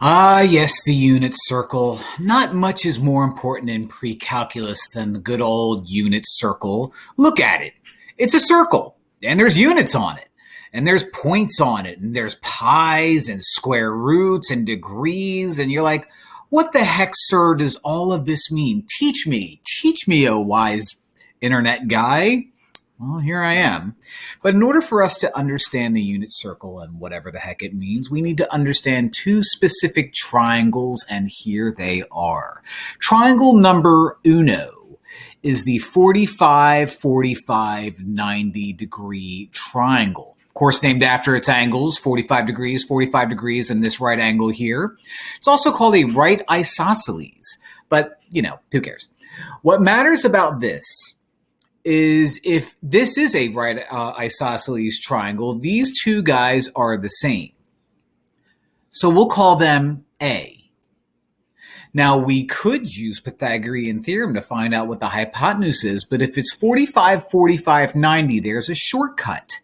Ah, yes, the unit circle. Not much is more important in pre-calculus than the good old unit circle. Look at it. It's a circle, and there's units on it, and there's points on it, and there's pies and square roots and degrees, and you're like, what the heck, sir, does all of this mean? Teach me, oh wise internet guy. Well, here I am. But in order for us to understand the unit circle and whatever the heck it means, we need to understand two specific triangles, and here they are. Triangle number uno is the 45, 45, 90 degree triangle. Of course, named after its angles, 45 degrees, and this right angle here. It's also called a right isosceles, but, who cares? What matters about this is if this is a right isosceles triangle, these two guys are the same. So we'll call them A. Now, we could use Pythagorean theorem to find out what the hypotenuse is, but if it's 45, 45, 90, there's a shortcut.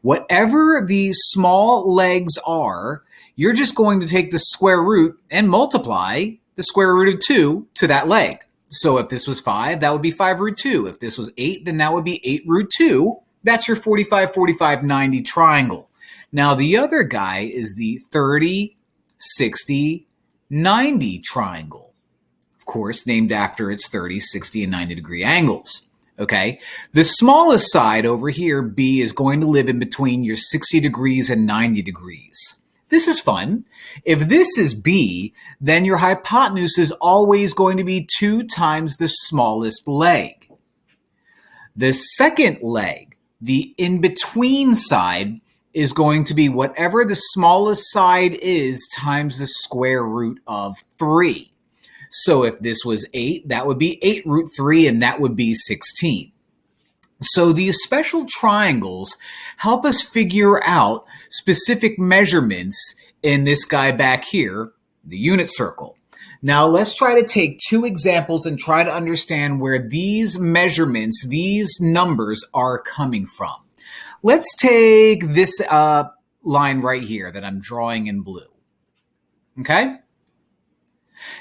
Whatever these small legs are, you're just going to take the square root and multiply the square root of 2 to that leg. So if this was 5, that would be 5 root 2. If this was 8, then that would be 8 root 2. That's your 45, 45, 90 triangle. Now, the other guy is the 30, 60, 90 triangle. Of course, named after its 30, 60, and 90 degree angles. Okay? The smallest side over here, B, is going to live in between your 60 degrees and 90 degrees. This is fun. If this is B, then your hypotenuse is always going to be 2 times the smallest leg. The second leg, the in-between side, is going to be whatever the smallest side is times the square root of 3. So if this was 8, that would be 8 root 3, and that would be 16. So these special triangles help us figure out specific measurements in this guy back here, the unit circle. Now let's try to take 2 examples and try to understand where these measurements, these numbers are coming from. Let's take this line right here that I'm drawing in blue. Okay?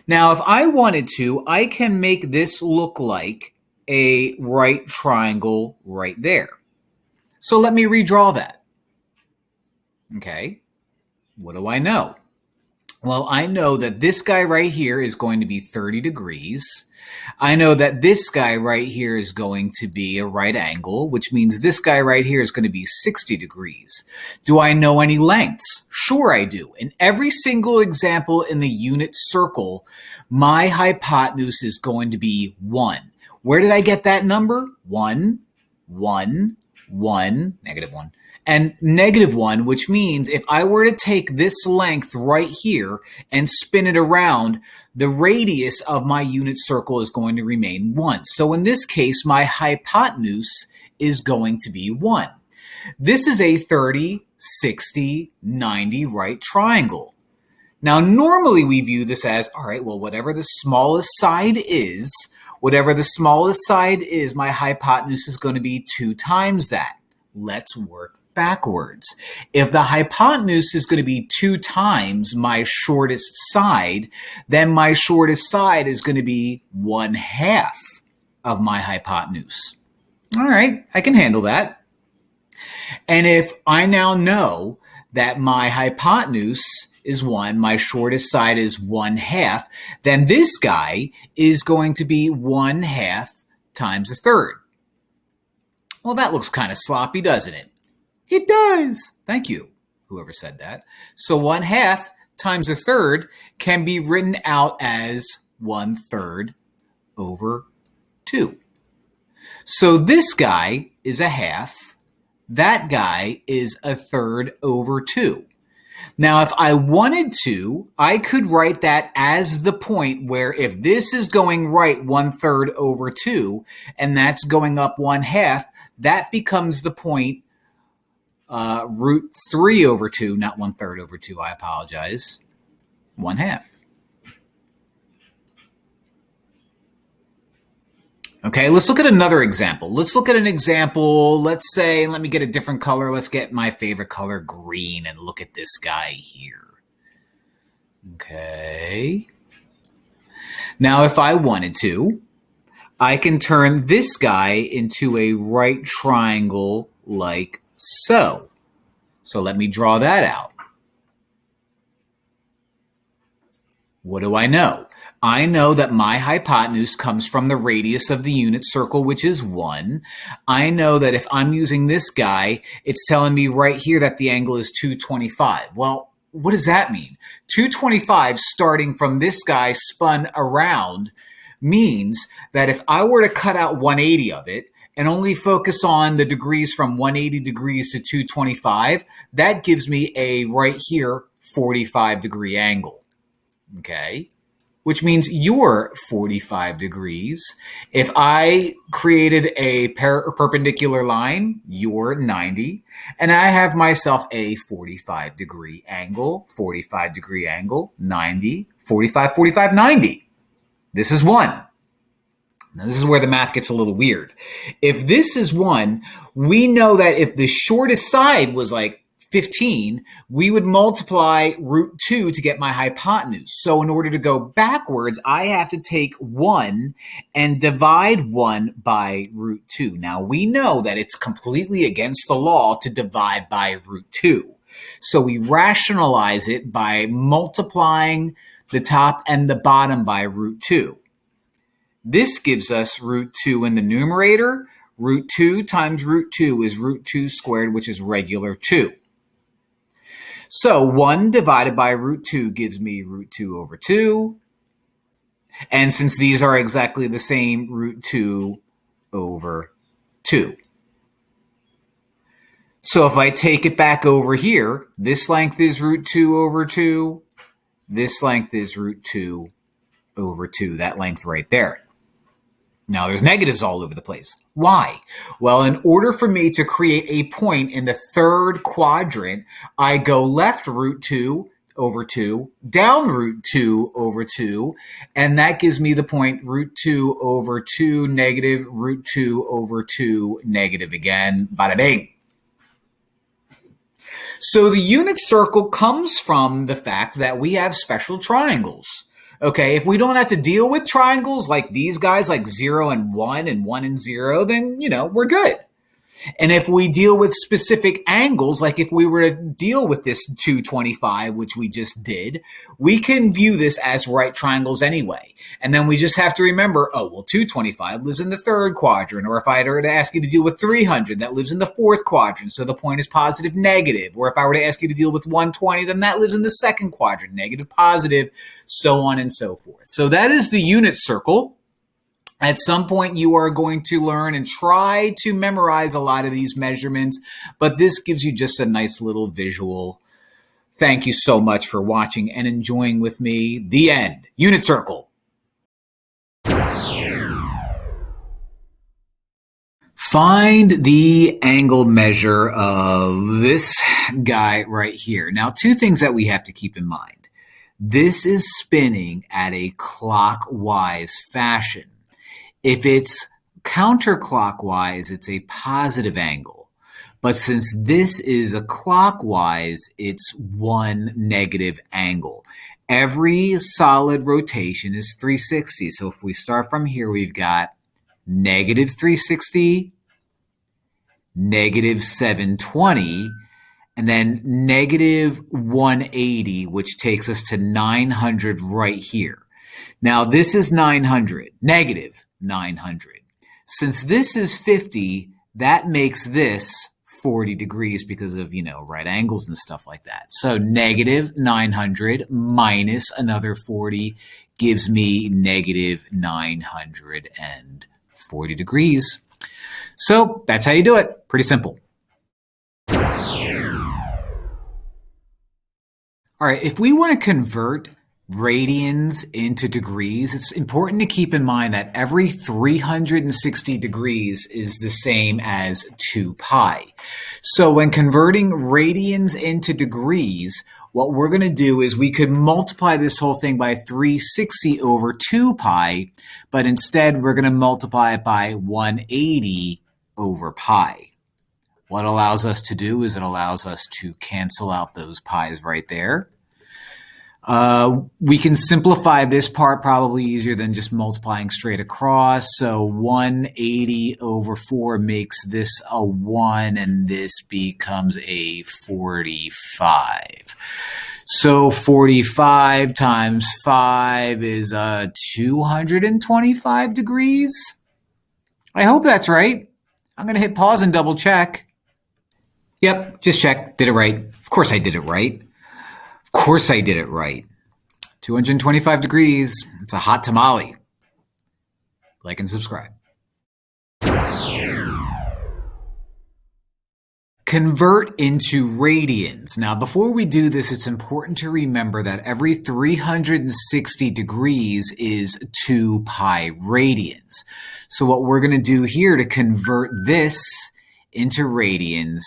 Now if I wanted to, I can make this look like a right triangle right there. So let me redraw that. Okay, what do I know? Well, I know that this guy right here is going to be 30 degrees. I know that this guy right here is going to be a right angle, which means this guy right here is going to be 60 degrees. Do I know any lengths? Sure I do. In every single example in the unit circle, my hypotenuse is going to be 1. Where did I get that number? 1, 1, 1, negative 1, and negative 1, which means if I were to take this length right here and spin it around, the radius of my unit circle is going to remain 1. So in this case, my hypotenuse is going to be 1. This is a 30, 60, 90 right triangle. Now, normally we view this as, all right, well, whatever the smallest side is, my hypotenuse is going to be 2 times that. Let's work backwards. If the hypotenuse is going to be 2 times my shortest side, then my shortest side is going to be 1/2 of my hypotenuse. All right, I can handle that. And if I now know that my hypotenuse is 1, my shortest side is 1/2, then this guy is going to be 1/2 times a third. Well, that looks kind of sloppy, doesn't it? It does. Thank you, whoever said that. So 1/2 times a third can be written out as 1/3 over 2. So this guy is 1/2. That guy is 1/3 over 2. Now, if I wanted to, I could write that as the point where if this is going right 1/3 over 2, and that's going up 1/2, that becomes the point root 3 over 2, not 1/3 over 2, I apologize, 1/2. Okay, let's look at another example. Let's look at an example, let's say, let me get a different color. Let's get my favorite color, green, and look at this guy here. Okay. Now, if I wanted to, I can turn this guy into a right triangle like so. So let me draw that out. What do I know? I know that my hypotenuse comes from the radius of the unit circle, which is 1. I know that if I'm using this guy, it's telling me right here that the angle is 225. Well, what does that mean? 225 starting from this guy spun around means that if I were to cut out 180 of it and only focus on the degrees from 180 degrees to 225, that gives me a right here 45 degree angle. Okay, which means you're 45 degrees. If I created a perpendicular line, you're 90, and I have myself a 45 degree angle, 90, 45, 45, 90. This is 1. Now, this is where the math gets a little weird. If this is 1, we know that if the shortest side was like 15, we would multiply root 2 to get my hypotenuse. So in order to go backwards, I have to take 1 and divide 1 by root 2. Now, we know that it's completely against the law to divide by root 2. So we rationalize it by multiplying the top and the bottom by root 2. This gives us root 2 in the numerator. Root 2 times root 2 is root 2 squared, which is regular 2. So 1 divided by root 2 gives me root 2 over 2. And since these are exactly the same, root 2 over 2. So if I take it back over here, this length is root 2 over 2. This length is root 2 over 2, that length right there. Now, there's negatives all over the place. Why? Well, in order for me to create a point in the third quadrant, I go left root 2 over 2, down root 2 over 2, and that gives me the point root 2 over 2 negative root 2 over 2 negative again. Bada bing. So the unit circle comes from the fact that we have special triangles. Okay, if we don't have to deal with triangles like these guys, like 0 and 1 and 1 and 0, then, we're good. And if we deal with specific angles, like if we were to deal with this 225, which we just did, we can view this as right triangles anyway. And then we just have to remember, 225 lives in the third quadrant. Or if I were to ask you to deal with 300, that lives in the fourth quadrant. So the point is positive, negative. Or if I were to ask you to deal with 120, then that lives in the second quadrant, negative, positive, so on and so forth. So that is the unit circle. At some point, you are going to learn and try to memorize a lot of these measurements, but this gives you just a nice little visual. Thank you so much for watching and enjoying with me. The end. Unit circle. Find the angle measure of this guy right here. Now, two things that we have to keep in mind. This is spinning at a clockwise fashion. If it's counterclockwise, it's a positive angle. But since this is a clockwise, it's one negative angle. Every solid rotation is 360. So if we start from here, we've got negative 360, negative 720, and then negative 180, which takes us to 900 right here. Now, this is 900, negative 900. Since this is 50, that makes this 40 degrees because of, right angles and stuff like that. So negative 900 minus another 40 gives me negative 940 degrees. So that's how you do it. Pretty simple. All right, if we want to convert radians into degrees, it's important to keep in mind that every 360 degrees is the same as 2 pi. So when converting radians into degrees, what we're going to do is we could multiply this whole thing by 360 over 2 pi, but instead we're going to multiply it by 180 over pi. What it allows us to do is it allows us to cancel out those pi's right there. We can simplify this part probably easier than just multiplying straight across. So 180 over 4 makes this a 1, and this becomes a 45. So 45 times 5 is 225 degrees. I hope that's right. I'm going to hit pause and double check. Yep, just check. Did it right. Of course I did it right. Of course I did it right. 225 degrees. It's a hot tamale. Like and subscribe. Convert into radians. Now, before we do this, it's important to remember that every 360 degrees is 2 pi radians. So what we're going to do here to convert this into radians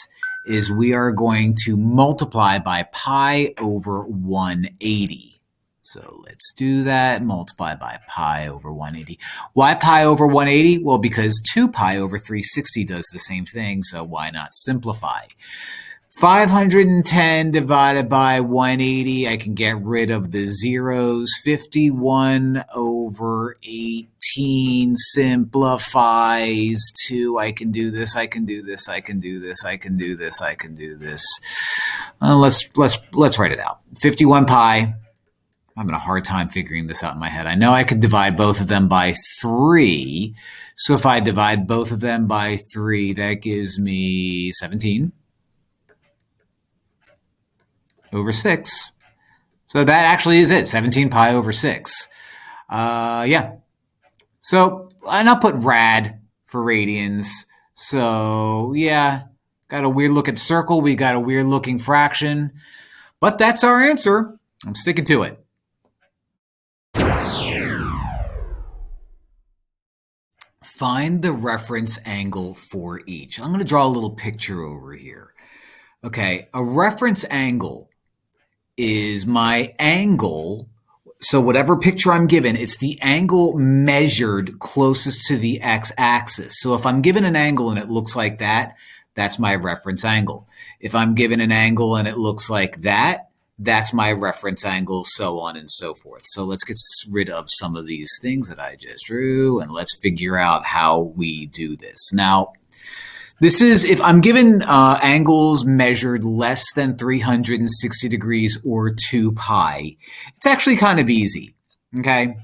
is we are going to multiply by pi over 180. So let's do that. Multiply by pi over 180. Why pi over 180? Well, because 2 pi over 360 does the same thing, so why not simplify? 510 divided by 180, I can get rid of the zeros. 51 over 18 simplifies to, I can do this, I can do this, I can do this, I can do this, I can do this. Let's write it out. 51 pi. I'm having a hard time figuring this out in my head. I know I could divide both of them by 3. So if I divide both of them by 3, that gives me 17 over 6. So that actually is it, 17 pi over 6. Yeah. So, and I'll put rad for radians. So, yeah, got a weird looking circle. We got a weird looking fraction. But that's our answer. I'm sticking to it. Find the reference angle for each. I'm going to draw a little picture over here. Okay, a reference angle is my angle. So whatever picture I'm given, it's the angle measured closest to the x-axis. So if I'm given an angle and it looks like that, that's my reference angle. If I'm given an angle and it looks like that, that's my reference angle, so on and so forth. So let's get rid of some of these things that I just drew, and let's figure out how we do this. Now, this is if I'm given angles measured less than 360 degrees or 2 pi. It's actually kind of easy, okay?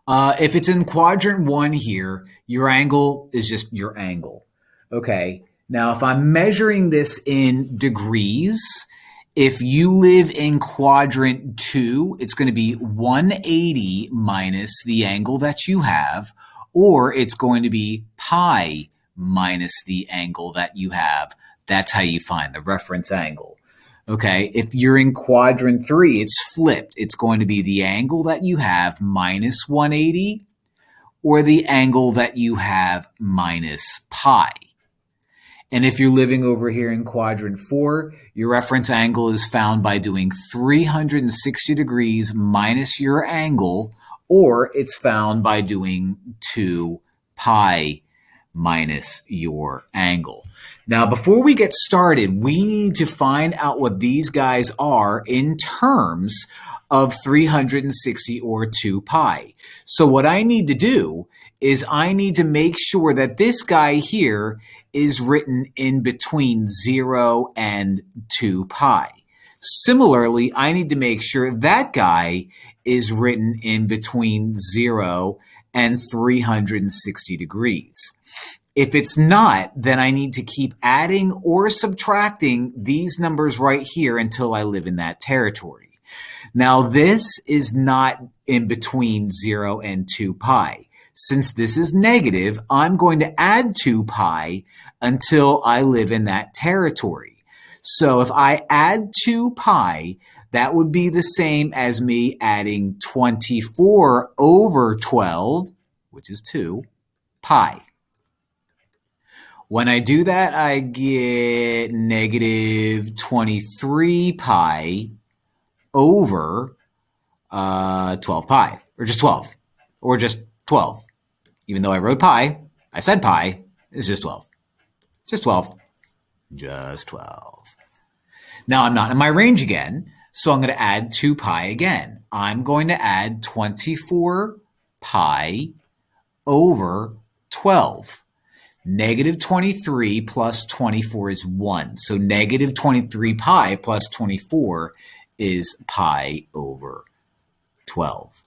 If it's in quadrant 1 here, your angle is just your angle, okay? Now, if I'm measuring this in degrees, if you live in quadrant 2, it's going to be 180 minus the angle that you have, or it's going to be pi minus the angle that you have. That's how you find the reference angle. Okay, if you're in quadrant 3, it's flipped. It's going to be the angle that you have minus 180, or the angle that you have minus pi. And if you're living over here in quadrant 4, your reference angle is found by doing 360 degrees minus your angle, or it's found by doing 2 pi minus your angle. Now, before we get started, we need to find out what these guys are in terms of 360 or 2 pi. So what I need to do is I need to make sure that this guy here is written in between 0 and 2 pi. Similarly, I need to make sure that guy is written in between 0 and 360 degrees. If it's not, then I need to keep adding or subtracting these numbers right here until I live in that territory. Now, this is not in between 0 and 2 pi. Since this is negative, I'm going to add 2 pi until I live in that territory. So if I add 2 pi, that would be the same as me adding 24 over 12, which is 2 pi. When I do that, I get negative 23 pi over 12 pi, or just 12, or just 12. Even though I wrote pi, I said pi, it's just 12. Just 12. Just 12. Now I'm not in my range again, So I'm going to add 2 pi again. I'm going to add 24 pi over 12. Negative 23 plus 24 is 1. So negative 23 pi plus 24 is pi over 12.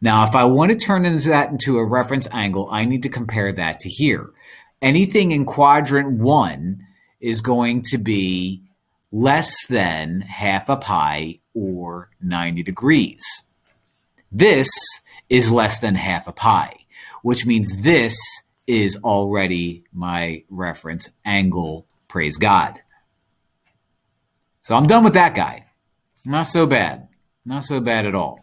Now, if I want to turn that into a reference angle, I need to compare that to here. Anything in quadrant 1 is going to be less than half a pi or 90 degrees. This is less than half a pi, which means this is already my reference angle, praise God. So I'm done with that guy. Not so bad. Not so bad at all.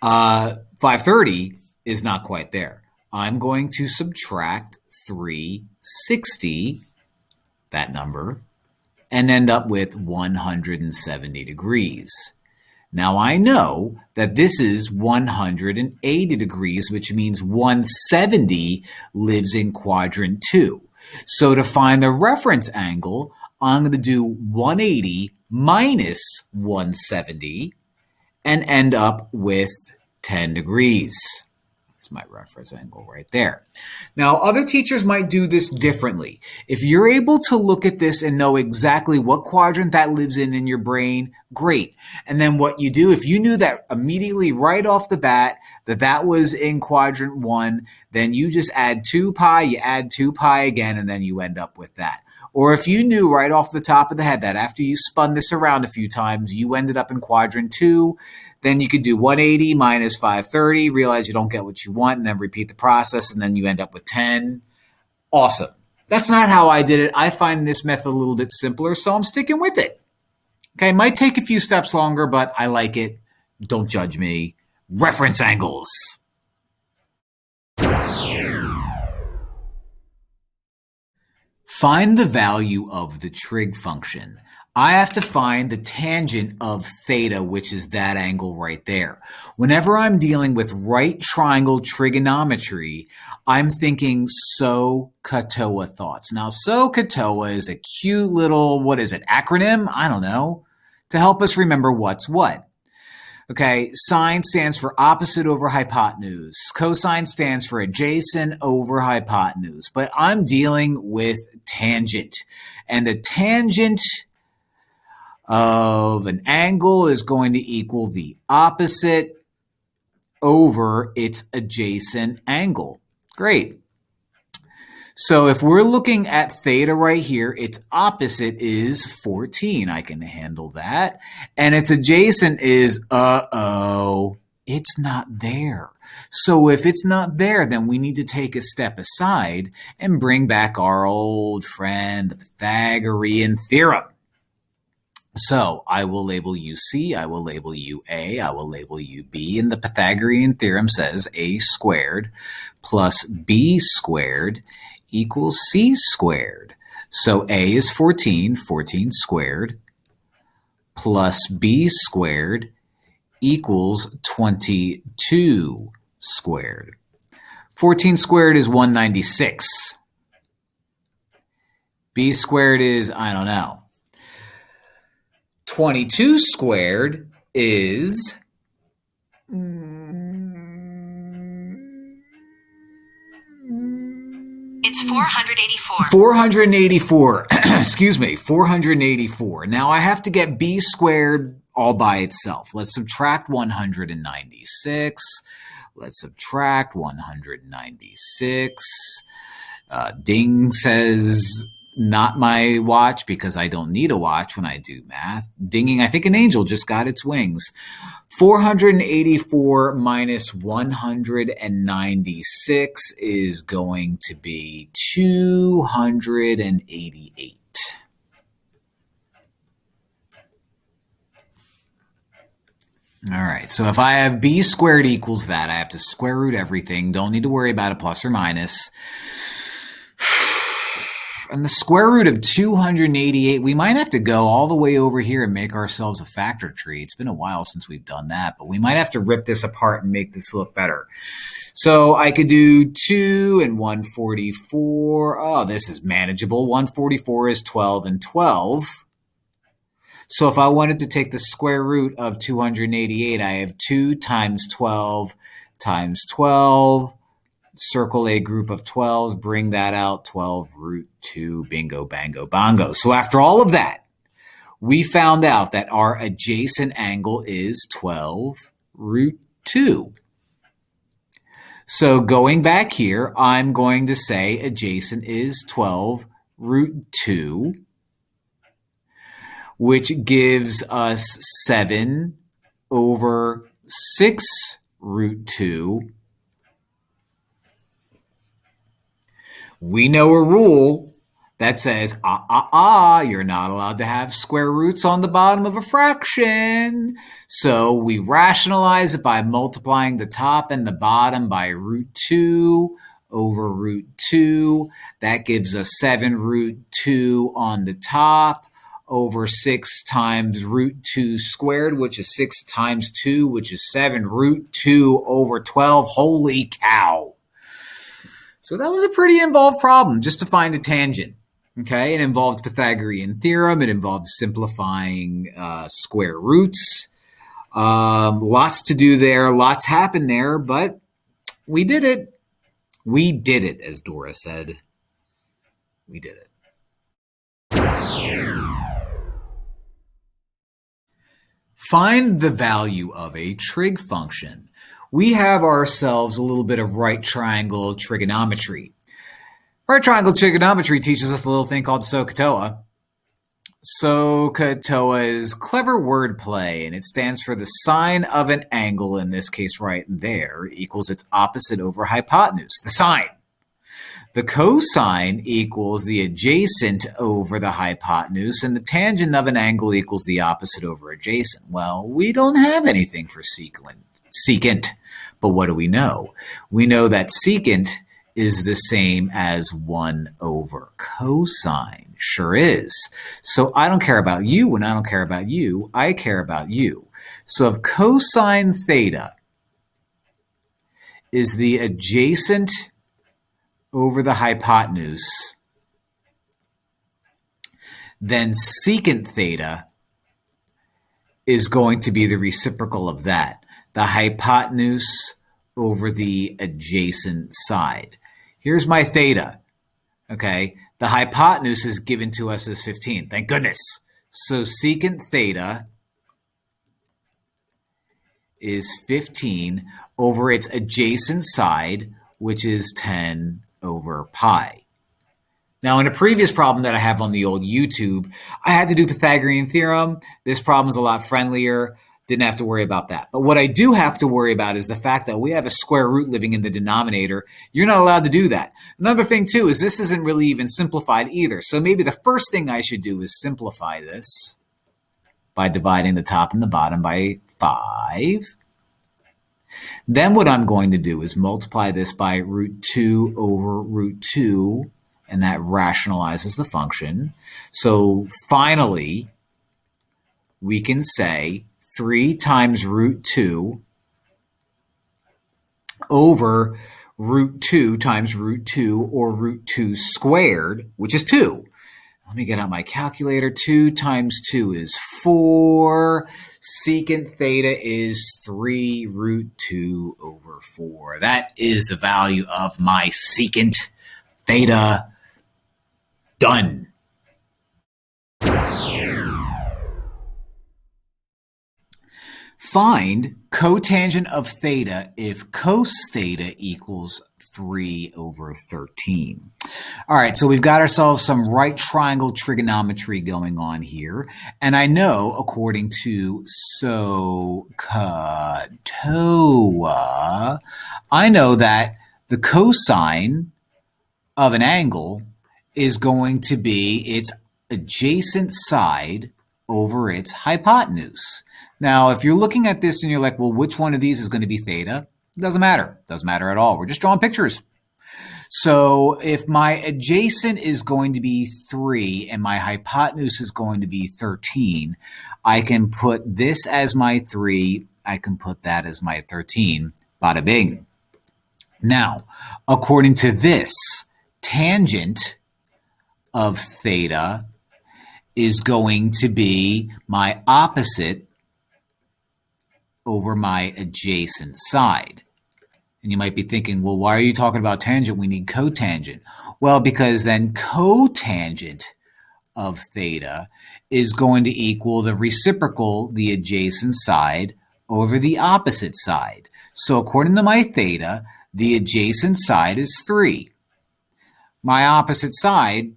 530 is not quite there. I'm going to subtract 360, that number, and end up with 170 degrees. Now I know that this is 180 degrees, which means 170 lives in quadrant 2. So to find the reference angle, I'm going to do 180 minus 170 and end up with 10 degrees. That's my reference angle right there. Now, other teachers might do this differently. If you're able to look at this and know exactly what quadrant that lives in your brain, great. And then what you do, if you knew that immediately right off the bat that was in quadrant 1, then you just add 2 pi, you add 2 pi again, and then you end up with that. Or if you knew right off the top of the head that after you spun this around a few times, you ended up in quadrant 2, then you could do 180 minus 530, realize you don't get what you want, and then repeat the process, and then you end up with 10. Awesome. That's not how I did it. I find this method a little bit simpler, so I'm sticking with it. Okay, might take a few steps longer, but I like it. Don't judge me. Reference angles. Find the value of the trig function. I have to find the tangent of theta, which is that angle right there. Whenever I'm dealing with right triangle trigonometry, I'm thinking SOH CAH TOA thoughts. Now, SOH CAH TOA is a cute little, acronym? I don't know, to help us remember what's what. Okay, sine stands for opposite over hypotenuse. Cosine stands for adjacent over hypotenuse. But I'm dealing with tangent. And the tangent of an angle is going to equal the opposite over its adjacent angle. Great. So if we're looking at theta right here, its opposite is 14. I can handle that. And its adjacent is, it's not there. So if it's not there, then we need to take a step aside and bring back our old friend, the Pythagorean theorem. So I will label you C, I will label you A, I will label you B, and the Pythagorean theorem says A squared plus B squared equals C squared. So A is 14, 14 squared, plus B squared equals 22 squared. 14 squared is 196. B squared is, I don't know. 22 squared is it's 484. 484. Excuse me, 484. Now I have to get B squared all by itself. Let's subtract 196. Let's subtract 196. Ding says not my watch because I don't need a watch when I do math. Dinging, I think an angel just got its wings. 484 minus 196 is going to be 288. All right, so if I have B squared equals that, I have to square root everything. Don't need to worry about a plus or minus. And the square root of 288, we might have to go all the way over here and make ourselves a factor tree. It's been a while since we've done that, but we might have to rip this apart and make this look better. So I could do 2 and 144. Oh, this is manageable. 144 is 12 and 12. So if I wanted to take the square root of 288, I have 2 times 12 times 12. Circle a group of 12s, bring that out, 12 root 2, bingo, bango, bongo. So after all of that, we found out that our adjacent angle is 12 root 2. So going back here, I'm going to say adjacent is 12 root 2, which gives us 7 over 6 root 2. We know a rule that says, you're not allowed to have square roots on the bottom of a fraction. So we rationalize it by multiplying the top and the bottom by root 2 over root 2. That gives us 7 root 2 on the top over 6 times root 2 squared, which is 6 times 2, which is 7 root 2 over 12. Holy cow. So that was a pretty involved problem just to find a tangent. Okay, it involved Pythagorean theorem. It involved simplifying square roots. Lots to do there. Lots happened there, but we did it. We did it, as Dora said. We did it. Find the value of a trig function. We have ourselves a little bit of right triangle trigonometry. Right triangle trigonometry teaches us a little thing called SOH CAH TOA. SOH CAH TOA is clever wordplay, and it stands for the sine of an angle, in this case right there, equals its opposite over hypotenuse, the sine. The cosine equals the adjacent over the hypotenuse, and the tangent of an angle equals the opposite over adjacent. Well, we don't have anything for secant, but what do we know? We know that secant is the same as 1 over cosine. Sure is. So I don't care about you and I don't care about you. I care about you. So if cosine theta is the adjacent over the hypotenuse, then secant theta is going to be the reciprocal of that, the hypotenuse over the adjacent side. Here's my theta, okay? The hypotenuse is given to us as 15, thank goodness. So secant theta is 15 over its adjacent side, which is 10 over pi. Now, in a previous problem that I have on the old YouTube, I had to do Pythagorean theorem. This problem is a lot friendlier. Didn't have to worry about that. But what I do have to worry about is the fact that we have a square root living in the denominator. You're not allowed to do that. Another thing, too, is this isn't really even simplified either. So maybe the first thing I should do is simplify this by dividing the top and the bottom by 5. Then what I'm going to do is multiply this by root 2 over root 2, and that rationalizes the function. So finally, we can say 3 times root 2 over root 2 times root 2, or root 2 squared, which is 2. Let me get out my calculator. 2 times 2 is 4. Secant theta is 3 root 2 over 4. That is the value of my secant theta. Done. Find cotangent of theta if cos theta equals 3 over 13. All right, so we've got ourselves some right triangle trigonometry going on here. And I know, according to SOH CAH TOA, I know that the cosine of an angle is going to be its adjacent side over its hypotenuse. Now, if you're looking at this and you're like, well, which one of these is going to be theta? It doesn't matter. It doesn't matter at all. We're just drawing pictures. So if my adjacent is going to be 3 and my hypotenuse is going to be 13, I can put this as my 3. I can put that as my 13. Bada bing. Now, according to this, tangent of theta is going to be my opposite over my adjacent side. And you might be thinking, well, why are you talking about tangent? We need cotangent. Well, because then cotangent of theta is going to equal the reciprocal, the adjacent side, over the opposite side. So according to my theta, the adjacent side is 3. My opposite side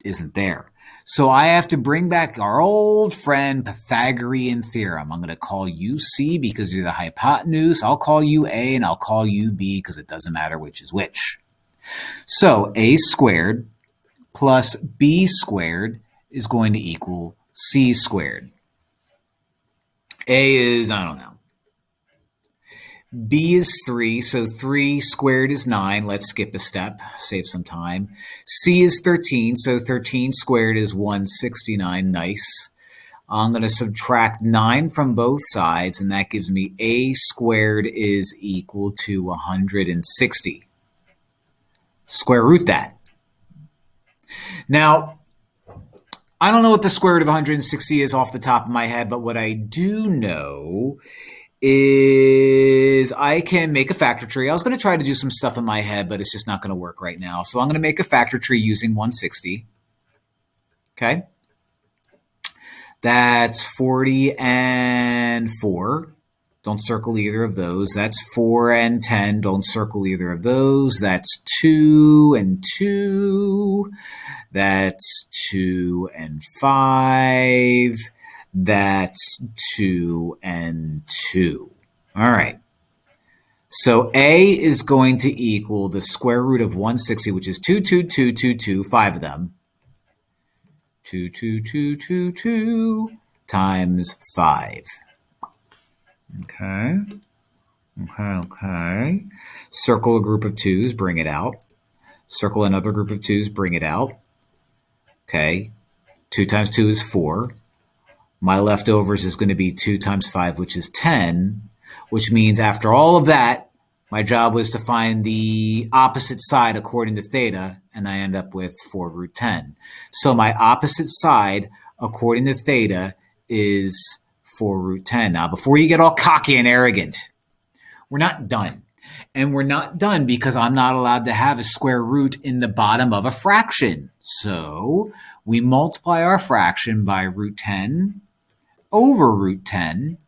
isn't there. So I have to bring back our old friend Pythagorean theorem. I'm going to call you C because you're the hypotenuse. I'll call you A, and I'll call you B because it doesn't matter which is which. So A squared plus B squared is going to equal C squared. A is, I don't know. B is 3, so 3 squared is 9. Let's skip a step, save some time. C is 13, so 13 squared is 169. Nice. I'm going to subtract 9 from both sides, and that gives me A squared is equal to 160. Square root that. Now, I don't know what the square root of 160 is off the top of my head, but what I do know is I can make a factor tree. I was going to try to do some stuff in my head, but it's just not going to work right now. So I'm going to make a factor tree using 160. Okay. That's 40 and 4. Don't circle either of those. That's 4 and 10. Don't circle either of those. That's 2 and 2. That's 2 and 5. That's 2 and 2. All right. So A is going to equal the square root of 160, which is 2, 2, 2, 2, 2, 5 of them. 2, 2, 2, 2, 2 times 5. Okay. Okay. Circle a group of 2's, bring it out. Circle another group of 2's, bring it out. Okay. 2 times 2 is 4. My leftovers is going to be 2 times 5, which is 10, which means after all of that, my job was to find the opposite side according to theta, and I end up with 4 root 10. So my opposite side according to theta is 4 root 10. Now, before you get all cocky and arrogant, we're not done. And we're not done because I'm not allowed to have a square root in the bottom of a fraction. So we multiply our fraction by root 10 over root 10.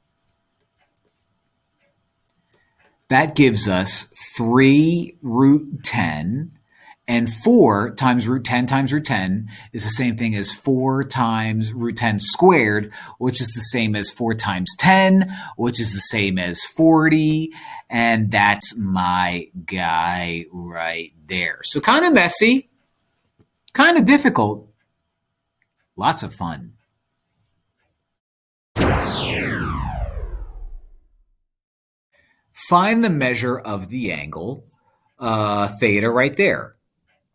That gives us 3 root 10. And 4 times root 10 times root 10 is the same thing as 4 times root 10 squared, which is the same as 4 times 10, which is the same as 40. And that's my guy right there. So kind of messy, kind of difficult, lots of fun. Find the measure of the angle, theta right there.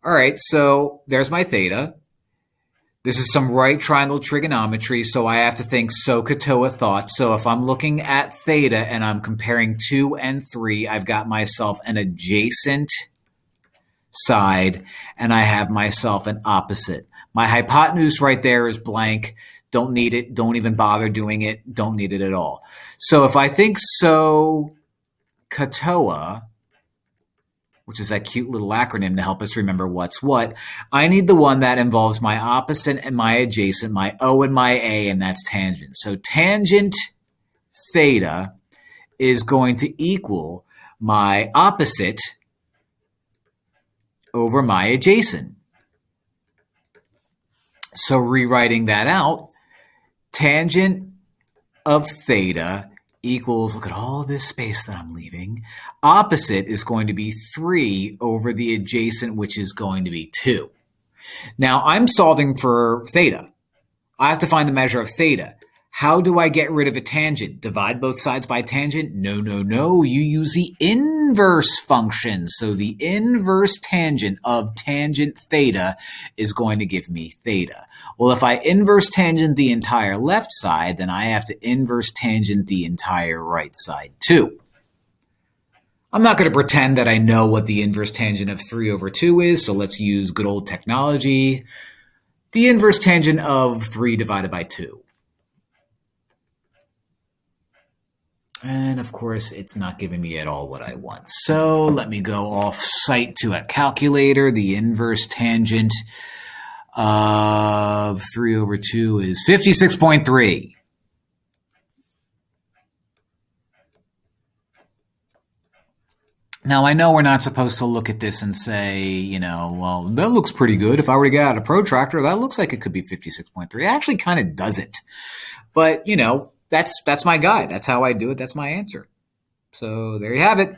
All right, so there's my theta. This is some right triangle trigonometry, so I have to think SOH CAH TOA thoughts. So if I'm looking at theta and I'm comparing 2 and 3, I've got myself an adjacent side, and I have myself an opposite. My hypotenuse right there is blank. Don't need it. Don't even bother doing it. Don't need it at all. So if I think SOH CAH TOA, which is that cute little acronym to help us remember what's what, I need the one that involves my opposite and my adjacent, my O and my A, and that's tangent. So tangent theta is going to equal my opposite over my adjacent. So rewriting that out, tangent of theta equals, look at all this space that I'm leaving, opposite is going to be 3 over the adjacent, which is going to be 2. Now, I'm solving for theta. I have to find the measure of theta. How do I get rid of a tangent? Divide both sides by tangent? No, no, no. You use the inverse function. So the inverse tangent of tangent theta is going to give me theta. Well, if I inverse tangent the entire left side, then I have to inverse tangent the entire right side too. I'm not going to pretend that I know what the inverse tangent of 3 over 2 is, so let's use good old technology. The inverse tangent of 3 divided by 2. And of course, it's not giving me at all what I want. So let me go off-site to a calculator. The inverse tangent of 3 over 2 is 56.3. Now, I know we're not supposed to look at this and say, well, that looks pretty good. If I were to get out a protractor, that looks like it could be 56.3. It actually kind of doesn't. But, that's my guide. That's how I do it. That's my answer. So there you have it,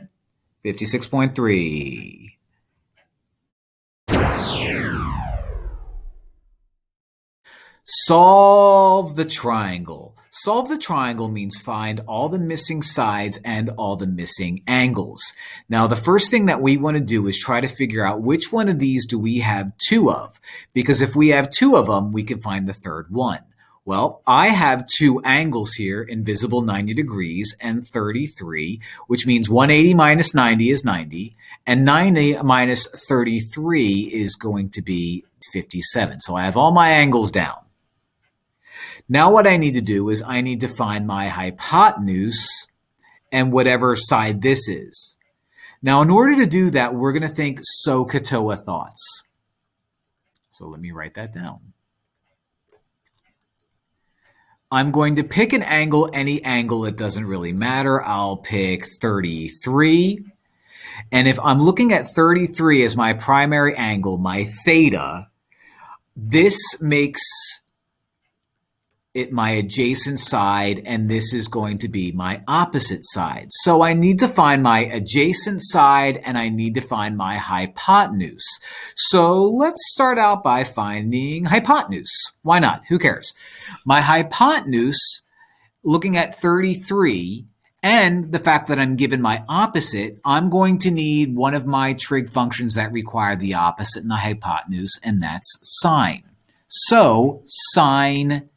56.3. Solve the triangle. Solve the triangle means find all the missing sides and all the missing angles. Now, the first thing that we want to do is try to figure out which one of these do we have 2 of, because if we have 2 of them, we can find the third one. Well, I have 2 angles here, invisible 90 degrees and 33, which means 180 minus 90 is 90, and 90 minus 33 is going to be 57. So I have all my angles down. Now what I need to do is I need to find my hypotenuse and whatever side this is. Now, in order to do that, we're going to think SOH CAH TOA thoughts. So let me write that down. I'm going to pick an angle, any angle, it doesn't really matter. I'll pick 33. And if I'm looking at 33 as my primary angle, my theta, this makes it my adjacent side, and this is going to be my opposite side. So I need to find my adjacent side, and I need to find my hypotenuse. So let's start out by finding hypotenuse. Why not? Who cares? My hypotenuse, looking at 33, and the fact that I'm given my opposite, I'm going to need one of my trig functions that require the opposite and the hypotenuse, and that's sine. So sine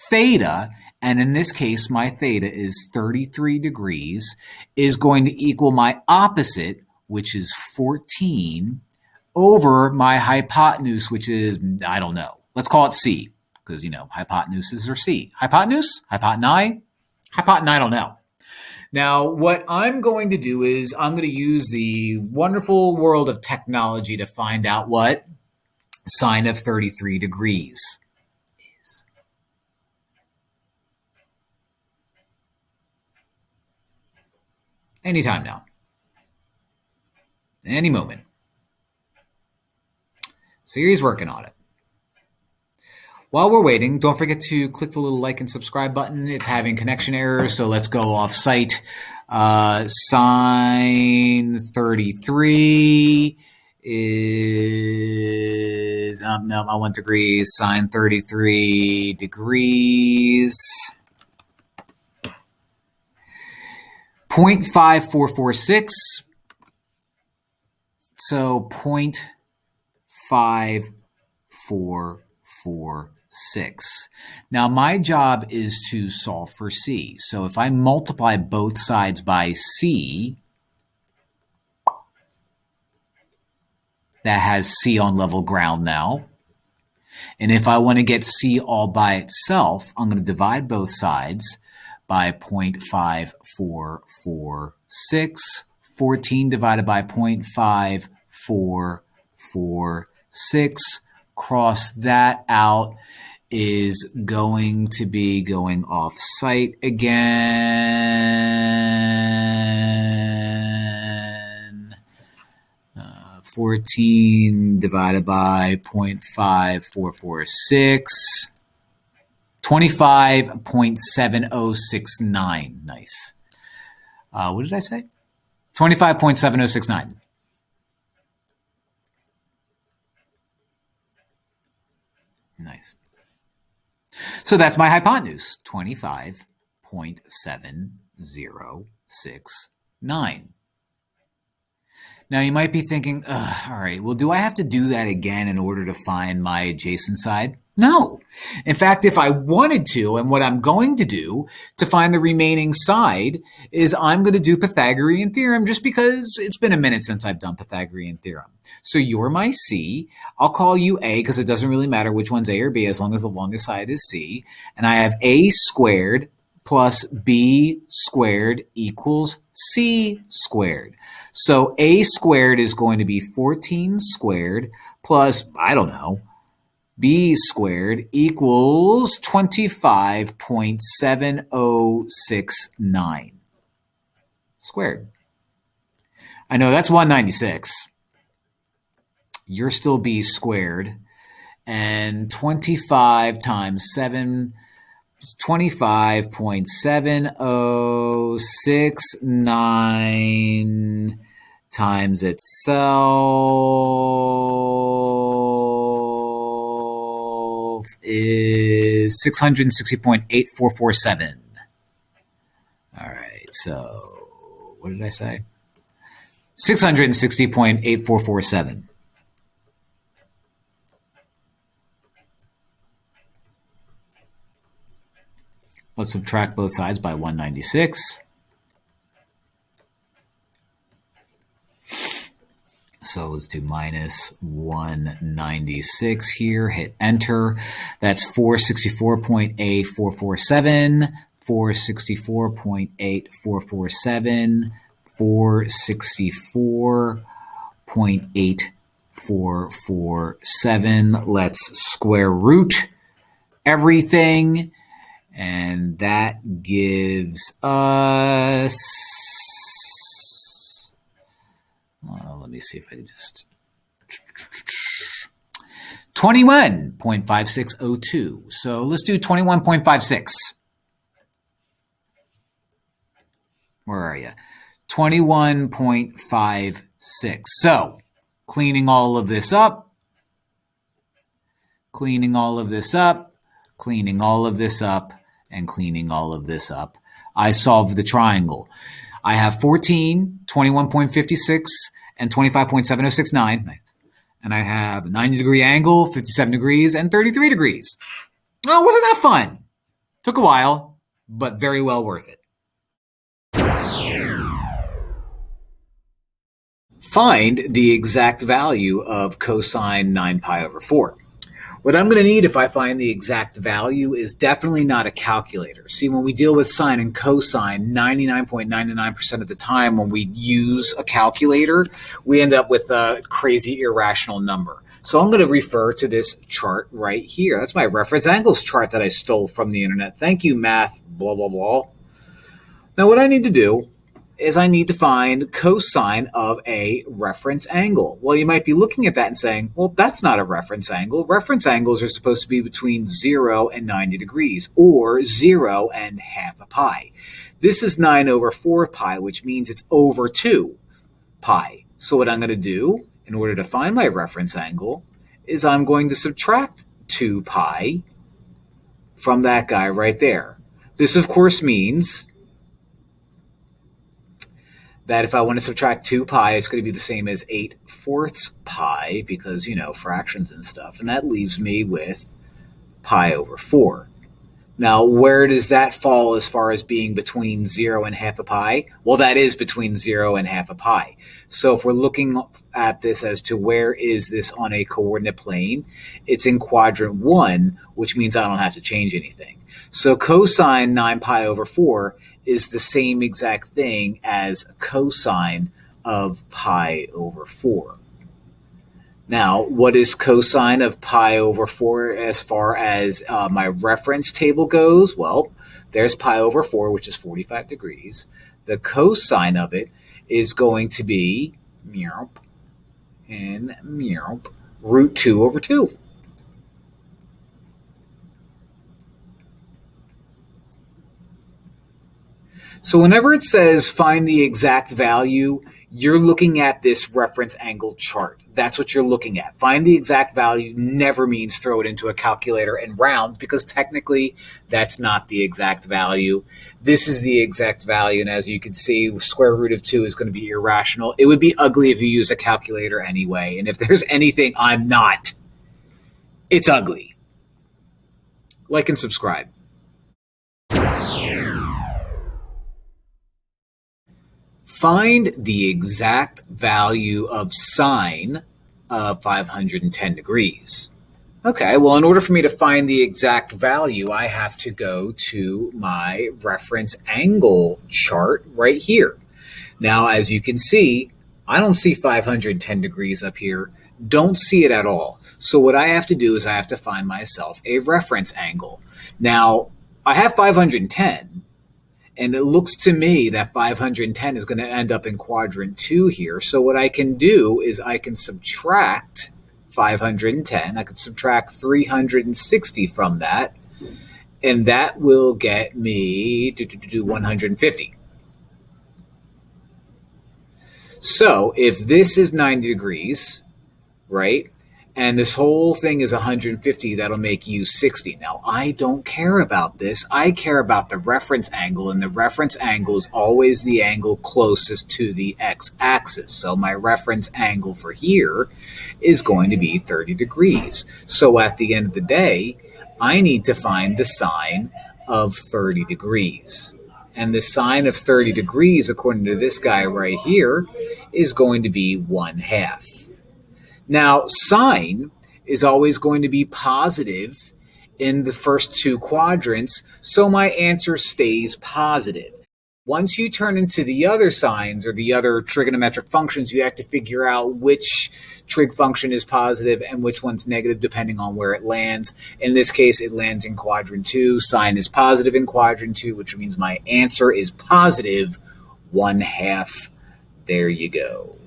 theta, and in this case, my theta is 33 degrees, is going to equal my opposite, which is 14, over my hypotenuse, which is, I don't know. Let's call it C, because, hypotenuses are C. Hypotenuse? Hypoteni? I don't know. Now, what I'm going to do is I'm going to use the wonderful world of technology to find out what sine of 33 degrees is. Anytime now. Any moment. Siri's working on it. While we're waiting, don't forget to click the little like and subscribe button. It's having connection errors, so let's go off-site. Sine 33 is, no, I want degrees. Sine 33 degrees. 0.5446. So 0.5446. Now my job is to solve for C. So if I multiply both sides by C, that has C on level ground now. And if I want to get C all by itself, I'm going to divide both sides by 0.5446. 14 divided by 0.5446. Cross that out is going to be going off-site again. 14 divided by 0.5446. 25.7069. Nice. What did I say? 25.7069. Nice. So that's my hypotenuse, 25.7069. Now you might be thinking, all right, well, do I have to do that again in order to find my adjacent side? No. In fact, if I wanted to, and what I'm going to do to find the remaining side is I'm going to do Pythagorean theorem just because it's been a minute since I've done Pythagorean theorem. So you're my C. I'll call you A because it doesn't really matter which one's A or B as long as the longest side is C. And I have A squared plus B squared equals C squared. So A squared is going to be 14 squared plus, I don't know, B squared equals 25.7069 squared. I know that's 196. You're still B squared. And 25 times 7 is 25.7069 times itself is 660.8447. All right, so what did I say? 660.8447. Let's subtract both sides by 196. So let's do minus 196 here. Hit enter. That's 464.8447, 464.8447, 464.8447. Let's square root everything. And that gives us, let me see if I can just, 21.5602. So let's do 21.56. Where are you? 21.56. So cleaning all of this up, cleaning all of this up, cleaning all of this up, and cleaning all of this up, I solve the triangle. I have 14, 21.56, and 25.7069. And I have a 90-degree angle, 57 degrees, and 33 degrees. Oh, wasn't that fun? Took a while, but very well worth it. Find the exact value of cosine 9 pi over 4. What I'm going to need if I find the exact value is definitely not a calculator. See, when we deal with sine and cosine, 99.99% of the time when we use a calculator, we end up with a crazy irrational number. So I'm going to refer to this chart right here. That's my reference angles chart that I stole from the internet. Thank you, math, blah, blah, blah. Now what I need to do is I need to find cosine of a reference angle. Well, you might be looking at that and saying, well, that's not a reference angle. Reference angles are supposed to be between 0 and 90 degrees, or 0 and half a pi. This is 9 over 4 pi, which means it's over 2 pi. So what I'm going to do in order to find my reference angle is I'm going to subtract 2 pi from that guy right there. This, of course, means that if I want to subtract 2 pi, it's going to be the same as 8/4 pi because, you know, fractions and stuff. And that leaves me with pi over 4. Now, where does that fall as far as being between 0 and half a pi? Well, that is between 0 and half a pi. So if we're looking at this as to where is this on a coordinate plane, it's in quadrant 1, which means I don't have to change anything. So cosine 9 pi over 4 is the same exact thing as cosine of pi over 4. Now, what is cosine of pi over 4 as far as my reference table goes? Well, there's pi over 4, which is 45 degrees. The cosine of it is going to be root 2 over 2. So whenever it says find the exact value, you're looking at this reference angle chart. That's what you're looking at. Find the exact value never means throw it into a calculator and round, because technically that's not the exact value. This is the exact value, and as you can see, square root of 2 is going to be irrational. It would be ugly if you use a calculator anyway, and if there's anything I'm not, it's ugly. Like and subscribe. Find the exact value of sine of 510 degrees. Okay, well, in order for me to find the exact value, I have to go to my reference angle chart right here. Now, as you can see, I don't see 510 degrees up here. Don't see it at all. So what I have to do is I have to find myself a reference angle. Now, I have 510, and it looks to me that 510 is going to end up in quadrant 2 here. So what I can do is I can subtract 510. I could subtract 360 from that, and that will get me 150. So if this is 90 degrees, right, and this whole thing is 150, that'll make you 60. Now, I don't care about this. I care about the reference angle, and the reference angle is always the angle closest to the x-axis. So my reference angle for here is going to be 30 degrees. So at the end of the day, I need to find the sine of 30 degrees. And the sine of 30 degrees, according to this guy right here, is going to be 1/2. Now, sine is always going to be positive in the first two quadrants, so my answer stays positive. Once you turn into the other signs or the other trigonometric functions, you have to figure out which trig function is positive and which one's negative depending on where it lands. In this case, it lands in quadrant 2. Sine is positive in quadrant 2, which means my answer is positive 1/2. There you go.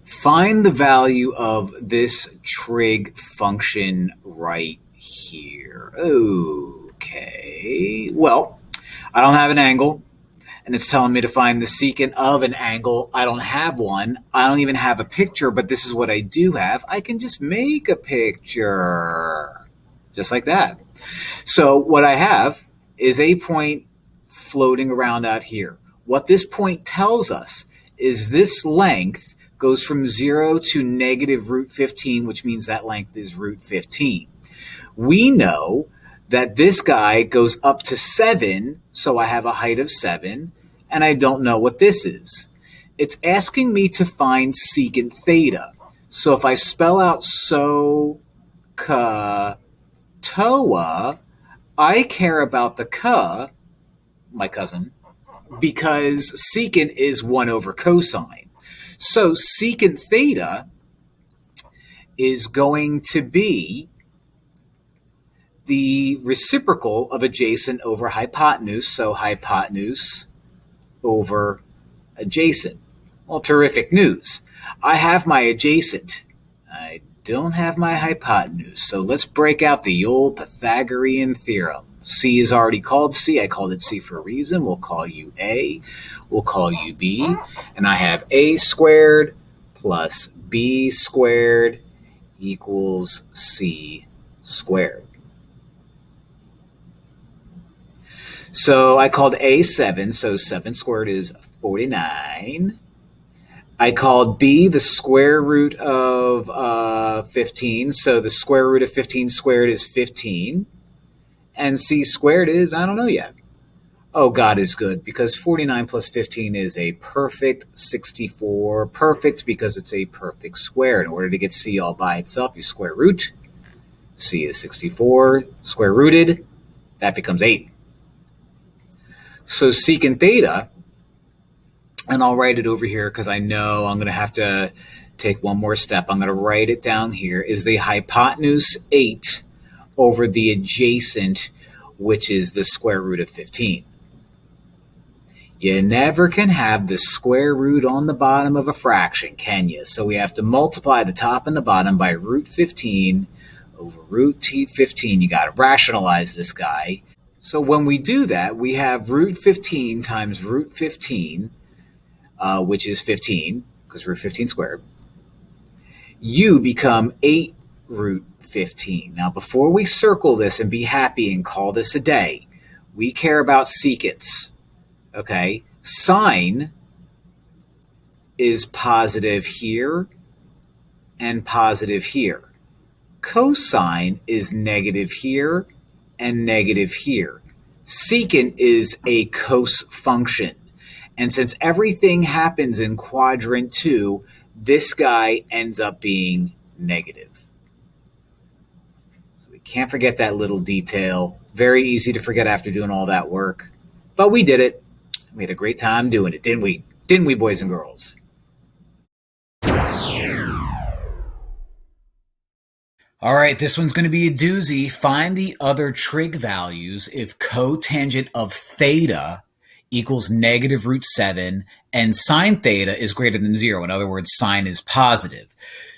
Find the value of this trig function right here. Okay, well, I don't have an angle, and it's telling me to find the secant of an angle. I don't have one. I don't even have a picture, but this is what I do have. I can just make a picture, just like that. So what I have is a point floating around out here. What this point tells us is this length goes from 0 to negative root 15, which means that length is root 15. We know that this guy goes up to 7, so I have a height of 7, and I don't know what this is. It's asking me to find secant theta. So if I spell out SOH CAH TOA, I care about the CAH, my cousin, because secant is 1 over cosine. So secant theta is going to be the reciprocal of adjacent over hypotenuse, so hypotenuse over adjacent. Well, terrific news. I have my adjacent. I don't have my hypotenuse, so let's break out the old Pythagorean theorem. C is already called C. I called it C for a reason. We'll call you A. We'll call you B. And I have A squared plus B squared equals C squared. So I called A 7, so 7 squared is 49. I called B the square root of 15, so the square root of 15 squared is 15. And C squared is, I don't know yet. Oh, God is good, because 49 plus 15 is a perfect 64. Perfect because it's a perfect square. In order to get C all by itself, you square root. C is 64. Square rooted, that becomes 8. So secant theta, and I'll write it over here because I know I'm going to have to take one more step. I'm going to write it down here, is the hypotenuse 8 over the adjacent, which is the square root of 15. You never can have the square root on the bottom of a fraction, can you? So we have to multiply the top and the bottom by root 15 over root 15. You got to rationalize this guy. So when we do that, we have root 15 times root 15, which is 15, because root 15 squared. You become 8 root 15. Now, before we circle this and be happy and call this a day, we care about secants. Okay? Sine is positive here, and positive here. Cosine is negative here and negative here. Secant is a cos function. And since everything happens in quadrant 2, this guy ends up being negative. So we can't forget that little detail. Very easy to forget after doing all that work. But we did it. We had a great time doing it, didn't we? Didn't we, boys and girls? All right, this one's going to be a doozy. Find the other trig values if cotangent of theta equals negative root 7 and sine theta is greater than 0. In other words, sine is positive.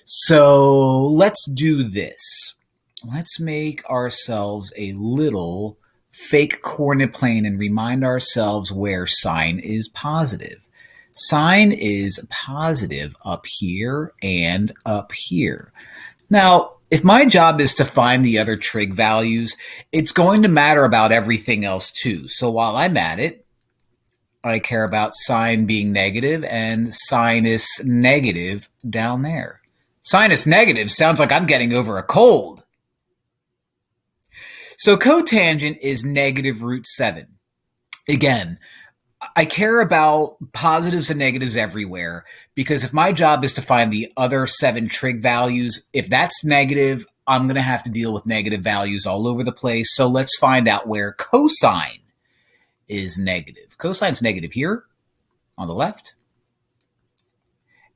So let's do this. Let's make ourselves a little fake coordinate plane and remind ourselves where sine is positive. Sine is positive up here and up here. Now, if my job is to find the other trig values, it's going to matter about everything else too. So while I'm at it, I care about sine being negative and sinus negative down there. Sinus negative sounds like I'm getting over a cold. So cotangent is negative root 7. Again, I care about positives and negatives everywhere because if my job is to find the other 7 trig values, if that's negative, I'm going to have to deal with negative values all over the place. So let's find out where cosine is negative. Cosine's negative here on the left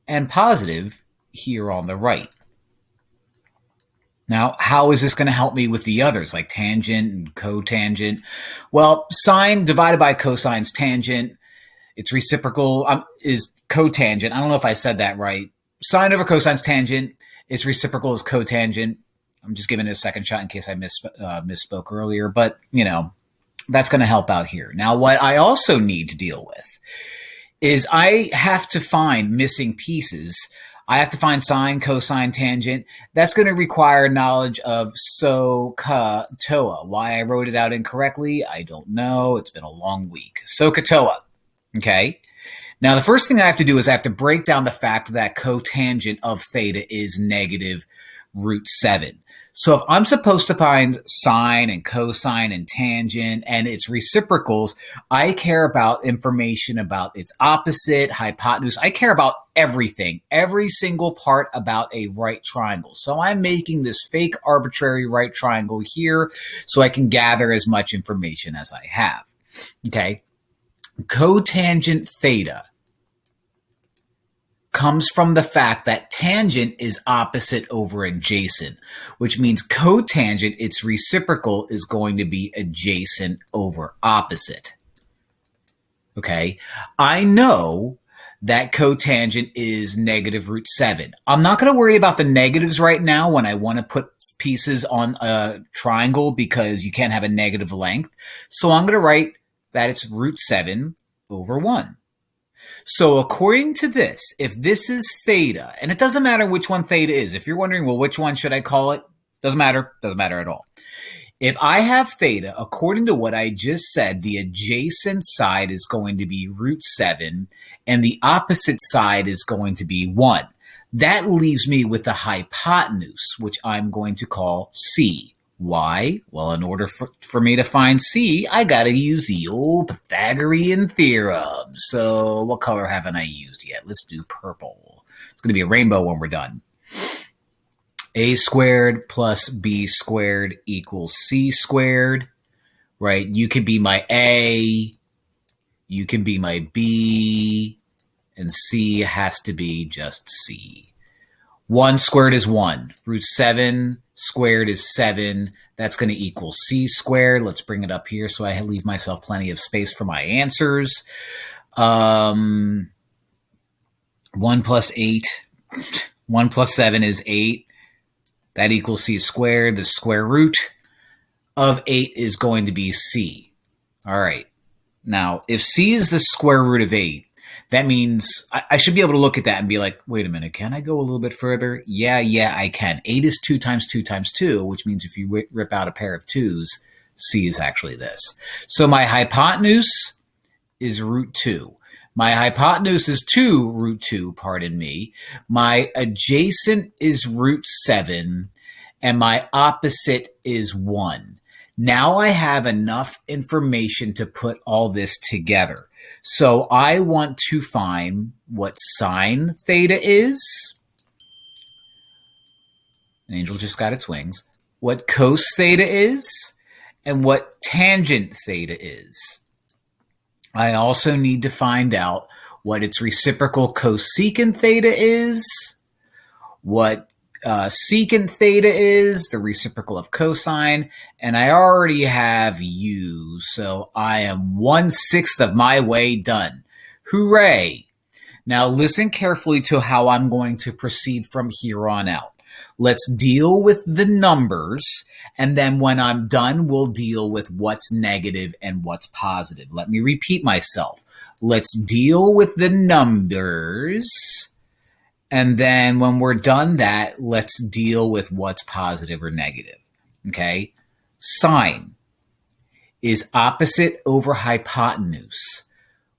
and positive here on the right. Now, how is this going to help me with the others, like tangent and cotangent? Well, sine divided by cosine's tangent. Its reciprocal is cotangent. I don't know if I said that right. Sine over cosine's tangent. Its reciprocal is cotangent. I'm just giving it a second shot in case I misspoke earlier. But, you know, that's going to help out here. Now, what I also need to deal with is I have to find missing pieces. I have to find sine, cosine, tangent. That's going to require knowledge of SOH CAH TOA. Why I wrote it out incorrectly, I don't know. It's been a long week. SOH CAH TOA. Okay. Now, the first thing I have to do is I have to break down the fact that cotangent of theta is negative root 7. So if I'm supposed to find sine and cosine and tangent and its reciprocals, I care about information about its opposite, hypotenuse. I care about everything, every single part about a right triangle. So I'm making this fake arbitrary right triangle here so I can gather as much information as I have. Okay. Cotangent theta comes from the fact that tangent is opposite over adjacent, which means cotangent, its reciprocal, is going to be adjacent over opposite. Okay, I know that cotangent is negative root 7. I'm not going to worry about the negatives right now when I want to put pieces on a triangle because you can't have a negative length. So I'm going to write that it's root 7 over 1. So according to this, if this is theta, and it doesn't matter which one theta is. If you're wondering, well, which one should I call it? Doesn't matter. Doesn't matter at all. If I have theta, according to what I just said, the adjacent side is going to be root 7, and the opposite side is going to be 1. That leaves me with the hypotenuse, which I'm going to call C. Why? Well, in order for me to find C, I got to use the old Pythagorean theorem. So what color haven't I used yet? Let's do purple. It's going to be a rainbow when we're done. A squared plus B squared equals C squared, right? You can be my A, you can be my B, and C has to be just C. 1 squared is 1. Root 7 squared is 7. That's going to equal C squared. Let's bring it up here so I leave myself plenty of space for my answers. 1 plus 8. 1 plus 7 is 8. That equals C squared. The square root of 8 is going to be C. All right. Now, if C is the square root of 8, that means I should be able to look at that and be like, wait a minute, can I go a little bit further? Yeah, I can. 8 is 2 times 2 times 2, which means if you rip out a pair of 2s, C is actually this. So my hypotenuse is root 2. My hypotenuse is 2 root 2, pardon me. My adjacent is root 7, and my opposite is 1. Now I have enough information to put all this together. So I want to find what sine theta is. An angel just got its wings. What cos theta is, and what tangent theta is. I also need to find out what its reciprocal cosecant theta is, what secant theta is, the reciprocal of cosine, and I already have u, so I am 1/6 of my way done. Hooray! Now listen carefully to how I'm going to proceed from here on out. Let's deal with the numbers, and then when I'm done, we'll deal with what's negative and what's positive. Let me repeat myself. Let's deal with the numbers, and then when we're done that, let's deal with what's positive or negative. Okay? Sine is opposite over hypotenuse,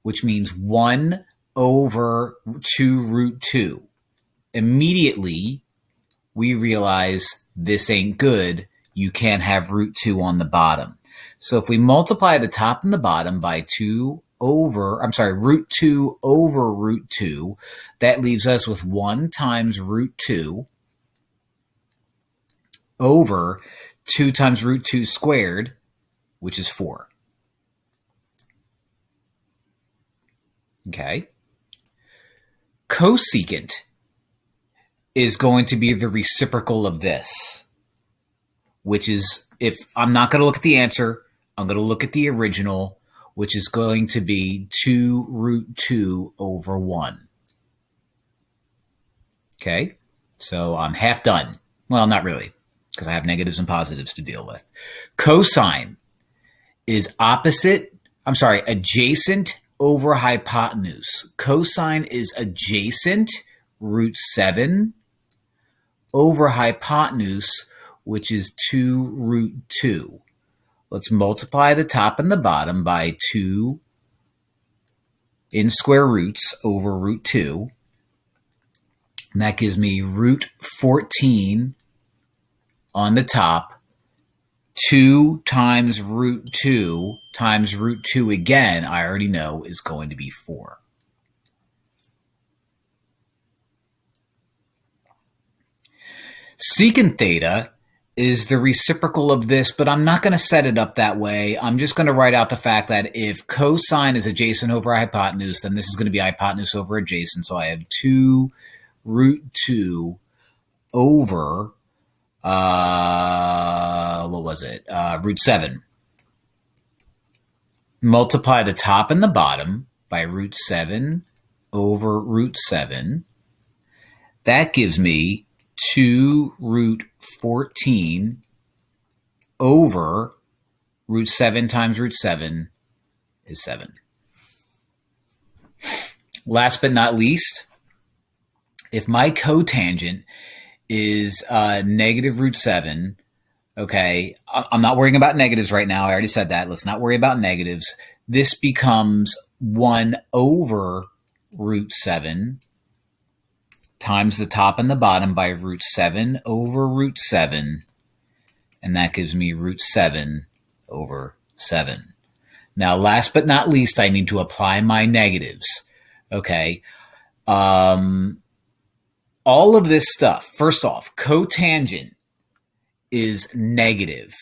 which means 1 over 2 root 2. Immediately, we realize this ain't good. You can't have root 2 on the bottom. So if we multiply the top and the bottom by root 2 over root 2, that leaves us with 1 times root 2 over 2 times root 2 squared, which is 4. Okay. Cosecant is going to be the reciprocal of this, which is, if I'm not going to look at the answer, I'm going to look at the original, which is going to be 2 root 2 over 1. Okay, so I'm half done. Well, not really, because I have negatives and positives to deal with. Cosine is adjacent over hypotenuse. Cosine is adjacent root 7 over hypotenuse, which is 2 root 2. Let's multiply the top and the bottom by 2 in square roots over root 2. And that gives me root 14 on the top. 2 times root 2 times root 2 again, I already know, is going to be 4. Secant theta is the reciprocal of this, but I'm not going to set it up that way. I'm just going to write out the fact that if cosine is adjacent over hypotenuse, then this is going to be hypotenuse over adjacent. So I have 2 root 2 over, root 7. Multiply the top and the bottom by root 7 over root 7. That gives me 2 root 14 over root 7 times root 7 is 7. Last but not least, if my cotangent is negative root 7, okay, I'm not worrying about negatives right now. I already said that. Let's not worry about negatives. This becomes 1 over root 7 times the top and the bottom by root 7 over root 7, and that gives me root 7 over 7. Now, last but not least, I need to apply my negatives, okay? All of this stuff, first off, cotangent is negative,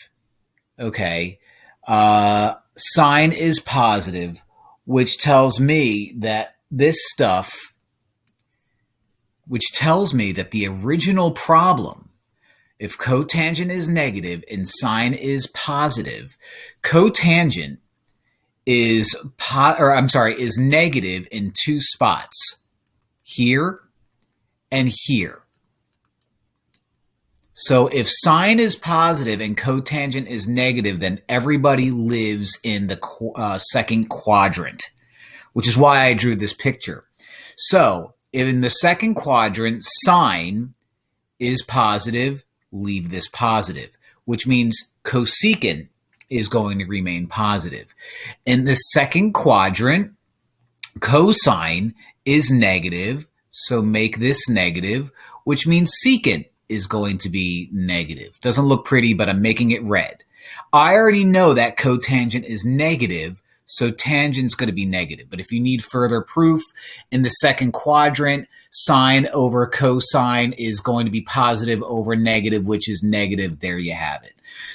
okay? Sine is positive, which tells me that this stuff, which tells me that the original problem, if cotangent is negative and sine is positive, cotangent is negative in 2 spots, here and here. So if sine is positive and cotangent is negative, then everybody lives in the second quadrant, which is why I drew this picture. So in the second quadrant, sine is positive, leave this positive, which means cosecant is going to remain positive. In the second quadrant, Cosine is negative, so make this negative, which means secant is going to be negative. Doesn't look pretty, but I'm making it red. I already know that cotangent is negative, so tangent's going to be negative. But if you need further proof, in the second quadrant, sine over cosine is going to be positive over negative, which is negative. There you have it.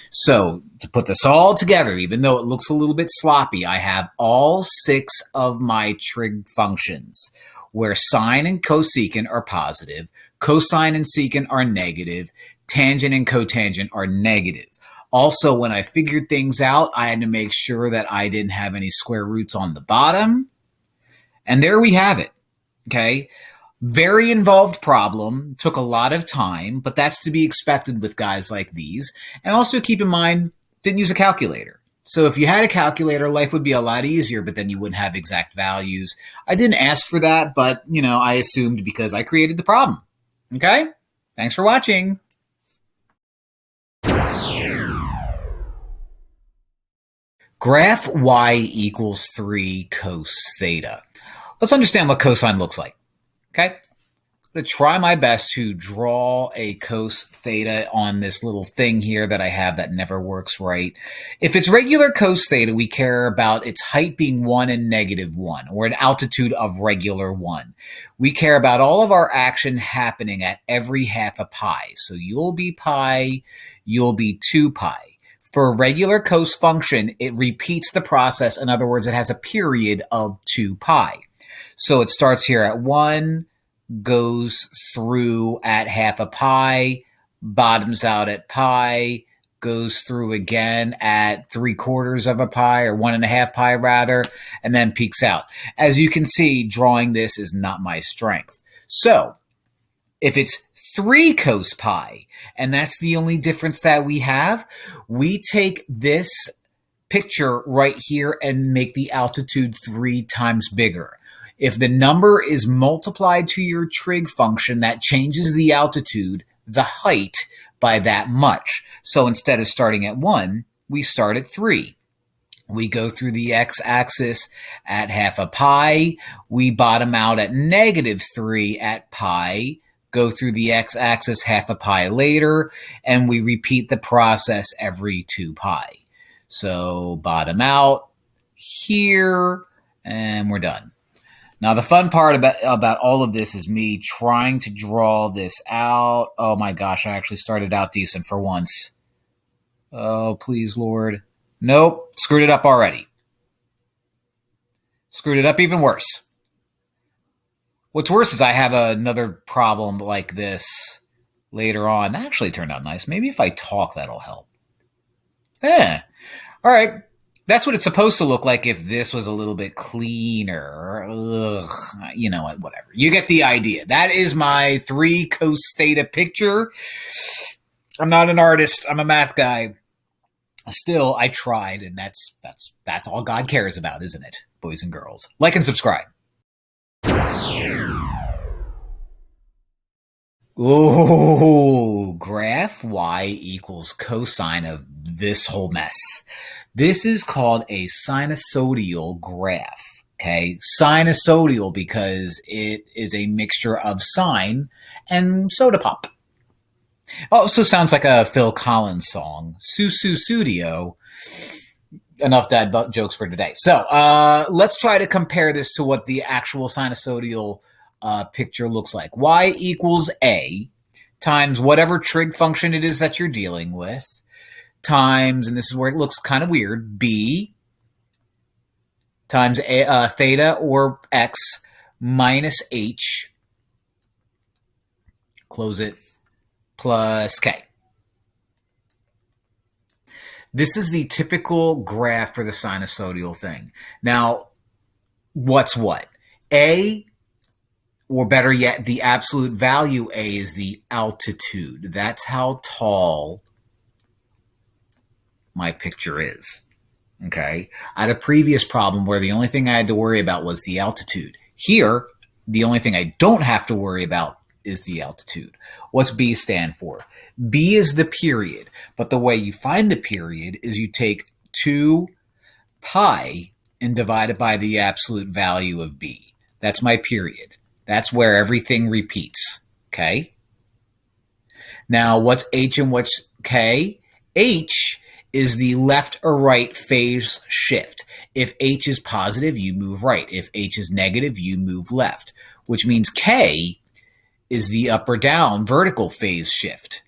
So to put this all together, even though it looks a little bit sloppy, I have all 6 of my trig functions where sine and cosecant are positive, cosine and secant are negative, tangent and cotangent are negative. Also, when I figured things out, I had to make sure that I didn't have any square roots on the bottom. And there we have it. Okay. Very involved problem, took a lot of time, but that's to be expected with guys like these. And also keep in mind, didn't use a calculator. So if you had a calculator, life would be a lot easier, but then you wouldn't have exact values. I didn't ask for that, but I assumed because I created the problem. Okay? Thanks for watching. Graph y equals 3 cos theta. Let's understand what cosine looks like. Okay? I'm going to try my best to draw a cos theta on this little thing here that I have that never works right. If it's regular cos theta, we care about its height being 1 and -1, or an altitude of regular 1. We care about all of our action happening at every half a pi. So you'll be pi, you'll be 2 pi. For a regular cos function, it repeats the process. In other words, it has a period of 2 pi. So it starts here at 1, goes through at half a pi, bottoms out at pi, goes through again at 3/4 of a pi, or 1.5 pi rather, and then peaks out. As you can see, drawing this is not my strength. So if it's 3 cos pi, and that's the only difference that we have, we take this picture right here and make the altitude 3 times bigger. If the number is multiplied to your trig function, that changes the altitude, the height, by that much. So instead of starting at 1, we start at 3. We go through the x-axis at half a pi. We bottom out at -3 at pi, go through the x-axis half a pi later, and we repeat the process every 2 pi. So bottom out here, and we're done. Now, the fun part about all of this is me trying to draw this out. Oh my gosh, I actually started out decent for once. Oh, please, Lord. Nope, screwed it up already. Screwed it up even worse. What's worse is I have another problem like this later on. That actually turned out nice. Maybe if I talk, that'll help. Yeah. All right. That's what it's supposed to look like if this was a little bit cleaner. Ugh, you know what, whatever. You get the idea. That is my 3 cos theta picture. I'm not an artist. I'm a math guy. Still, I tried, and that's all God cares about, isn't it, boys and girls? Like and subscribe. Oh, graph y equals cosine of this whole mess. This is called a sinusoidal graph, okay? Sinusoidal because it is a mixture of sine and soda pop. Also sounds like a Phil Collins song, Sudio. Enough dad jokes for today. So let's try to compare this to what the actual sinusoidal picture looks like. Y equals A times whatever trig function it is that you're dealing with, times, and this is where it looks kind of weird, B times theta or x minus h, close it, plus k. This is the typical graph for the sinusoidal thing. Now, what's what? A, or better yet, the absolute value A is the altitude. That's how tall my picture is. Okay? I had a previous problem where the only thing I had to worry about was the altitude. Here, the only thing I don't have to worry about is the altitude. What's B stand for? B is the period, but the way you find the period is you take 2 pi and divide it by the absolute value of b. That's my period. That's where everything repeats, okay? Now, what's h and what's k? H is the left or right phase shift. If h is positive, you move right. If h is negative, you move left, which means k is the up or down vertical phase shift,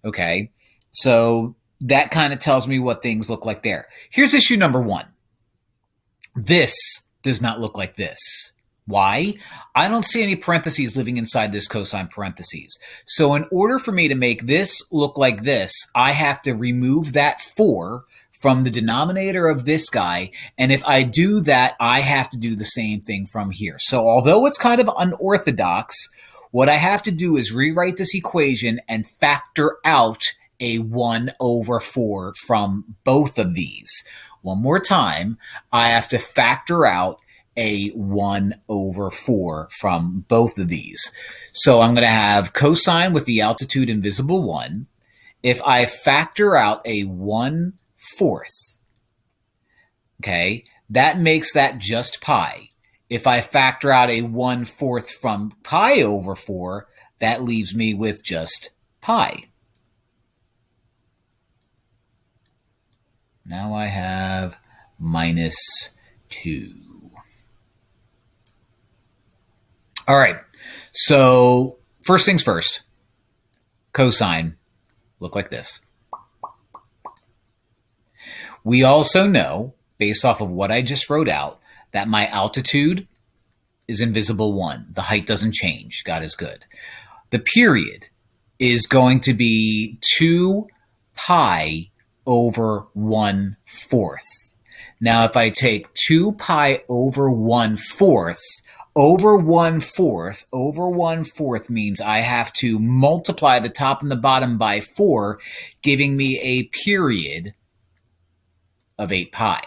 okay? So that kind of tells me what things look like there. Here's issue number one. This does not look like this. Why? I don't see any parentheses living inside this cosine parentheses. So in order for me to make this look like this, I have to remove that 4 from the denominator of this guy. And if I do that, I have to do the same thing from here. So although it's kind of unorthodox, what I have to do is rewrite this equation and factor out a 1/4 from both of these. One more time, I have to factor out a 1/4 from both of these. So I'm going to have cosine with the altitude invisible 1. If I factor out a 1/4, okay, that makes that just pi. If I factor out a 1/4 from pi over 4, that leaves me with just pi. Now I have -2. All right, so first things first, cosine look like this. We also know, based off of what I just wrote out, that my altitude is invisible 1. The height doesn't change. God is good. The period is going to be 2 pi over 1/4. Now, if I take 2 pi over 1/4, over 1/4 means I have to multiply the top and the bottom by 4, giving me a period of 8 pi,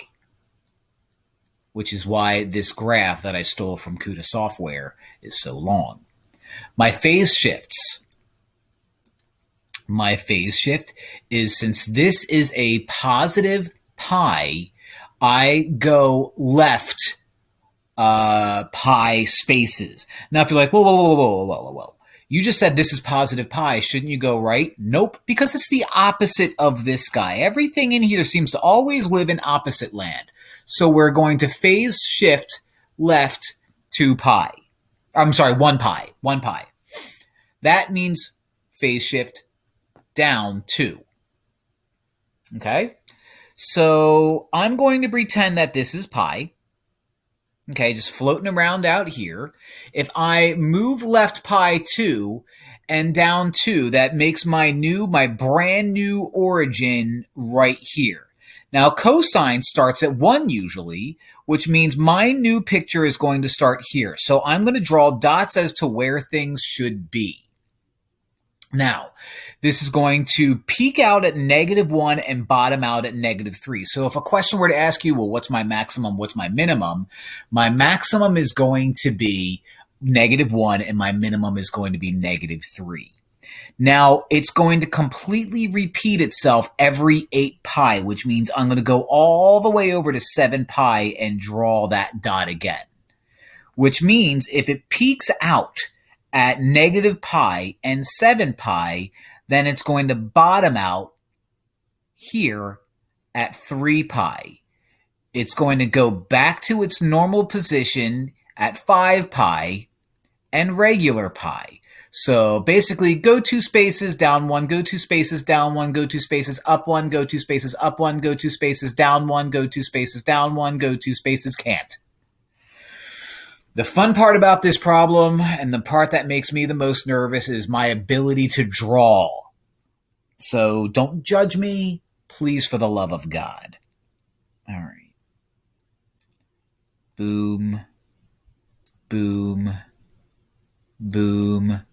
which is why this graph that I stole from CUDA software is so long. My phase shifts. My phase shift is, since this is a positive pi, I go left pi spaces. Now, if you're like, whoa. You just said this is positive pi. Shouldn't you go right? Nope, because it's the opposite of this guy. Everything in here seems to always live in opposite land. So we're going to phase shift left 2 pi. I'm sorry, 1 pi. 1 pi. That means phase shift down 2. Okay? So I'm going to pretend that this is pi. Okay, just floating around out here. If I move left pi 2 and down 2, that makes my brand new origin right here. Now, cosine starts at 1 usually, which means my new picture is going to start here. So I'm going to draw dots as to where things should be. Now, this is going to peak out at -1 and bottom out at -3. So if a question were to ask you, well, what's my maximum, what's my minimum? My maximum is going to be -1 and my minimum is going to be -3. Now, it's going to completely repeat itself every 8 pi, which means I'm going to go all the way over to 7 pi and draw that dot again. Which means if it peaks out at -pi and 7 pi, then it's going to bottom out here at 3 pi. It's going to go back to its normal position at 5 pi and regular pi. So basically, go 2 spaces, down 1, go 2 spaces, down 1, go 2 spaces, up 1, go 2 spaces, up 1, go 2 spaces, down 1, go 2 spaces, down 1, go 2 spaces, can't. The fun part about this problem, and the part that makes me the most nervous, is my ability to draw. So don't judge me, please, for the love of God. All right. Boom, boom, boom,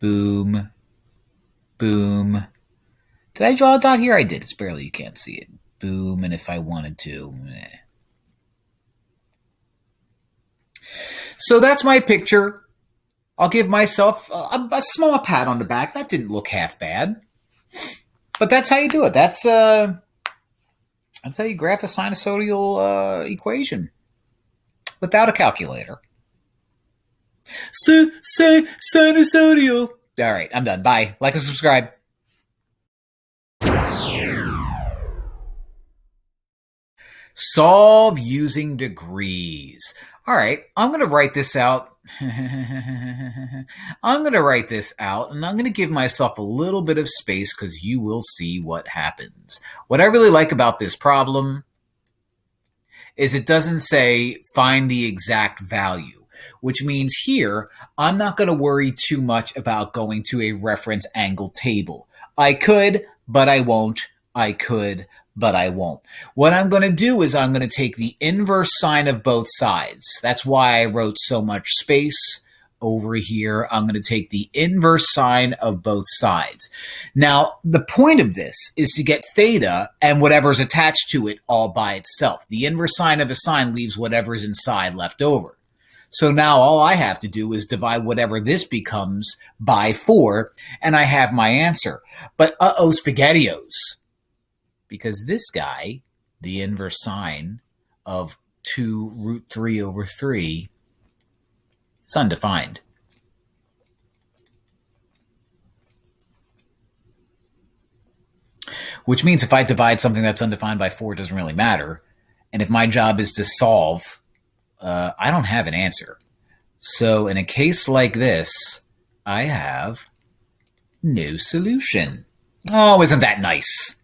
boom, boom. Did I draw a dot here? I did. It's barely, you can't see it. Boom, and if I wanted to, So that's my picture. I'll give myself a small pat on the back. That didn't look half bad. But that's how you do it. That's That's how you graph a sinusoidal equation without a calculator. Sinusoidal. All right, I'm done. Bye. Like and subscribe. Solve using degrees. All right, I'm going to write this out. I'm going to write this out, and I'm going to give myself a little bit of space because you will see what happens. What I really like about this problem is it doesn't say find the exact value, which means here I'm not going to worry too much about going to a reference angle table. I could, but I won't. I could, but I won't. What I'm going to do is I'm going to take the inverse sine of both sides. That's why I wrote so much space over here. I'm going to take the inverse sine of both sides. Now, the point of this is to get theta and whatever's attached to it all by itself. The inverse sine of a sine leaves whatever's inside left over. So now all I have to do is divide whatever this becomes by 4, and I have my answer. But uh-oh, SpaghettiOs. Because this guy, the inverse sine of 2 root 3 over 3, is undefined. Which means if I divide something that's undefined by 4, it doesn't really matter. And if my job is to solve, I don't have an answer. So in a case like this, I have no solution. Oh, isn't that nice?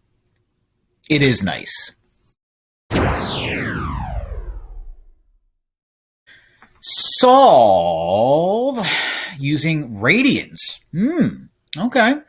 It is nice. Solve using radians. Okay.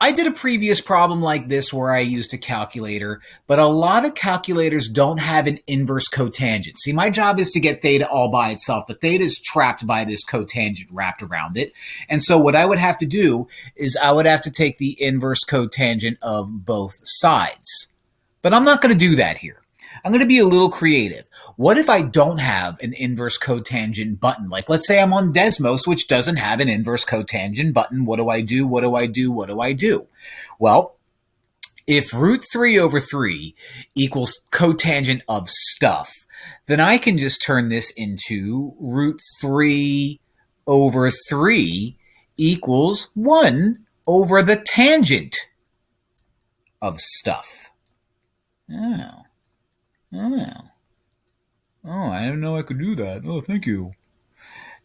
I did a previous problem like this where I used a calculator, but a lot of calculators don't have an inverse cotangent. See, my job is to get theta all by itself, but theta is trapped by this cotangent wrapped around it. And so what I would have to do is I would have to take the inverse cotangent of both sides. But I'm not going to do that here. I'm going to be a little creative. What if I don't have an inverse cotangent button? Like, let's say I'm on Desmos, which doesn't have an inverse cotangent button. What do I do? What do I do? What do I do? Well, if root 3 over 3 equals cotangent of stuff, then I can just turn this into root 3 over 3 equals 1 over the tangent of stuff. Oh, I didn't know I could do that. Oh, thank you.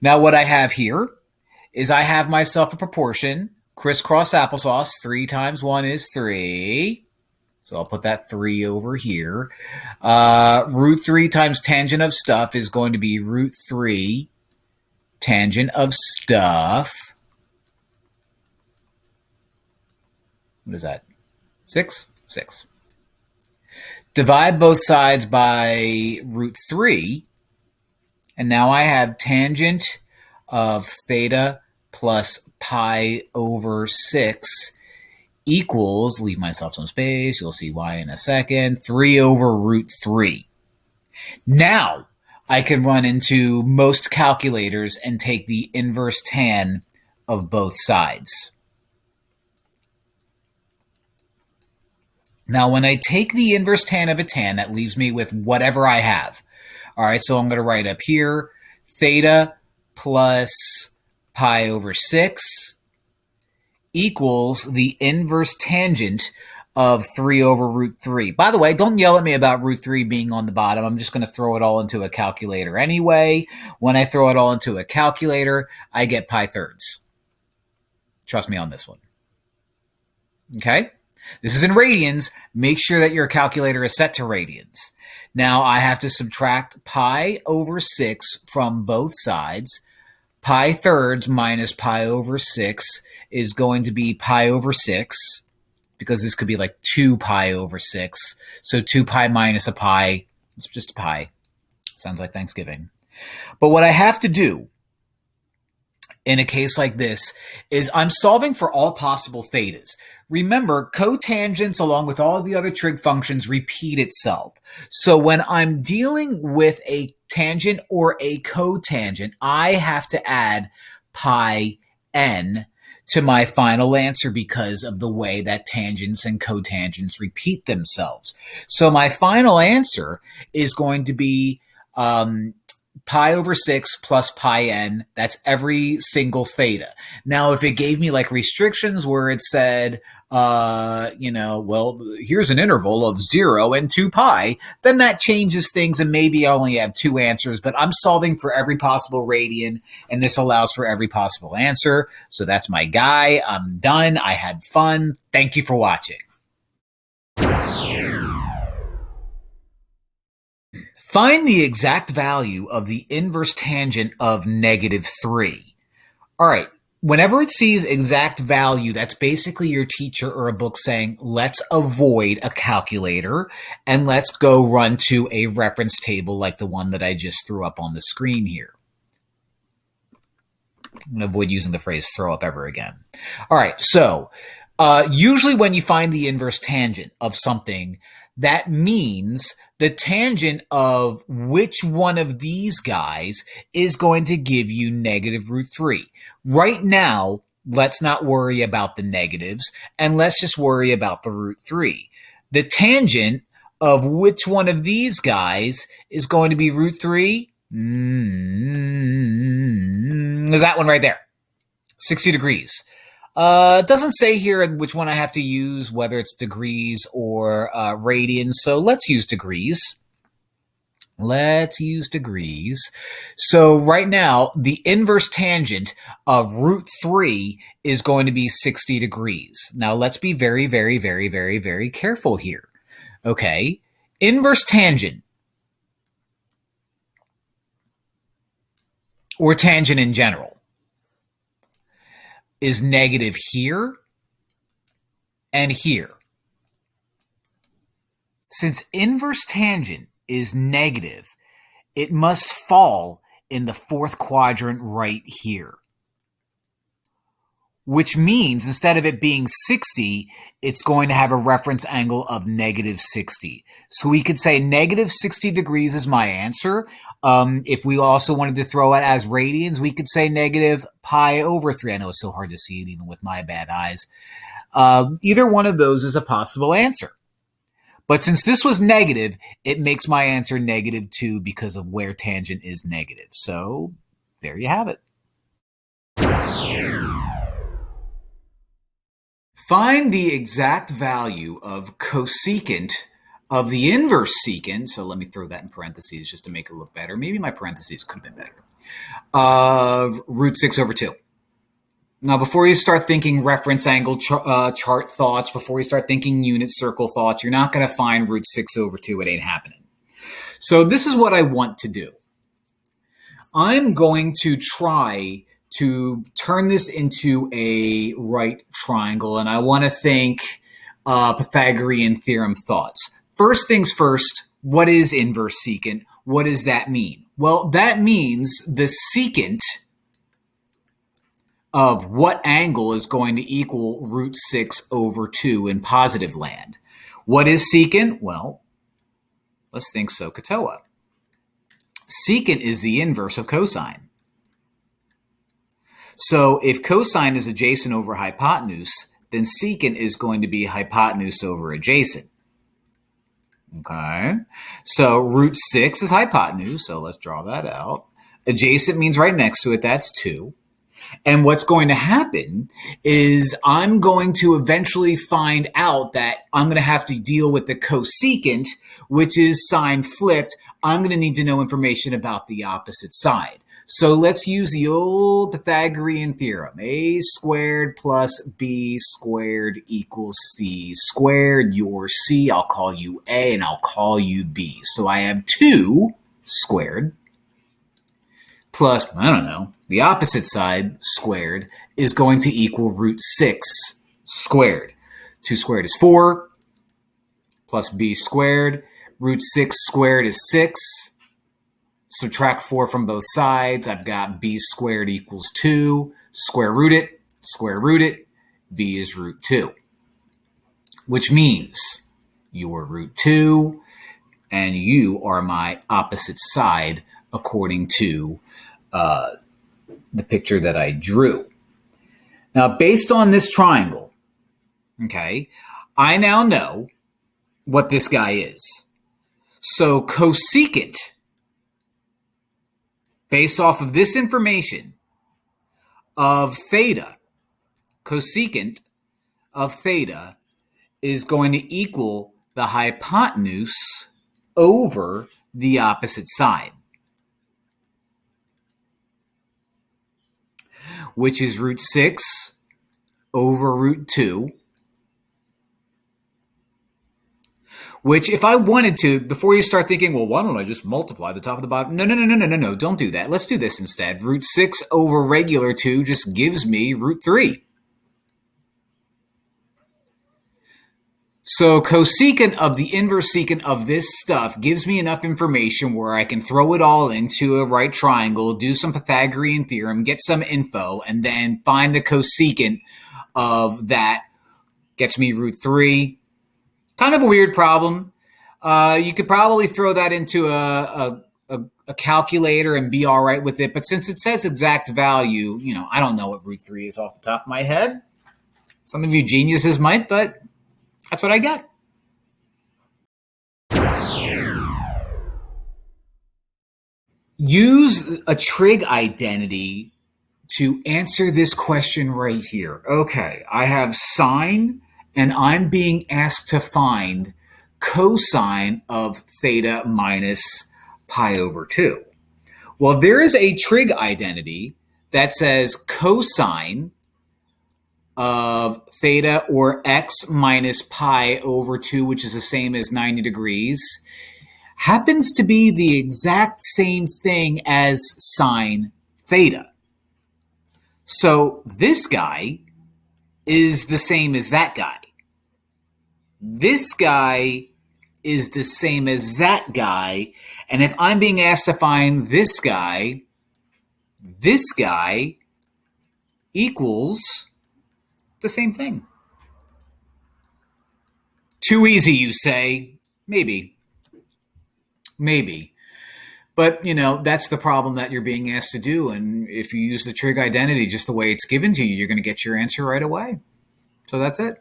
Now what I have here is I have myself a proportion, crisscross applesauce, 3 times 1 is 3. So I'll put that 3 over here. Root 3 times tangent of stuff is going to be root 3 tangent of stuff. What is that? 6? 6. Divide both sides by root 3, and now I have tangent of theta plus pi over 6 equals, leave myself some space, you'll see why in a second, 3 over root 3. Now I can run into most calculators and take the inverse tan of both sides. Now, when I take the inverse tan of a tan, that leaves me with whatever I have. All right, so I'm going to write up here, theta plus pi over 6 equals the inverse tangent of 3 over root 3. By the way, don't yell at me about root 3 being on the bottom. I'm just going to throw it all into a calculator anyway. When I throw it all into a calculator, I get pi thirds. Trust me on this one. Okay? This is in radians. Make sure that your calculator is set to radians. Now I have to subtract pi over 6 from both sides. Pi thirds minus pi over 6 is going to be pi over 6, because this could be like 2 pi over 6. So 2 pi minus a pi, it's just a pi. Sounds like Thanksgiving. But what I have to do in a case like this is I'm solving for all possible thetas. Remember, cotangents along with all the other trig functions repeat itself. So when I'm dealing with a tangent or a cotangent, I have to add pi n to my final answer because of the way that tangents and cotangents repeat themselves. So my final answer is going to be pi over 6 plus pi n. That's every single theta. Now, if it gave me like restrictions where it said, well, here's an interval of 0 and 2 pi, then that changes things and maybe I only have two answers, but I'm solving for every possible radian and this allows for every possible answer. So that's my guy. I'm done. I had fun. Thank you for watching. Find the exact value of the inverse tangent of -3. All right, whenever it sees exact value, that's basically your teacher or a book saying, let's avoid a calculator and let's go run to a reference table like the one that I just threw up on the screen here. I'm going to avoid using the phrase throw up ever again. All right, so usually when you find the inverse tangent of something, that means the tangent of which one of these guys is going to give you -√3. Right now, let's not worry about the negatives, and let's just worry about the √3. The tangent of which one of these guys is going to be √3? Is that one right there, 60 degrees. It doesn't say here which one I have to use, whether it's degrees or radians, so let's use degrees. Let's use degrees. So right now, the inverse tangent of √3 is going to be 60 degrees. Now let's be very, very, very, very, very careful here. Okay, inverse tangent, or tangent in general, is negative here and here. Since inverse tangent is negative, it must fall in the fourth quadrant right here. Which means instead of it being 60, it's going to have a reference angle of -60. So we could say -60 degrees is my answer. If we also wanted to throw it as radians, we could say -pi/3. I know it's so hard to see it even with my bad eyes. Either one of those is a possible answer. But since this was negative, it makes my answer -2 because of where tangent is negative. So there you have it. Find the exact value of cosecant of the inverse secant, so let me throw that in parentheses just to make it look better. Maybe my parentheses could have been better, of √6/2. Now, before you start thinking reference angle chart thoughts, before you start thinking unit circle thoughts, you're not going to find √6/2. It ain't happening. So this is what I want to do. I'm going to try to turn this into a right triangle, and I want to think Pythagorean theorem thoughts. First things first, what is inverse secant? What does that mean? Well, that means the secant of what angle is going to equal √6/2 in positive land. What is secant? Well, let's think SOH CAH TOA. Secant is the inverse of cosine. So if cosine is adjacent over hypotenuse, then secant is going to be hypotenuse over adjacent. Okay, so √6 is hypotenuse, so let's draw that out. Adjacent means right next to it, that's 2. And what's going to happen is I'm going to eventually find out that I'm going to have to deal with the cosecant, which is sine flipped. I'm going to need to know information about the opposite side. So let's use the old Pythagorean theorem. A squared plus b squared equals c squared. You're c, I'll call you a, and I'll call you b. So I have 2 squared plus, I don't know, the opposite side squared is going to equal √6 squared. 2 squared is 4 plus b squared. √6 squared is 6. Subtract 4 from both sides. I've got b squared equals 2. Square root it. B is √2. Which means you are √2 and you are my opposite side according to the picture that I drew. Now, based on this triangle, okay, I now know what this guy is. So cosecant, based off of this information, of theta, cosecant of theta is going to equal the hypotenuse over the opposite side, which is root 6 over root 2, which if I wanted to, before you start thinking, well, why don't I just multiply the top of the bottom? No, don't do that. Let's do this instead. Root 6 over regular 2 just gives me root 3. So cosecant of the inverse secant of this stuff gives me enough information where I can throw it all into a right triangle, do some Pythagorean theorem, get some info, and then find the cosecant of that. Gets me root 3. Kind of a weird problem. You could probably throw that into a calculator and be all right with it. But since it says exact value, I don't know what root 3 is off the top of my head. Some of you geniuses might, but that's what I get. Use a trig identity to answer this question right here. Okay, I have sine, and I'm being asked to find cosine of theta minus pi over 2. Well, there is a trig identity that says cosine of theta, or x minus pi over 2, which is the same as 90 degrees, happens to be the exact same thing as sine theta. So this guy is the same as that guy. This guy is the same as that guy. And if I'm being asked to find this guy equals the same thing. Too easy, you say? Maybe. But, that's the problem that you're being asked to do. And if you use the trig identity just the way it's given to you, you're going to get your answer right away. So that's it.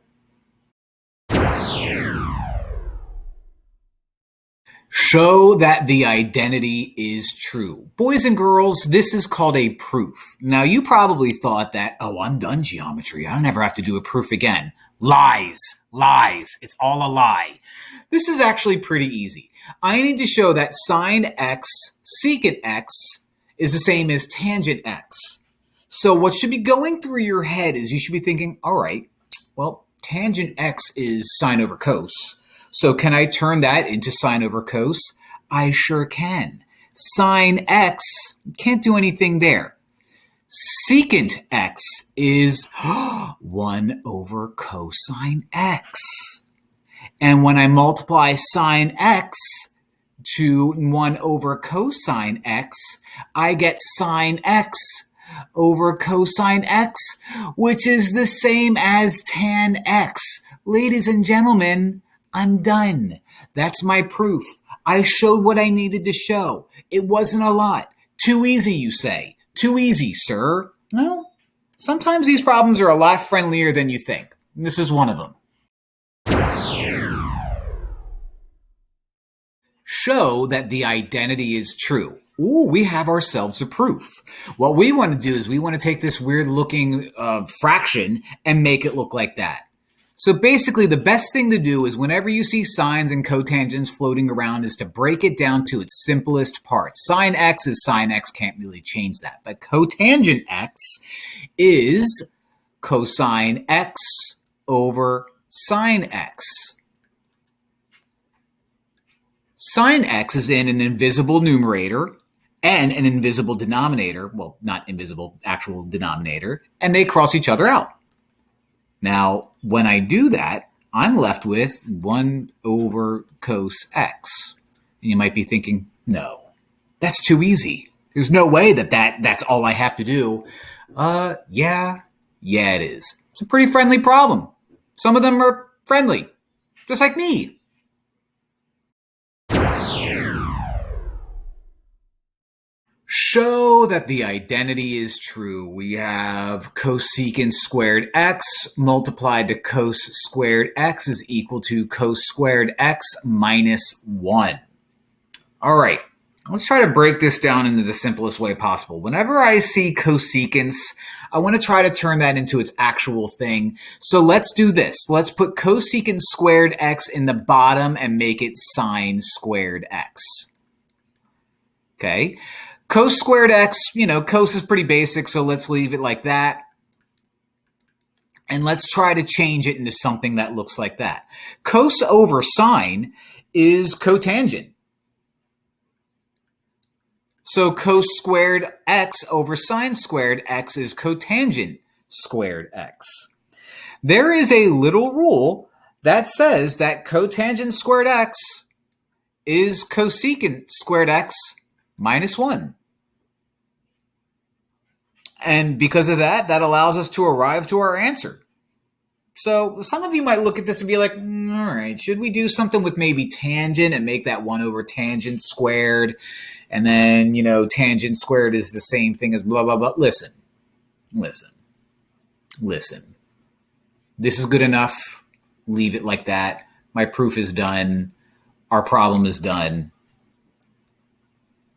Show that the identity is true. Boys and girls, this is called a proof. Now, you probably thought that, I'm done geometry. I'll never have to do a proof again. Lies. It's all a lie. This is actually pretty easy. I need to show that sine x, secant x is the same as tangent x. So what should be going through your head is you should be thinking, all right, well, tangent x is sine over cos. So can I turn that into sine over cos? I sure can. Sine x, can't do anything there. Secant x is 1 over cosine x. And when I multiply sine x to 1 over cosine x, I get sine x over cosine x, which is the same as tan x. Ladies and gentlemen, I'm done. That's my proof. I showed what I needed to show. It wasn't a lot. Too easy, you say. Too easy, sir. Well, sometimes these problems are a lot friendlier than you think. And this is one of them. Show that the identity is true. Ooh, we have ourselves a proof. What we want to do is we want to take this weird looking fraction and make it look like that. So basically, the best thing to do is whenever you see sines and cotangents floating around is to break it down to its simplest parts. Sine x is sine x, can't really change that. But cotangent x is cosine x over sine x. Sine x is in an invisible numerator and an invisible denominator. Well, not invisible, actual denominator. And they cross each other out. Now, when I do that, I'm left with 1 over cos x. And you might be thinking, no, that's too easy. There's no way that's all I have to do. Yeah, it is. It's a pretty friendly problem. Some of them are friendly, just like me. show that the identity is true, we have cosecant squared x multiplied to cos squared x is equal to cos squared x minus 1. All right, let's try to break this down into the simplest way possible. Whenever I see cosecants, I want to try to turn that into its actual thing. So let's do this. Let's put cosecant squared x in the bottom and make it sine squared x. Okay. Cos squared x, cos is pretty basic, so let's leave it like that. And let's try to change it into something that looks like that. Cos over sine is cotangent. So cos squared x over sine squared x is cotangent squared x. There is a little rule that says that cotangent squared x is cosecant squared x minus 1. And because of that, that allows us to arrive to our answer. So some of you might look at this and be like, all right, should we do something with maybe tangent and make that 1 over tangent squared? And then, tangent squared is the same thing as blah, blah, blah. Listen. This is good enough. Leave it like that. My proof is done. Our problem is done.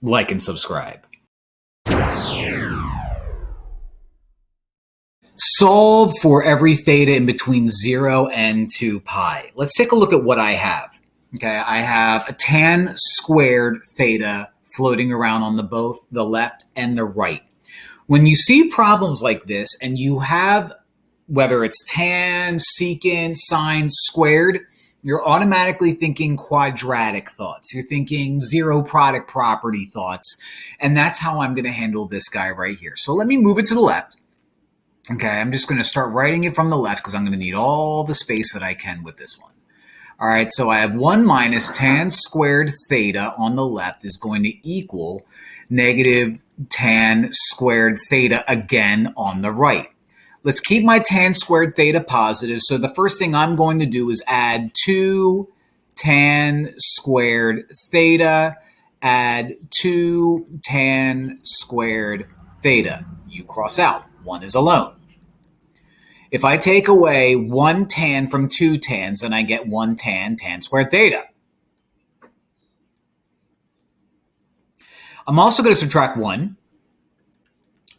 Like and subscribe. Solve for every theta in between 0 and 2 pi. Let's take a look at what I have. Okay, I have a tan squared theta floating around on both the left and the right. When you see problems like this and you have, whether it's tan, secant, sine squared, you're automatically thinking quadratic thoughts. You're thinking zero product property thoughts. And that's how I'm going to handle this guy right here. So let me move it to the left. Okay, I'm just going to start writing it from the left because I'm going to need all the space that I can with this one. All right, so I have 1 minus tan squared theta on the left is going to equal negative tan squared theta again on the right. Let's keep my tan squared theta positive. So the first thing I'm going to do is add 2 tan squared theta, add 2 tan squared theta. You cross out. 1 is alone. If I take away 1 tan from 2 tans, then I get 1 tan squared theta. I'm also going to subtract 1,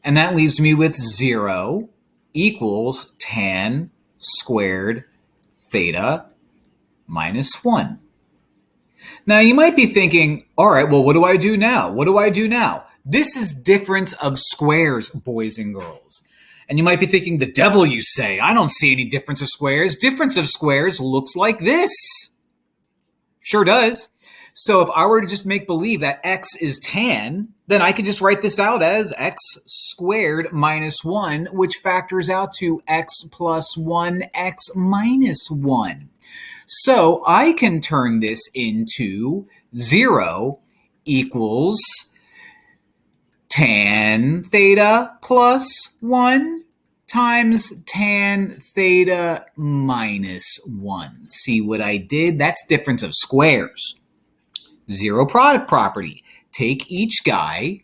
and that leaves me with 0 equals tan squared theta minus 1. Now, you might be thinking, all right, well, what do I do now? This is difference of squares, boys and girls. And you might be thinking, the devil, you say. I don't see any difference of squares. Difference of squares looks like this. Sure does. So if I were to just make believe that x is tan, then I could just write this out as x squared minus 1, which factors out to x plus 1, x minus 1. So I can turn this into 0 equals tan theta plus 1 times tan theta minus 1. See what I did? That's difference of squares. Zero product property. Take each guy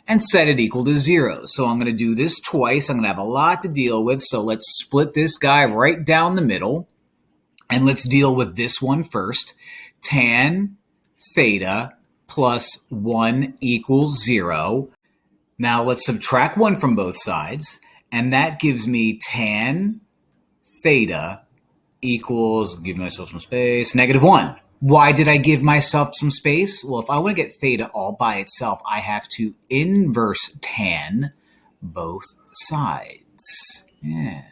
and set it equal to 0. So I'm going to do this twice. I'm going to have a lot to deal with. So let's split this guy right down the middle. And let's deal with this one first. Tan theta plus 1 equals 0. Now let's subtract 1 from both sides, and that gives me tan theta equals, give myself some space, negative 1. Why did I give myself some space? Well, if I want to get theta all by itself, I have to inverse tan both sides. Yeah.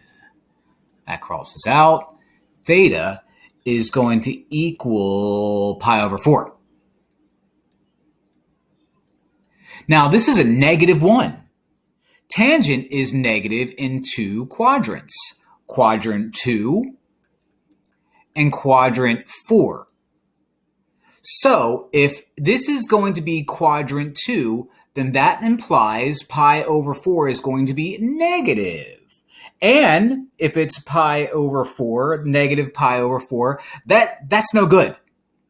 That crosses out. Theta is going to equal pi over 4. Now, this is a negative 1. Tangent is negative in 2 quadrants. Quadrant 2 and quadrant 4. So, if this is going to be quadrant 2, then that implies pi over 4 is going to be negative. And if it's pi over 4, negative pi over 4, that's no good.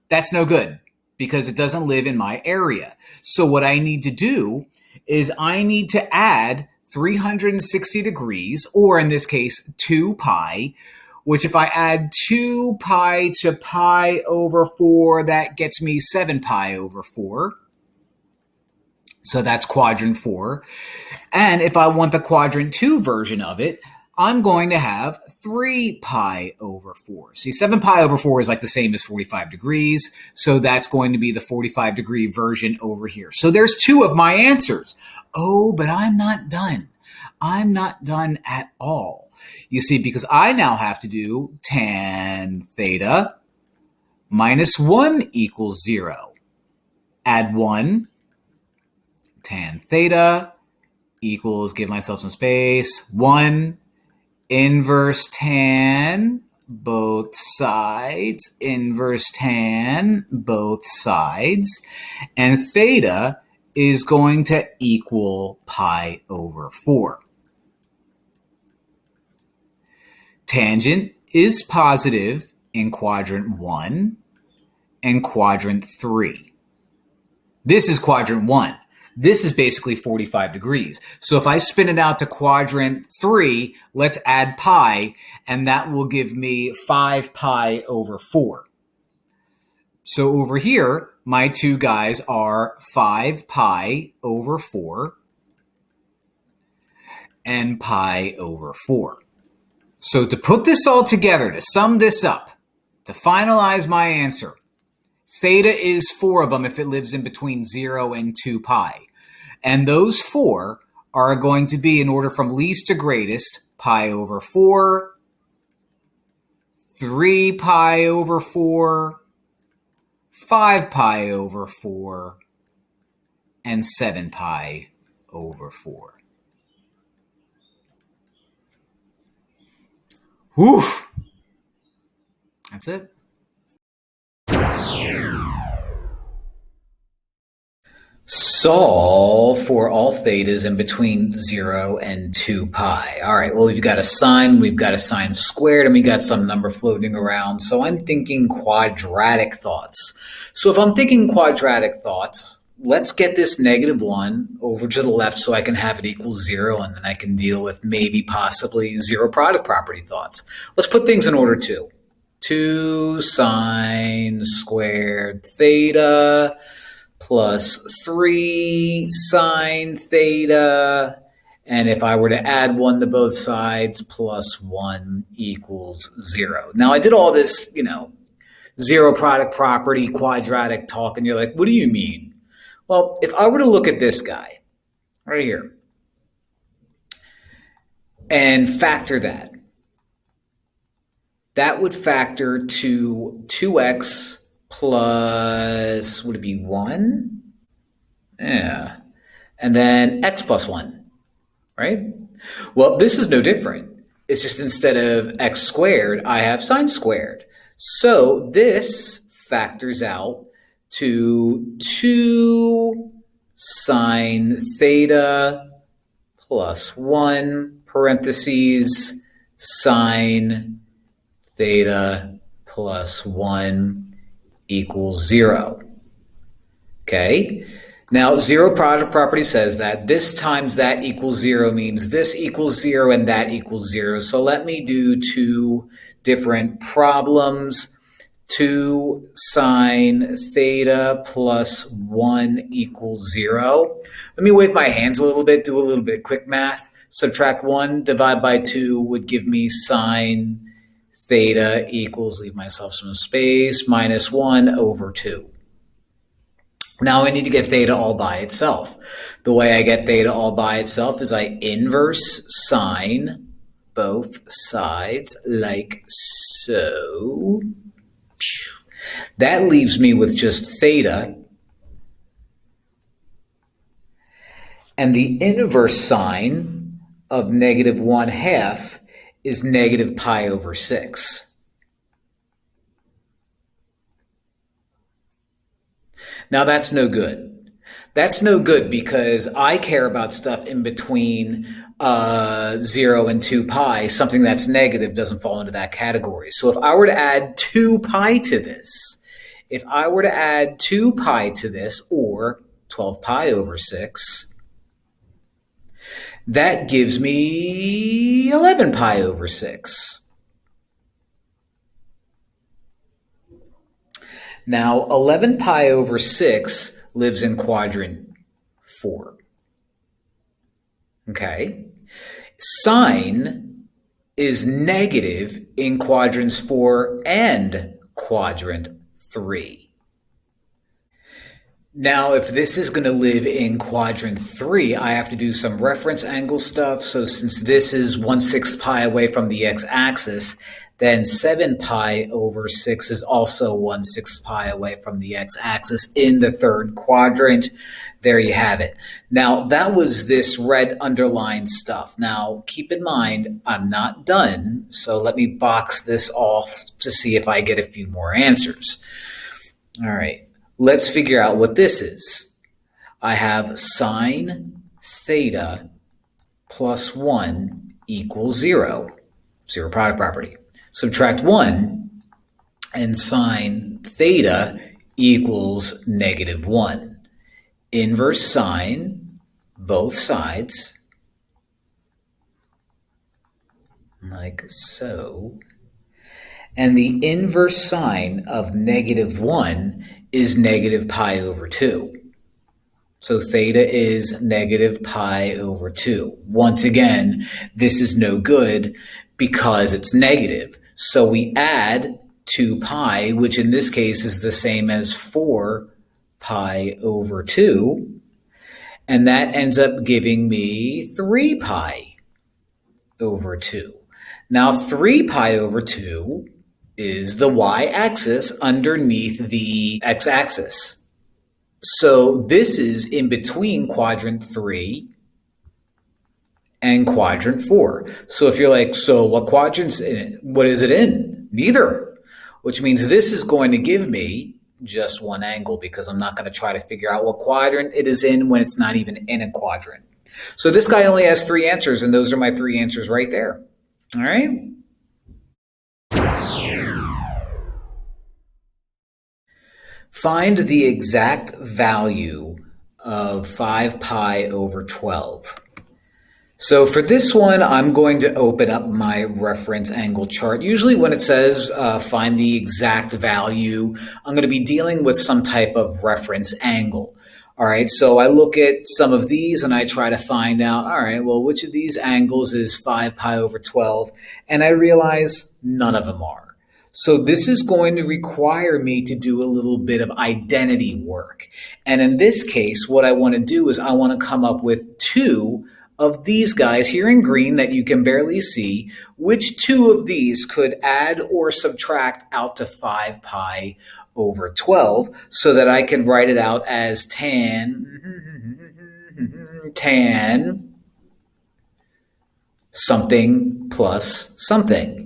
That's no good. because it doesn't live in my area. So what I need to do is I need to add 360 degrees, or in this case, 2 pi, which if I add 2 pi to pi over 4, that gets me 7 pi over 4. So that's quadrant 4. And if I want the quadrant 2 version of it, I'm going to have 3 pi over 4. See, 7 pi over 4 is like the same as 45 degrees. So that's going to be the 45 degree version over here. So there's 2 of my answers. Oh, but I'm not done. I'm not done at all. You see, because I now have to do tan theta minus 1 equals 0. Add 1. Tan theta equals, give myself some space, 1 inverse tan both sides, inverse tan both sides, and theta is going to equal pi over 4. Tangent is positive in quadrant 1 and quadrant 3. This is quadrant 1. This is basically 45 degrees. So if I spin it out to quadrant 3, let's add pi, and that will give me 5 pi over 4. So over here, my 2 guys are 5 pi over 4 and pi over 4. So to put this all together, to sum this up, to finalize my answer, theta is 4 of them if it lives in between 0 and 2 pi. And those 4 are going to be, in order from least to greatest, pi over 4, 3 pi over 4, 5 pi over 4, and 7 pi over 4. Whew! That's it. Solve for all thetas in between 0 and 2 pi. All right, well, we've got a sine squared, and we got some number floating around. So I'm thinking quadratic thoughts. So if I'm thinking quadratic thoughts, let's get this -1 over to the left so I can have it equal 0, and then I can deal with maybe possibly zero product property thoughts. Let's put things in order too. 2 sine squared theta plus 3 sine theta, and if I were to add 1 to both sides, plus 1 equals 0. Now I did all this, zero product property, quadratic talk, and you're like, what do you mean? Well, if I were to look at this guy right here and factor that, that would factor to 2x plus, would it be 1? Yeah. And then x plus 1, right? Well, this is no different. It's just instead of x squared, I have sine squared. So this factors out to 2 sine theta plus 1 parentheses sine theta plus 1 equals 0. Okay? Now, zero product property says that this times that equals 0 means this equals 0 and that equals 0. So let me do 2 different problems. 2 sine theta plus 1 equals 0. Let me wave my hands a little bit, do a little bit of quick math. Subtract 1, divide by 2 would give me sine theta equals, leave myself some space, minus 1 over 2. Now I need to get theta all by itself. The way I get theta all by itself is I inverse sine both sides like so. That leaves me with just theta. And the inverse sine of -1/2 is negative pi over 6. Now that's no good. That's no good because I care about stuff in between 0 and 2 pi. Something that's negative doesn't fall into that category. So if I were to add 2 pi to this, if I were to add 2 pi to this, or 12 pi over 6, that gives me 11 pi over 6. Now, 11 pi over 6 lives in quadrant 4. Okay? Sine is negative in quadrants 4 and quadrant 3. Now, if this is going to live in quadrant 3, I have to do some reference angle stuff. So since this is 1/6 pi away from the x-axis, then 7 pi over 6 is also 1/6 pi away from the x-axis in the third quadrant. There you have it. Now, that was this red underlined stuff. Now, keep in mind, I'm not done, so let me box this off to see if I get a few more answers. All right. Let's figure out what this is. I have sine theta plus 1 equals 0. Zero product property. Subtract 1, and sine theta equals -1. Inverse sine, both sides, like so. And the inverse sine of -1 is negative pi over 2. So theta is negative pi over 2. Once again, this is no good because it's negative. So we add 2 pi, which in this case is the same as 4 pi over 2. And that ends up giving me 3 pi over 2. Now 3 pi over 2 is the y-axis underneath the x-axis. So this is in between quadrant 3 and quadrant 4. So if you're like, so what quadrant's in it? What is it in? Neither. Which means this is going to give me just one angle because I'm not going to try to figure out what quadrant it is in when it's not even in a quadrant. So this guy only has 3 answers, and those are my 3 answers right there. All right? Find the exact value of 5 pi over 12. So for this one, I'm going to open up my reference angle chart. Usually when it says find the exact value, I'm going to be dealing with some type of reference angle. All right, so I look at some of these and I try to find out, all right, well, which of these angles is 5 pi over 12? And I realize none of them are. So this is going to require me to do a little bit of identity work. And in this case, what I want to do is I want to come up with 2 of these guys here in green that you can barely see. Which 2 of these could add or subtract out to 5 pi over 12 so that I can write it out as tan something plus something.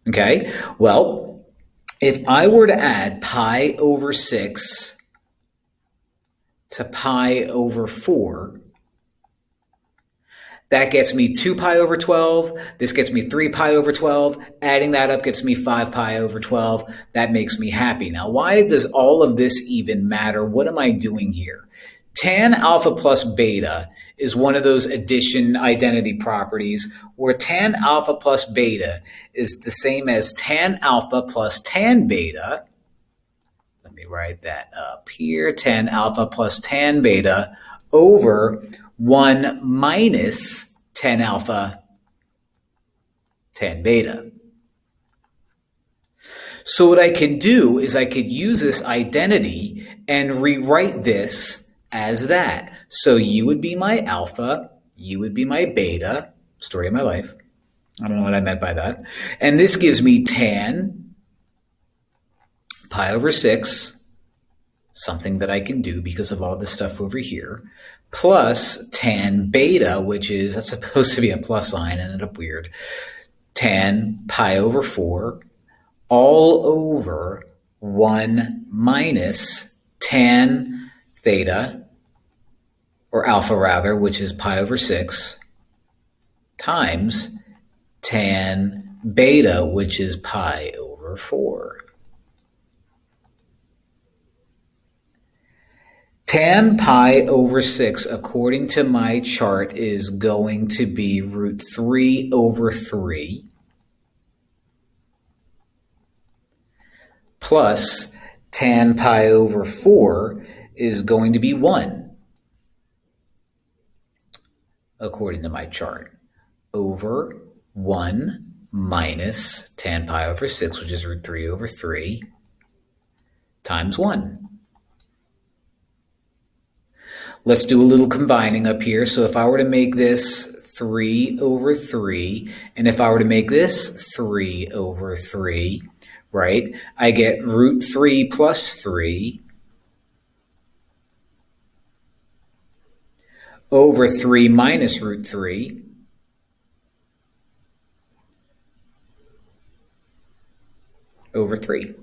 Okay, well, if I were to add pi over 6 to pi over 4, that gets me 2 pi over 12. This gets me 3 pi over 12. Adding that up gets me 5 pi over 12. That makes me happy. Now, why does all of this even matter? What am I doing here? Tan alpha plus beta is one of those addition identity properties where tan alpha plus beta is the same as tan alpha plus tan beta. Let me write that up here. Tan alpha plus tan beta over 1 minus tan alpha tan beta. So what I can do is I could use this identity and rewrite this as that. So you would be my alpha, you would be my beta, story of my life. I don't know what I meant by that. And this gives me tan pi over 6, something that I can do because of all this stuff over here, plus tan beta, which is, that's supposed to be a plus sign, ended up weird, tan pi over 4, all over 1 minus tan theta, or alpha rather, which is pi over 6, times tan beta, which is pi over 4. Tan pi over 6, according to my chart, is going to be root 3 over 3 plus tan pi over 4 is going to be 1, according to my chart, over 1 minus tan pi over 6, which is root 3 over 3, times 1. Let's do a little combining up here. So if I were to make this 3 over 3, and if I were to make this 3 over 3, right, I get root 3 plus 3 over 3 minus root 3 over 3.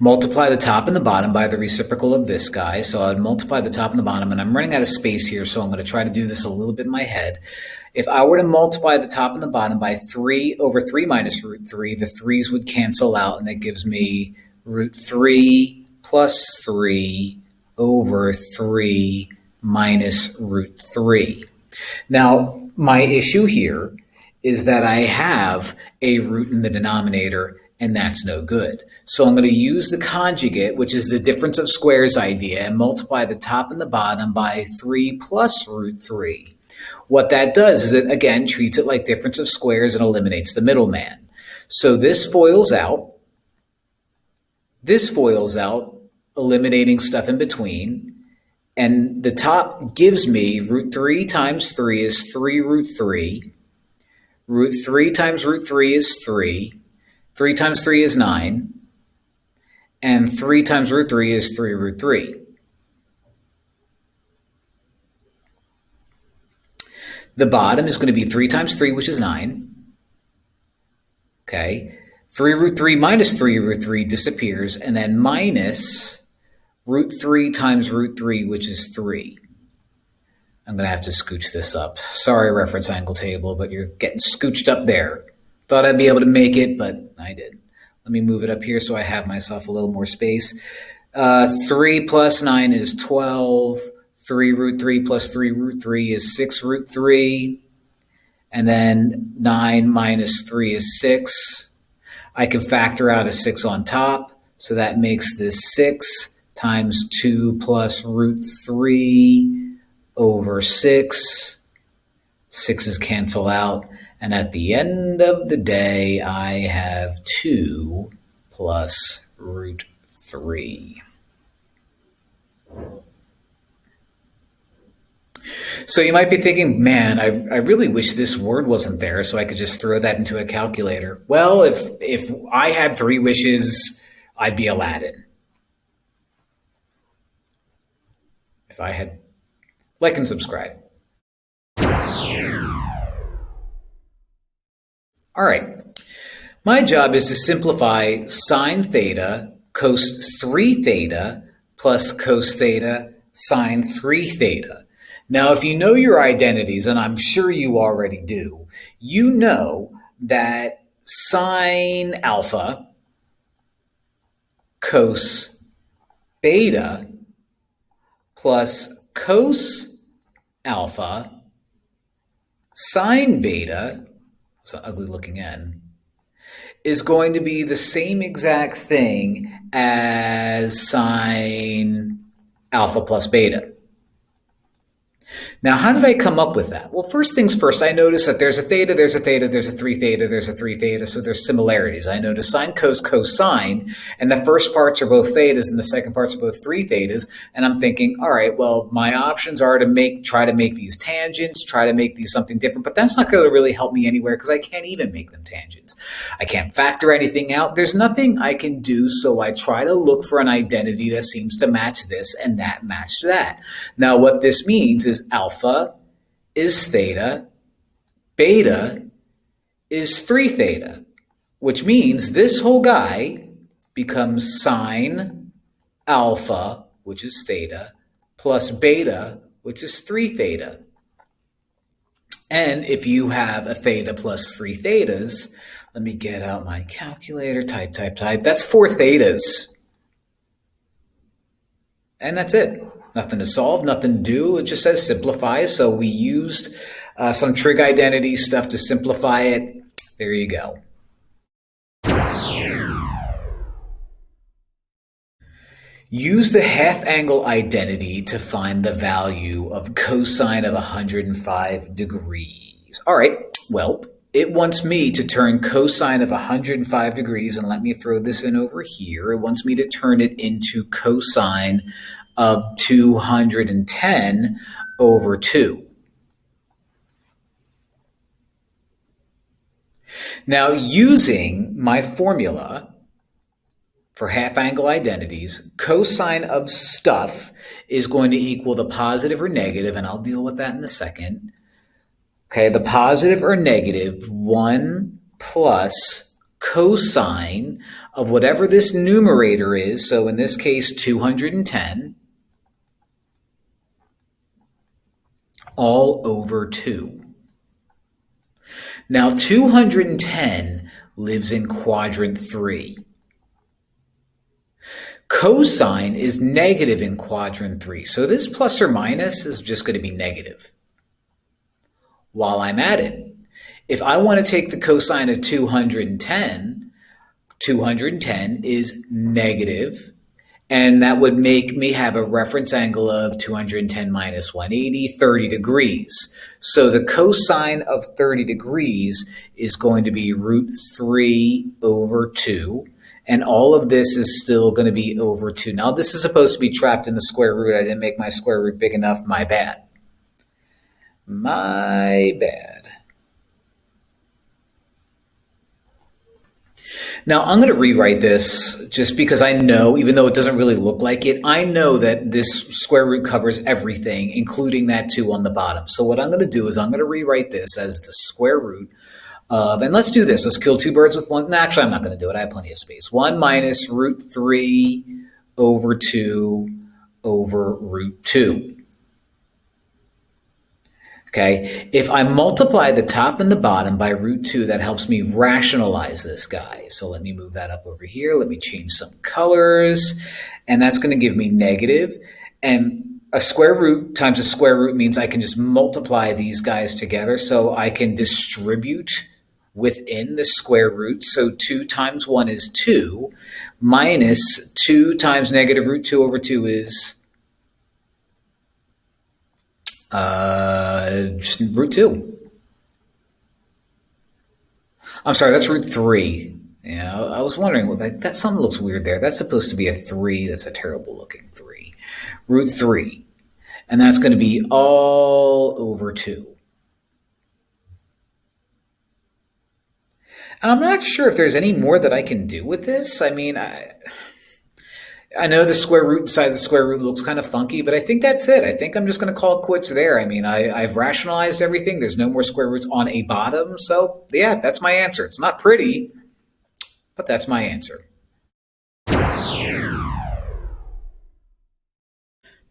Multiply the top and the bottom by the reciprocal of this guy. So I'd multiply the top and the bottom, and I'm running out of space here, so I'm going to try to do this a little bit in my head. If I were to multiply the top and the bottom by 3 over 3 minus root 3, the 3's would cancel out, and that gives me root 3 plus 3 over 3 minus root 3. Now, my issue here is that I have a root in the denominator, and that's no good. So I'm going to use the conjugate, which is the difference of squares idea, and multiply the top and the bottom by 3 plus root 3. What that does is it, again, treats it like difference of squares and eliminates the middleman. So this foils out. This foils out, eliminating stuff in between. And the top gives me root 3 times 3 is 3 root 3. Root 3 times root 3 is 3. 3 times 3 is 9. And 3 times root 3 is 3 root 3. The bottom is going to be 3 times 3, which is 9. Okay. 3 root 3 minus 3 root 3 disappears, and then minus root 3 times root 3, which is 3. I'm going to have to scooch this up. Sorry, reference angle table, but you're getting scooched up there. Thought I'd be able to make it, but I did. Let me move it up here so I have myself a little more space. 3 plus 9 is 12. 3 root 3 plus 3 root 3 is 6 root 3. And then 9 minus 3 is 6. I can factor out a 6 on top. So that makes this 6 times 2 plus root 3 over 6. 6's cancel out. And at the end of the day, I have 2 plus root 3. So you might be thinking, man, I really wish this word wasn't there so I could just throw that into a calculator. Well, if I had 3 wishes, I'd be Aladdin. If I had, like and subscribe. All right, my job is to simplify sine theta cos 3 theta plus cos theta sine 3 theta. Now, if you know your identities, and I'm sure you already do, you know that sine alpha cos beta plus cos alpha sine beta, it's an ugly looking N, is going to be the same exact thing as sine alpha plus beta. Now, how did I come up with that? Well, first things first, I noticed that there's a theta, there's a theta, there's a 3 theta, there's a 3 theta, so there's similarities. I noticed sine, cos, cosine, and the first parts are both thetas and the second parts are both 3 thetas, and I'm thinking, all right, well, my options are to try to make these tangents, try to make these something different, but that's not going to really help me anywhere because I can't even make them tangents. I can't factor anything out. There's nothing I can do, so I try to look for an identity that seems to match this and that match that. Now, what this means is alpha is theta, beta is 3 theta, which means this whole guy becomes sine alpha, which is theta, plus beta, which is 3 theta. And if you have a theta plus 3 thetas, let me get out my calculator, type, that's 4 thetas. And that's it. Nothing to solve, nothing to do. It just says simplify. So we used some trig identity stuff to simplify it. There you go. Use the half angle identity to find the value of cosine of 105 degrees. All right, well, it wants me to turn cosine of 105 degrees, and let me throw this in over here. It wants me to turn it into cosine of 210 over 2. Now, using my formula for half angle identities, cosine of stuff is going to equal the positive or negative, and I'll deal with that in a second. Okay, the positive or negative 1 plus cosine of whatever this numerator is, so in this case 210, all over 2. Now 210 lives in quadrant 3. Cosine is negative in quadrant 3, so this plus or minus is just going to be negative. While I'm at it, if I want to take the cosine of 210, 210 is negative, and that would make me have a reference angle of 210 minus 180, 30 degrees. So the cosine of 30 degrees is going to be root 3 over 2. And all of this is still going to be over 2. Now, this is supposed to be trapped in the square root. I didn't make my square root big enough. My bad. My bad. Now, I'm going to rewrite this just because I know, even though it doesn't really look like it, I know that this square root covers everything, including that 2 on the bottom. So what I'm going to do is I'm going to rewrite this as the square root of, and let's do this. Let's kill 2 birds with one. No, actually, I'm not going to do it. I have plenty of space. 1 minus root 3 over 2 over root 2. Okay, if I multiply the top and the bottom by root 2, that helps me rationalize this guy. So let me move that up over here. Let me change some colors. And that's going to give me negative. And a square root times a square root means I can just multiply these guys together. So I can distribute within the square root. So 2 times 1 is 2, minus 2 times negative root 2 over 2 is just root 2. I'm sorry, that's root 3. Yeah, I was wondering, well, that something looks weird there. That's supposed to be a 3. That's a terrible looking 3. Root 3. And that's going to be all over 2. And I'm not sure if there's any more that I can do with this. I mean, I know the square root inside the square root looks kind of funky, but I think that's it. I think I'm just going to call it quits there. I mean, I've rationalized everything. There's no more square roots on a bottom. So, yeah, that's my answer. It's not pretty, but that's my answer.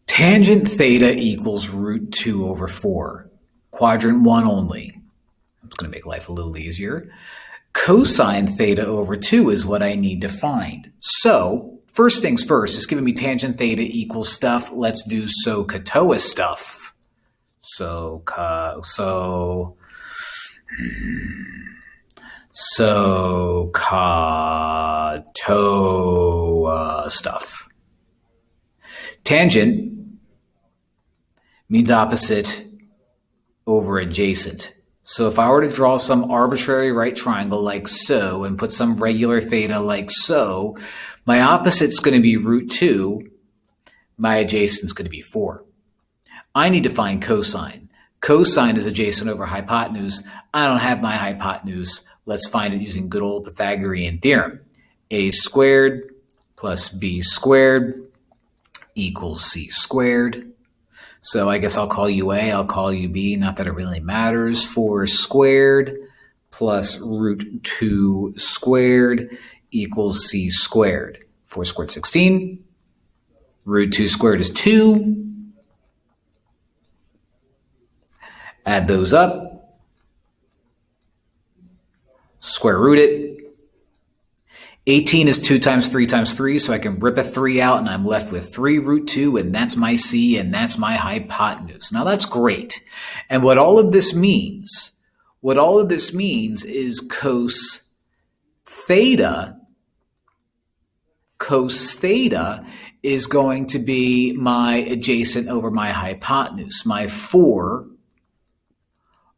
Tangent theta equals root 2 over 4. Quadrant 1 only. That's going to make life a little easier. Cosine theta over 2 is what I need to find. So, first things first, it's giving me tangent theta equals stuff. Let's do SOH CAH TOA stuff. SOH CAH TOA stuff. Tangent means opposite over adjacent. So if I were to draw some arbitrary right triangle like so and put some regular theta like so, my opposite's going to be root 2, my adjacent's going to be 4. I need to find cosine. Cosine is adjacent over hypotenuse. I don't have my hypotenuse. Let's find it using good old Pythagorean theorem. A squared plus b squared equals c squared. So I guess I'll call you A, I'll call you B, not that it really matters. 4 squared plus root 2 squared equals c squared. 4 squared, 16. Root 2 squared is 2. Add those up. Square root it. 18 is 2 times 3 times 3, so I can rip a 3 out, and I'm left with 3 root 2, and that's my C, and that's my hypotenuse. Now, that's great. And what all of this means is cos theta is going to be my adjacent over my hypotenuse, my 4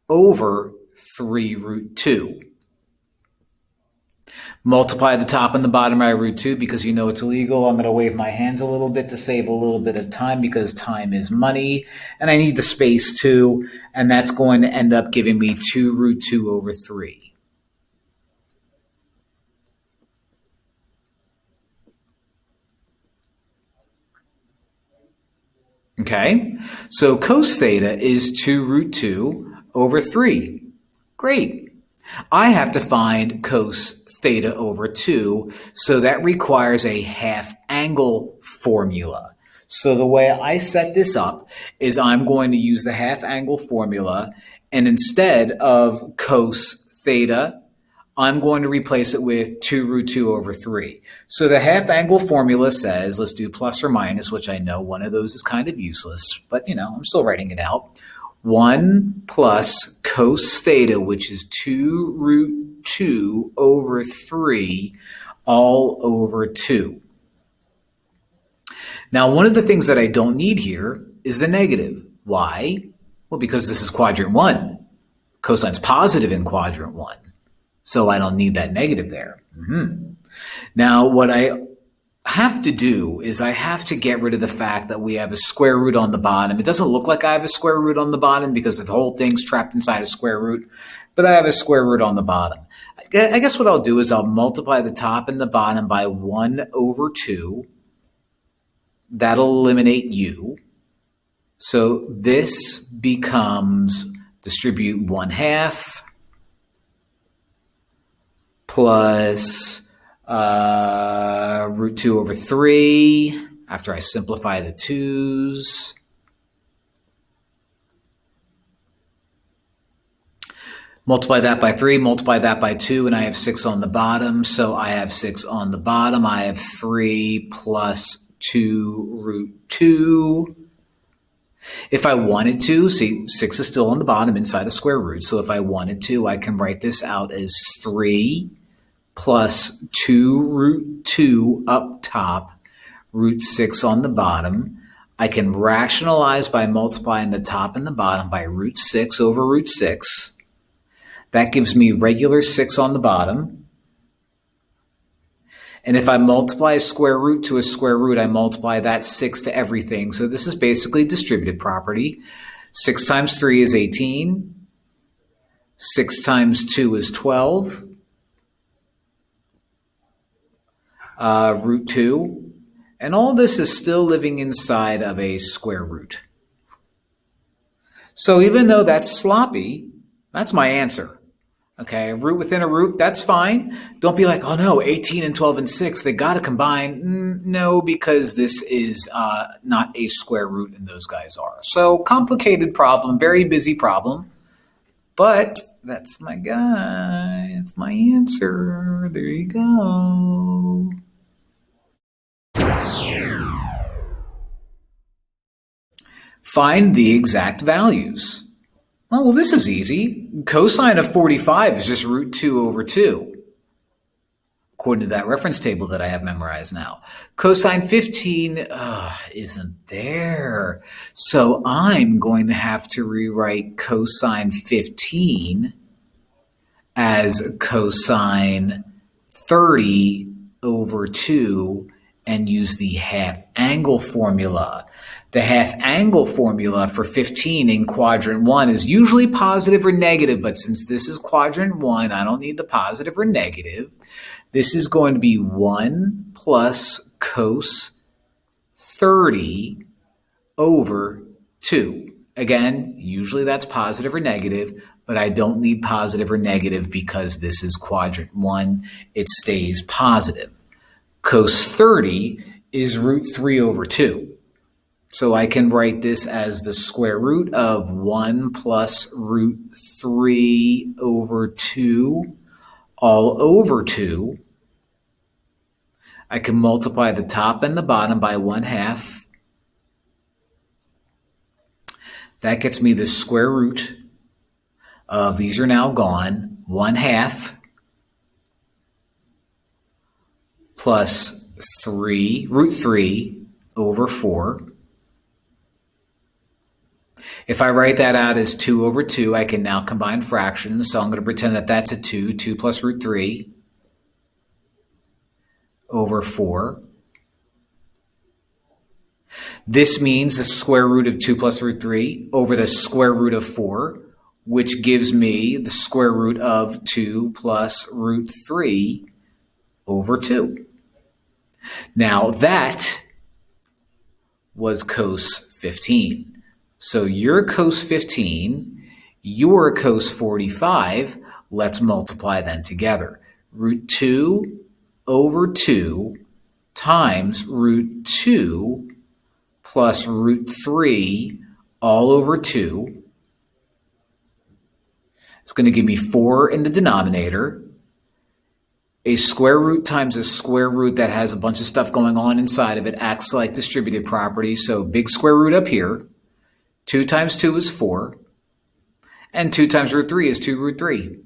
over 3 root 2. Multiply the top and the bottom by root 2 because you know it's illegal. I'm going to wave my hands a little bit to save a little bit of time because time is money. And I need the space too. And that's going to end up giving me 2 root 2 over 3. Okay, so cos theta is 2 root 2 over 3. Great. I have to find cos theta over 2, so that requires a half angle formula. So the way I set this up is I'm going to use the half angle formula, and instead of cos theta, I'm going to replace it with 2 root 2 over 3. So the half angle formula says, let's do plus or minus, which I know one of those is kind of useless, but I'm still writing it out. 1 plus cos theta, which is 2 root 2 over 3, all over 2. Now, one of the things that I don't need here is the negative. Why? Well, because this is quadrant 1. Cosine's positive in quadrant 1. So I don't need that negative there. Now, what I have to do is I have to get rid of the fact that we have a square root on the bottom. It doesn't look like I have a square root on the bottom because the whole thing's trapped inside a square root, but I have a square root on the bottom. I guess what I'll do is I'll multiply the top and the bottom by 1 over 2. That'll eliminate u. So this becomes distribute 1/2 plus root 2 over 3 after I simplify the 2's. Multiply that by 3, multiply that by 2, and I have 6 on the bottom. So I have 6 on the bottom. I have 3 plus 2 root 2. If I wanted to, see, 6 is still on the bottom inside a square root. So if I wanted to, I can write this out as 3 plus 2 root 2 up top, root 6 on the bottom. I can rationalize by multiplying the top and the bottom by root 6 over root 6. That gives me regular 6 on the bottom. And if I multiply a square root to a square root, I multiply that 6 to everything. So this is basically distributive property. 6 times 3 is 18. 6 times 2 is 12. Root 2. And all this is still living inside of a square root. So even though that's sloppy, that's my answer. Okay, a root within a root, that's fine. Don't be like, oh no, 18 and 12 and 6, they got to combine. No, because this is not a square root and those guys are. So complicated problem, very busy problem. But that's my guy. That's my answer. There you go. Find the exact values. Oh, well, this is easy. Cosine of 45 is just root 2 over 2, according to that reference table that I have memorized now. Cosine 15 isn't there. So I'm going to have to rewrite cosine 15 as cosine 30 over 2 and use the half angle formula. The half angle formula for 15 in quadrant 1 is usually positive or negative, but since this is quadrant 1, I don't need the positive or negative. This is going to be 1 plus cos 30 over 2. Again, usually that's positive or negative, but I don't need positive or negative because this is quadrant 1. It stays positive. Cos 30 is root 3 over 2. So I can write this as the square root of 1 plus root 3 over 2 all over 2. I can multiply the top and the bottom by 1/2. That gets me the square root of, these are now gone, 1/2 plus 3, root 3 over 4. If I write that out as 2 over 2, I can now combine fractions. So I'm going to pretend that that's a 2. 2 plus root 3 over 4. This means the square root of 2 plus root 3 over the square root of 4, which gives me the square root of 2 plus root 3 over 2. Now that was cos 15. So you're cos 15, you're cos 45. Let's multiply them together. Root 2 over 2 times root 2 plus root 3 all over 2. It's going to give me 4 in the denominator. A square root times a square root that has a bunch of stuff going on inside of it acts like distributive property. So big square root up here. 2 times 2 is 4. And 2 times root 3 is 2 root 3.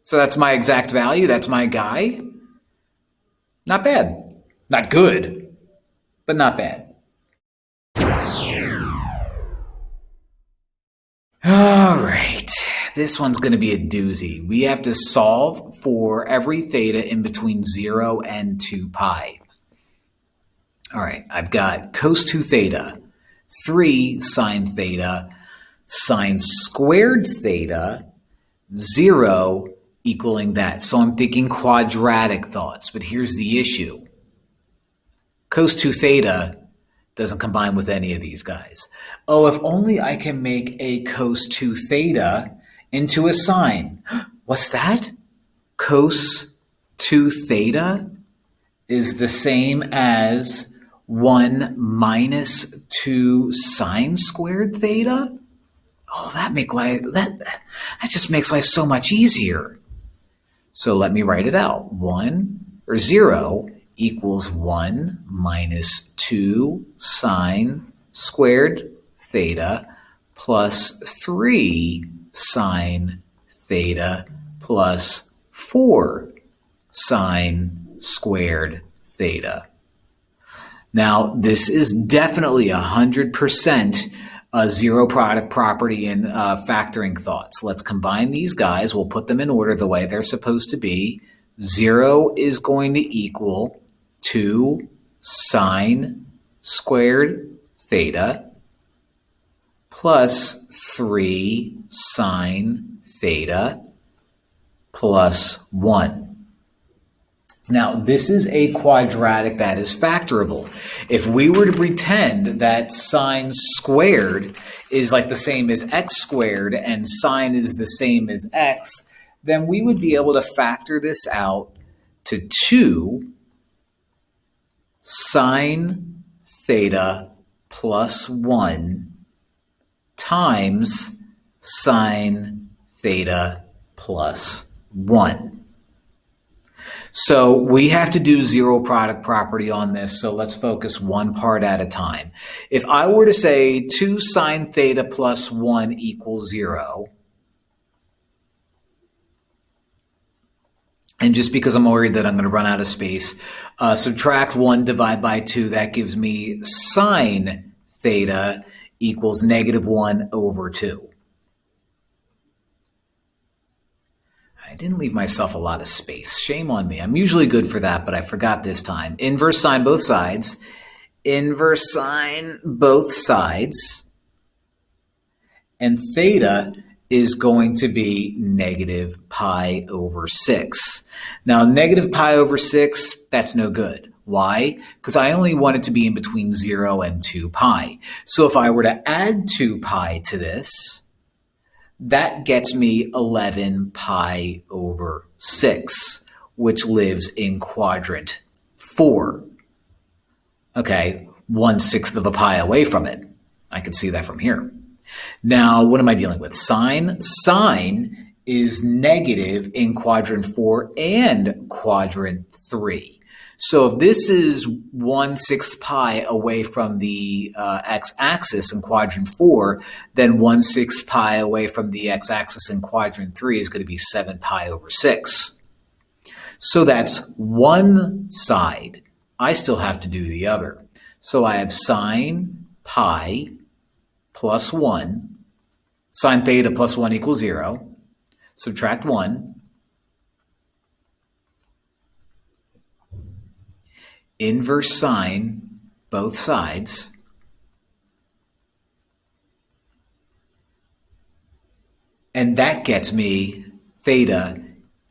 So that's my exact value. That's my guy. Not bad. Not good, but not bad. All right. This one's going to be a doozy. We have to solve for every theta in between 0 and 2 pi. All right, I've got cos 2 theta, 3 sine theta, sine squared theta, 0 equaling that. So I'm thinking quadratic thoughts, but here's the issue. Cos 2 theta doesn't combine with any of these guys. Oh, if only I can make a cos 2 theta into a sine. What's that? Cos 2 theta is the same as 1 minus 2 sine squared theta? Oh, that just makes life so much easier. So let me write it out. 0 equals 1 minus 2 sine squared theta plus 3 sine theta plus 4 sine squared theta. Now, this is definitely 100% a zero product property in factoring thoughts. Let's combine these guys. We'll put them in order the way they're supposed to be. 0 is going to equal 2 sine squared theta plus 3 sine theta plus 1. Now, this is a quadratic that is factorable. If we were to pretend that sine squared is like the same as x squared and sine is the same as x, then we would be able to factor this out to 2 sine theta plus 1 times sine theta plus 1. So we have to do zero product property on this, so let's focus one part at a time. If I were to say 2 sine theta plus 1 equals 0, and just because I'm worried that I'm going to run out of space, subtract 1, divide by 2, that gives me sine theta equals negative 1 over 2. I didn't leave myself a lot of space. Shame on me. I'm usually good for that, but I forgot this time. Inverse sine both sides. Inverse sine both sides. And theta is going to be negative pi over 6. Now, negative pi over 6, that's no good. Why? Because I only want it to be in between 0 and 2 pi. So if I were to add 2 pi to this, that gets me 11 pi over 6, which lives in quadrant 4. Okay, 1/6 of a pi away from it. I can see that from here. Now, what am I dealing with? Sine. Sine is negative in quadrant 4 and quadrant 3. So if this is 1/6 pi away from the x-axis in quadrant 4, then 1/6 pi away from the x-axis in quadrant 3 is going to be 7 pi over 6. So that's one side. I still have to do the other. So I have sine pi plus 1, sine theta plus 1 equals 0, subtract 1, inverse sine both sides, and that gets me theta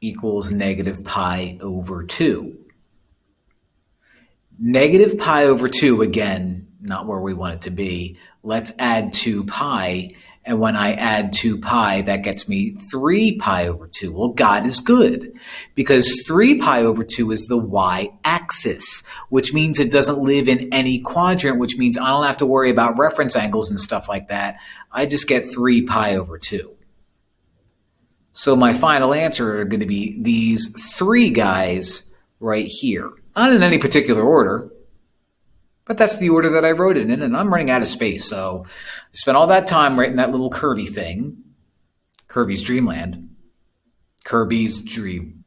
equals negative pi over 2. Negative pi over 2, again, not where we want it to be. Let's add 2 pi, and when I add 2 pi, that gets me 3 pi over 2. Well, God is good, because 3 pi over 2 is the y-axis, which means it doesn't live in any quadrant, which means I don't have to worry about reference angles and stuff like that. I just get 3 pi over 2. So my final answer are going to be these 3 guys right here. Not in any particular order, but that's the order that I wrote it in, and I'm running out of space. So I spent all that time writing that little curvy thing, Kirby's Dreamland, Kirby's Dream.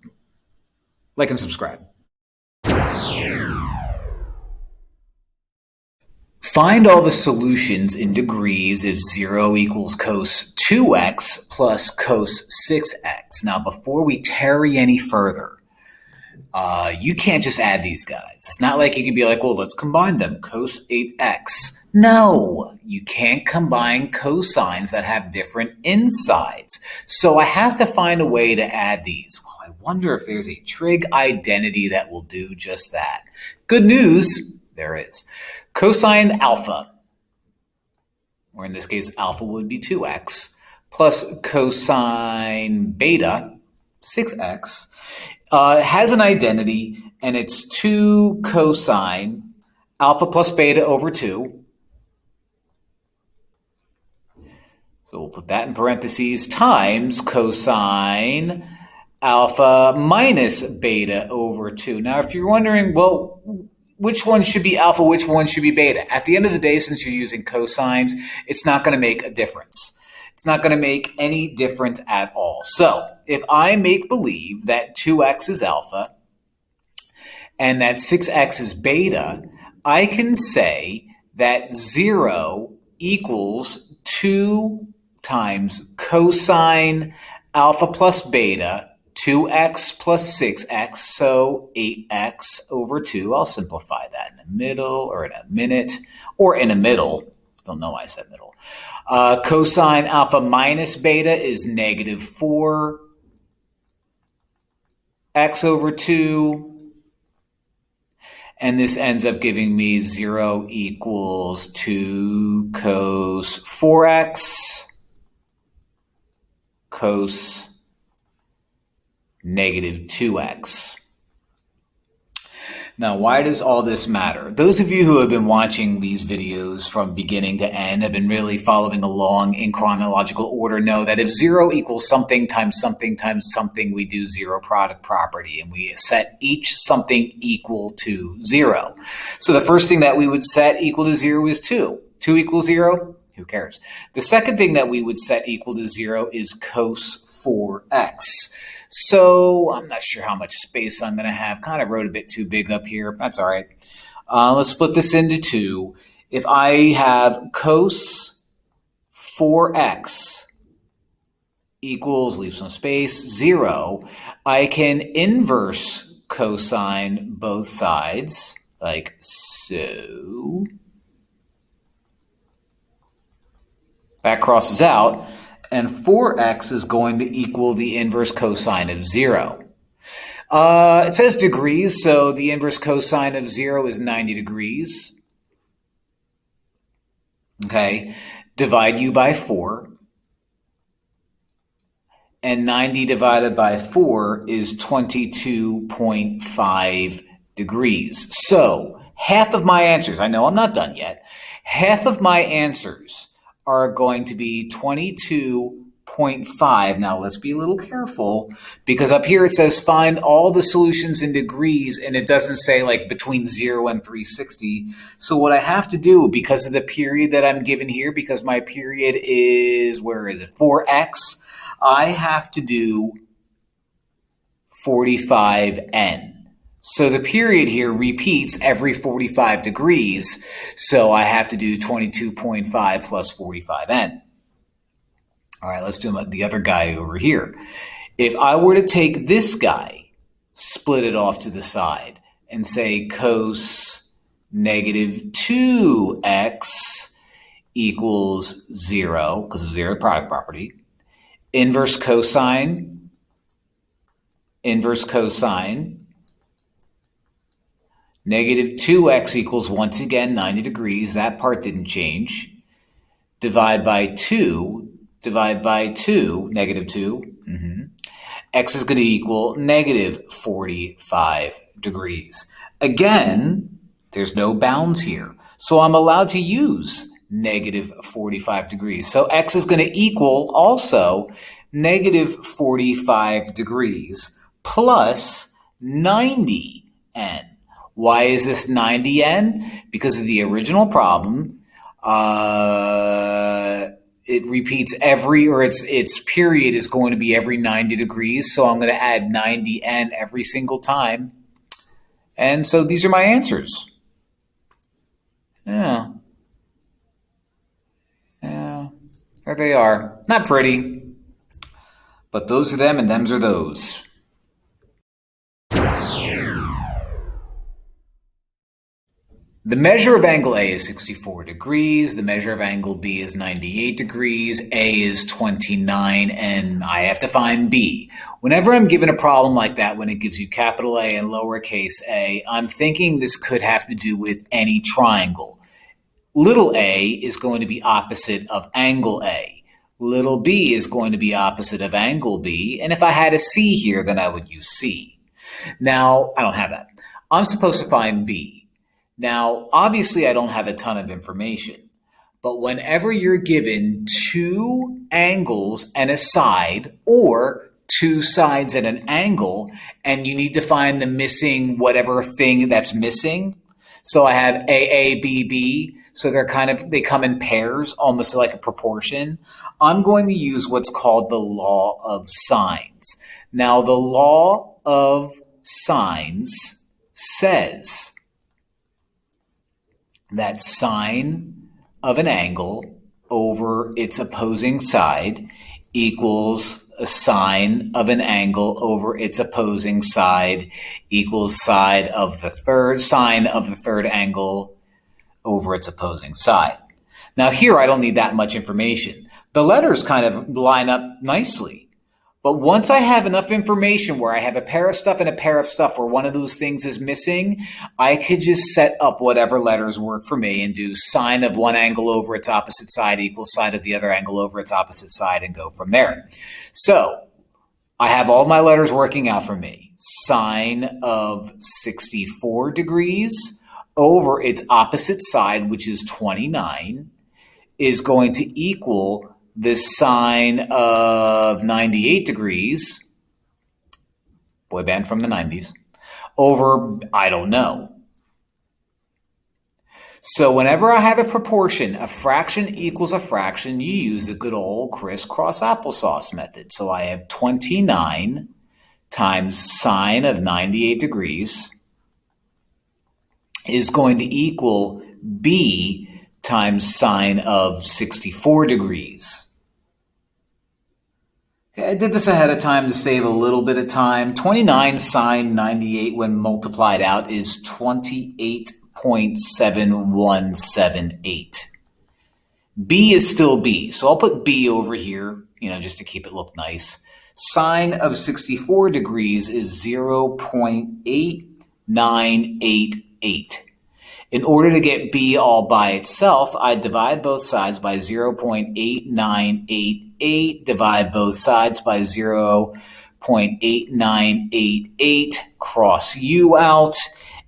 Like and subscribe. Find all the solutions in degrees if 0 equals cos 2x plus cos 6x. Now, before we tarry any further, you can't just add these guys. It's not like you can be like, well, let's combine them, cos 8x. No, you can't combine cosines that have different insides. So I have to find a way to add these. Well, I wonder if there's a trig identity that will do just that. Good news, there is. Cosine alpha, or in this case, alpha would be 2x, plus cosine beta, 6x, has an identity, and it's 2 cosine alpha plus beta over 2. So we'll put that in parentheses, times cosine alpha minus beta over 2. Now, if you're wondering, well, which one should be alpha, which one should be beta? At the end of the day, since you're using cosines, it's not going to make a difference. It's not going to make any difference at all. So if I make believe that 2x is alpha and that 6x is beta, I can say that 0 equals 2 times cosine alpha plus beta, 2x plus 6x, so 8x over 2. I'll simplify that in the middle, or in a minute, or in the middle. Don't know why I said middle. Cosine alpha minus beta is negative 4x over 2. And this ends up giving me 0 equals 2 cos 4x cos negative 2x. Now, why does all this matter? Those of you who have been watching these videos from beginning to end, have been really following along in chronological order, know that if 0 equals something times something times something, we do zero product property, and we set each something equal to 0. So the first thing that we would set equal to 0 is 2. 2 equals 0? Who cares? The second thing that we would set equal to 0 is cos 4x. So I'm not sure how much space I'm going to have. Kind of wrote a bit too big up here. That's all right. Let's split this into 2. If I have cos 4x equals, leave some space, 0, I can inverse cosine both sides, like so. That crosses out. And 4x is going to equal the inverse cosine of 0. It says degrees, so the inverse cosine of 0 is 90 degrees. Okay, divide u by 4. And 90 divided by 4 is 22.5 degrees. So half of my answers, I know I'm not done yet, half of my answers are going to be 22.5 0.5. Now let's be a little careful because up here it says find all the solutions in degrees and it doesn't say like between 0 and 360. So what I have to do because of the period that I'm given here, because my period is, where is it, 4x, I have to do 45n. So the period here repeats every 45 degrees. So I have to do 22.5 plus 45n. All right, let's do the other guy over here. If I were to take this guy, split it off to the side, and say cos negative 2x equals 0, because of zero product property, inverse cosine, negative 2x equals, once again, 90 degrees. That part didn't change. Divide by 2, negative 2. X is going to equal negative 45 degrees. Again, there's no bounds here. So I'm allowed to use negative 45 degrees. So X is going to equal also negative 45 degrees plus 90n. Why is this 90n? Because of the original problem, it repeats its period is going to be every 90 degrees. So I'm going to add 90n every single time. And so these are my answers. Yeah, there they are. Not pretty, but those are them and thems are those. The measure of angle A is 64 degrees. The measure of angle B is 98 degrees. A is 29, and I have to find B. Whenever I'm given a problem like that, when it gives you capital A and lowercase a, I'm thinking this could have to do with any triangle. Little a is going to be opposite of angle A. Little b is going to be opposite of angle B. And if I had a C here, then I would use C. Now, I don't have that. I'm supposed to find B. Now, obviously, I don't have a ton of information, but whenever you're given two angles and a side, or two sides and an angle, and you need to find the missing whatever thing that's missing. So I have AA, BB, so they come in pairs, almost like a proportion. I'm going to use what's called the law of sines. Now, the law of sines says that sine of an angle over its opposing side equals a sine of an angle over its opposing side equals sine of the third angle over its opposing side. Now here I don't need that much information. The letters kind of line up nicely. But once I have enough information where I have a pair of stuff and a pair of stuff where one of those things is missing, I could just set up whatever letters work for me and do sine of one angle over its opposite side equals sine of the other angle over its opposite side and go from there. So I have all my letters working out for me. Sine of 64 degrees over its opposite side, which is 29, is going to equal the sine of 98 degrees, boy band from the 90s, over, I don't know. So whenever I have a proportion, a fraction equals a fraction, you use the good old crisscross applesauce method. So I have 29 times sine of 98 degrees is going to equal B times sine of 64 degrees. Okay, I did this ahead of time to save a little bit of time. 29 sine 98 when multiplied out is 28.7178. B is still B, so I'll put B over here, just to keep it look nice. Sine of 64 degrees is 0.8988. In order to get B all by itself, I divide both sides by 0.8988, divide both sides by 0.8988, cross U out,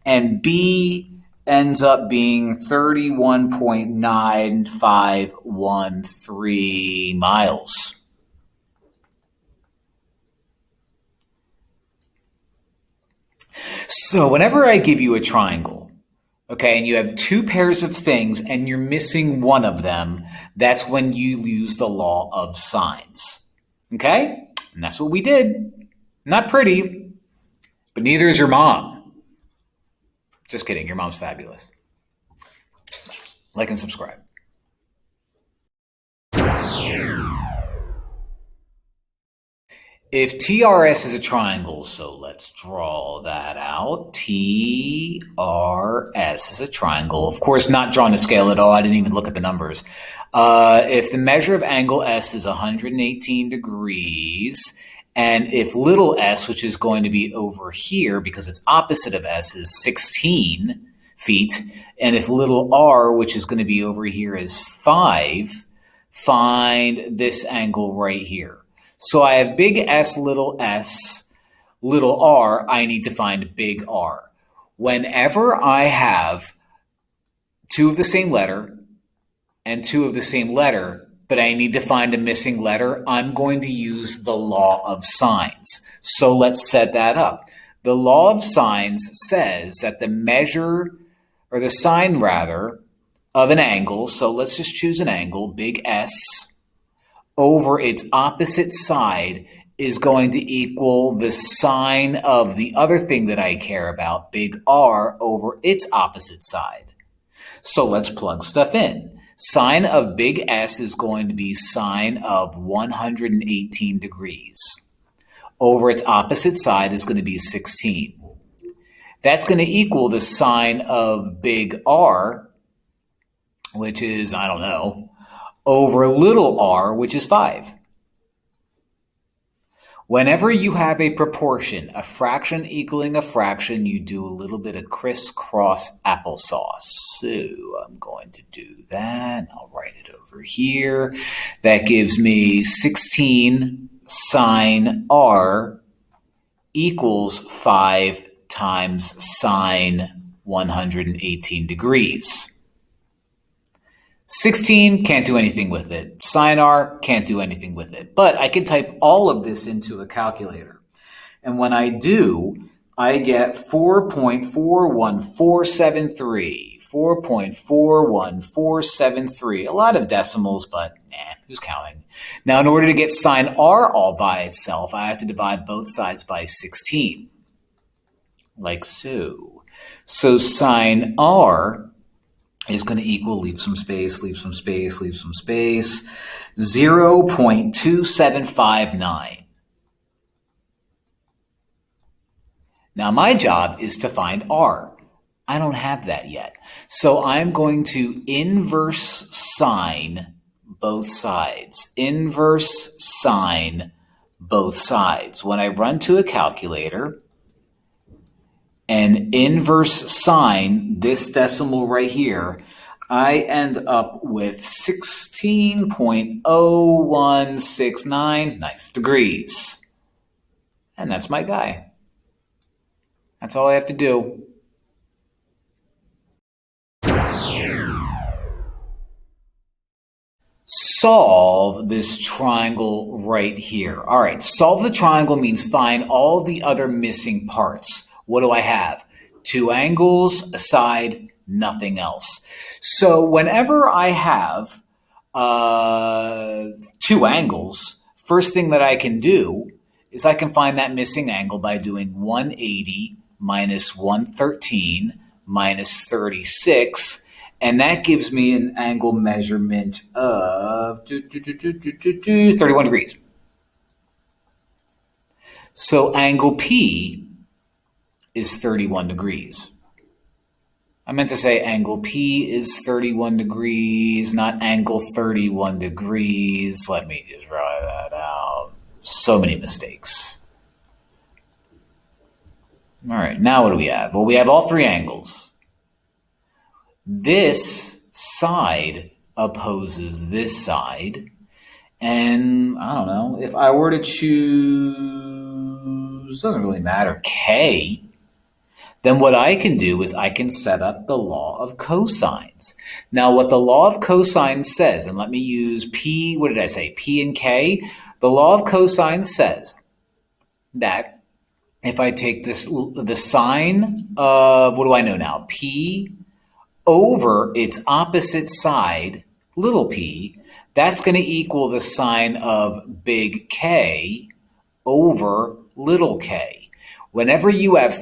and B ends up being 31.9513 miles. So whenever I give you a triangle, okay, and you have two pairs of things and you're missing one of them, that's when you use the law of sines. Okay? And that's what we did. Not pretty, but neither is your mom. Just kidding, your mom's fabulous. Like and subscribe. If TRS is a triangle, so let's draw that out. TRS is a triangle. Of course, not drawn to scale at all. I didn't even look at the numbers. If the measure of angle S is 118 degrees, and if little s, which is going to be over here because it's opposite of S, is 16 feet, and if little r, which is going to be over here, is 5, find this angle right here. So I have big S, little r, I need to find big R. Whenever I have two of the same letter and two of the same letter, but I need to find a missing letter, I'm going to use the law of sines. So let's set that up. The law of sines says that the measure, or the sine rather, of an angle, so let's just choose an angle, big S, over its opposite side is going to equal the sine of the other thing that I care about, big R, over its opposite side. So let's plug stuff in. Sine of big S is going to be sine of 118 degrees. Over its opposite side is going to be 16. That's going to equal the sine of big R, which is, I don't know, over little r, which is 5. Whenever you have a proportion, a fraction equaling a fraction, you do a little bit of crisscross applesauce. So I'm going to do that. I'll write it over here. That gives me 16 sine r equals 5 times sine 118 degrees. 16, can't do anything with it. Sine r, can't do anything with it. But I can type all of this into a calculator. And when I do, I get 4.41473. 4.41473. A lot of decimals, but who's counting? Now, in order to get sine r all by itself, I have to divide both sides by 16. Like so. So sine r is going to equal, leave some space, 0.2759. Now my job is to find R. I don't have that yet. So I'm going to inverse sine both sides. Inverse sine both sides. When I run to a calculator and inverse sine this decimal right here, I end up with 16.0169 nice degrees. And that's my guy. That's all I have to do. Solve this triangle right here. All right, solve the triangle means find all the other missing parts. What do I have? Two angles, a side, nothing else. So whenever I have two angles, first thing that I can do is I can find that missing angle by doing 180 minus 113 minus 36, and that gives me an angle measurement of 31 degrees. So angle P is 31 degrees. I meant to say angle P is 31 degrees, not angle 31 degrees. Let me just write that out. So many mistakes. All right, now what do we have? Well, we have all three angles. This side opposes this side. And I don't know, if I were to choose, doesn't really matter, K, then what I can do is I can set up the law of cosines. Now, what the law of cosines says, and let me use P, what did I say, P and K? The law of cosines says that if I take the sine of, what do I know now? P over its opposite side, little p, that's going to equal the sine of big K over little k. Whenever you have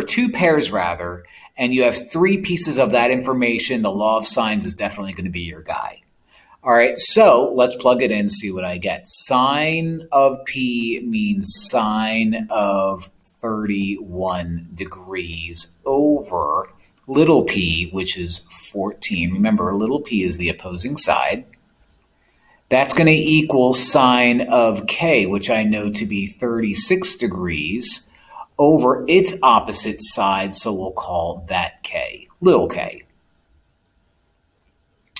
two pairs rather, and you have three pieces of that information, the law of sines is definitely going to be your guy. All right, so let's plug it in, see what I get. Sine of P means sine of 31 degrees over little p, which is 14. Remember, little p is the opposing side. That's going to equal sine of k, which I know to be 36 degrees, over its opposite side, so we'll call that k, little k.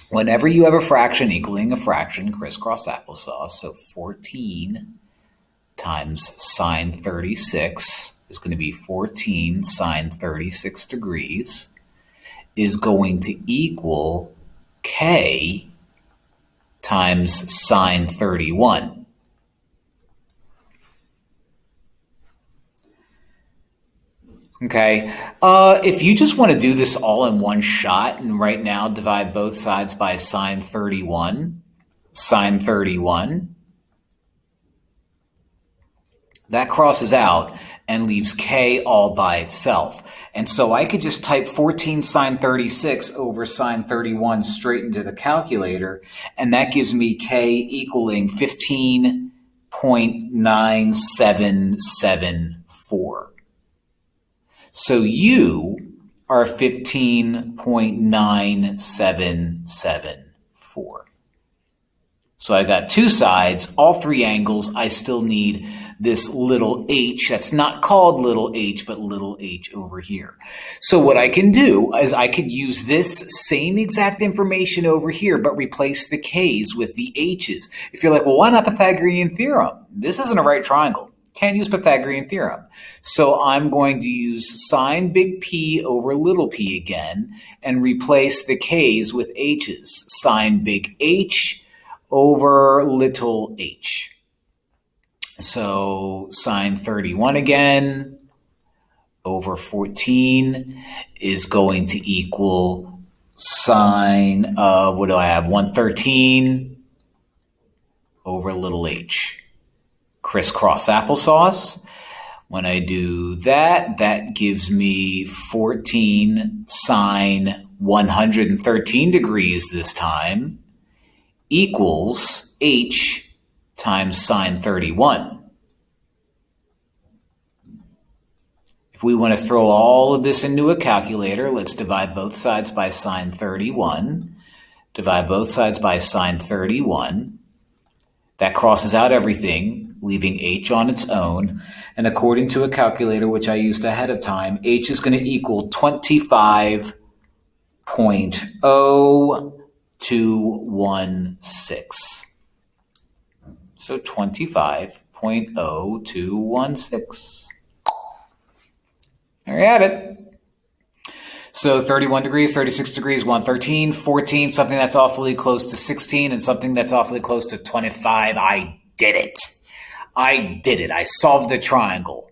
Whenever you have a fraction equaling a fraction, crisscross applesauce, so 14 times sine 36 is going to be 14 sine 36 degrees, is going to equal k times sine 31. Okay, if you just want to do this all in one shot and right now divide both sides by sine 31, that crosses out and leaves k all by itself. And so I could just type 14 sine 36 over sine 31 straight into the calculator, and that gives me k equaling 15.9774. So you are 15.974. So I got two sides, all three angles. I still need this little h that's not called little h, but little h over here. So what I can do is I could use this same exact information over here, but replace the k's with the h's. If you're like, well, why not Pythagorean theorem? This isn't a right triangle. Can't use Pythagorean theorem. So I'm going to use sine big P over little p again and replace the k's with h's. Sine big H over little h. So sine 31 again over 14 is going to equal sine of, what do I have, 113 over little h. Crisscross applesauce. When I do that, that gives me 14 sine 113 degrees this time equals h times sine 31. If we want to throw all of this into a calculator, let's divide both sides by sine 31. Divide both sides by sine 31. That crosses out everything, leaving h on its own. And according to a calculator, which I used ahead of time, h is going to equal 25.0216. So 25.0216. There you have it. So 31 degrees, 36 degrees, 113, 14, something that's awfully close to 16, and something that's awfully close to 25. I did it. I did it. I solved the triangle.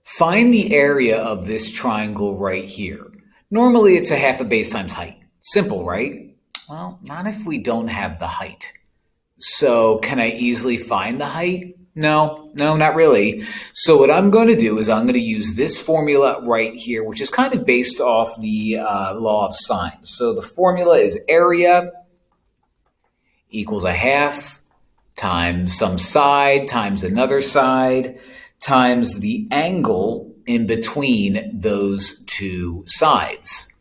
Find the area of this triangle right here. Normally it's a half a base times height. Simple, right? Well, not if we don't have the height. So can I easily find the height? No, not really. So what I'm going to do is I'm going to use this formula right here, which is kind of based off the law of sines. So the formula is area equals a half times some side times another side times the angle in between those two sides.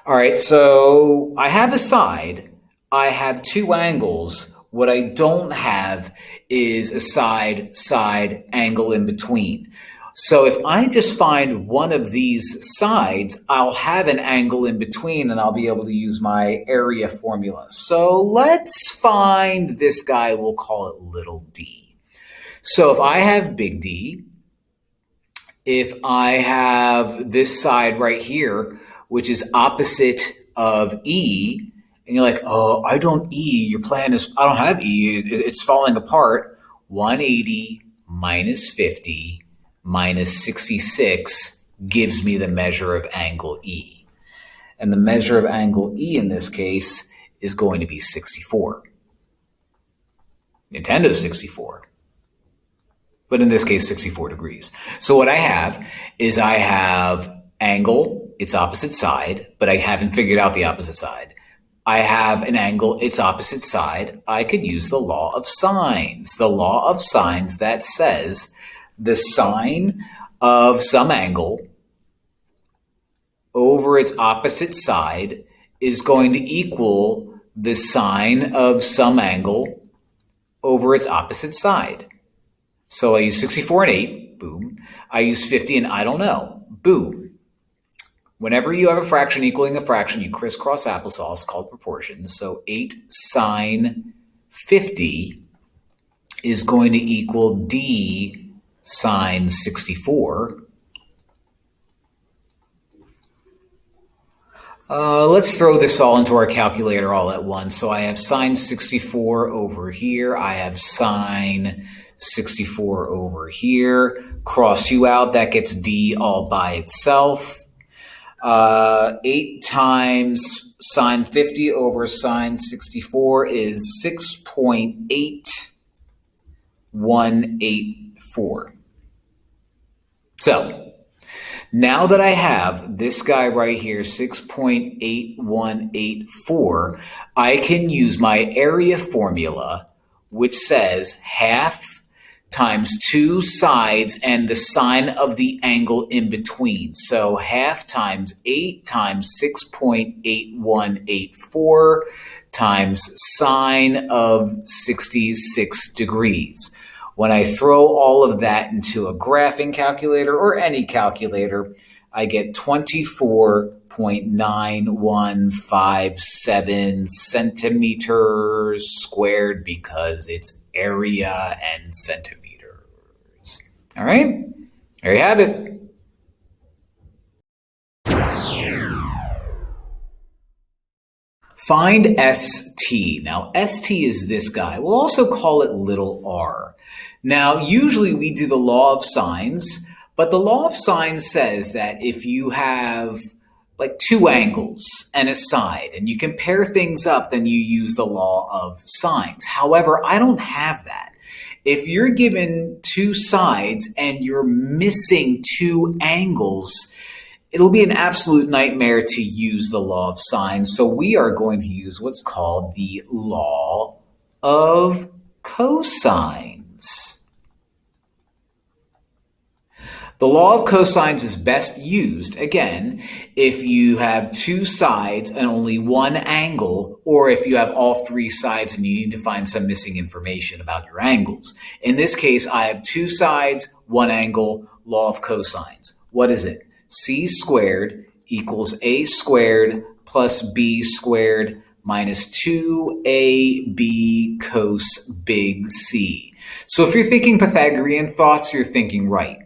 All right, so I have a side. I have two angles. What I don't have is a side angle in between. So if I just find one of these sides, I'll have an angle in between and I'll be able to use my area formula. So let's find this guy, we'll call it little d. So if I have big D, if I have this side right here, which is opposite of E, and you're like, oh, I don't E. Your plan is, I don't have E. It's falling apart. 180 minus 50 minus 66 gives me the measure of angle E. And the measure of angle E in this case is going to be 64. Nintendo's 64. But in this case, 64 degrees. So what I have is I have angle, its opposite side, but I haven't figured out the opposite side. I have an angle, its opposite side. I could use the law of sines. The law of sines that says the sine of some angle over its opposite side is going to equal the sine of some angle over its opposite side. So I use 64 and 8, boom. I use 50 and I don't know, boom. Whenever you have a fraction equaling a fraction, you crisscross applesauce called proportions. So 8 sine 50 is going to equal D sine 64. Let's throw this all into our calculator all at once. So I have sine 64 over here. I have sine 64 over here. Cross you out, that gets D all by itself. 8 times sine 50 over sine 64 is 6.8184. So now that I have this guy right here, 6.8184, I can use my area formula, which says half times 2 sides and the sine of the angle in between. So half times 8 times 6.8184 times sine of 66 degrees. When I throw all of that into a graphing calculator or any calculator, I get 24.9157 centimeters squared because it's area and centimeters. All right, there you have it. Find ST. Now, ST is this guy. We'll also call it little r. Now, usually we do the law of sines, but the law of sines says that if you have like 2 angles and a side and you compare things up, then you use the law of sines. However, I don't have that. If you're given 2 sides and you're missing 2 angles, it'll be an absolute nightmare to use the law of sines. So we are going to use what's called the law of cosines. The law of cosines is best used, again, if you have 2 sides and only 1 angle, or if you have all 3 sides and you need to find some missing information about your angles. In this case, I have 2 sides, 1 angle, law of cosines. What is it? C squared equals A squared plus B squared minus 2AB cos big C. So if you're thinking Pythagorean thoughts, you're thinking right.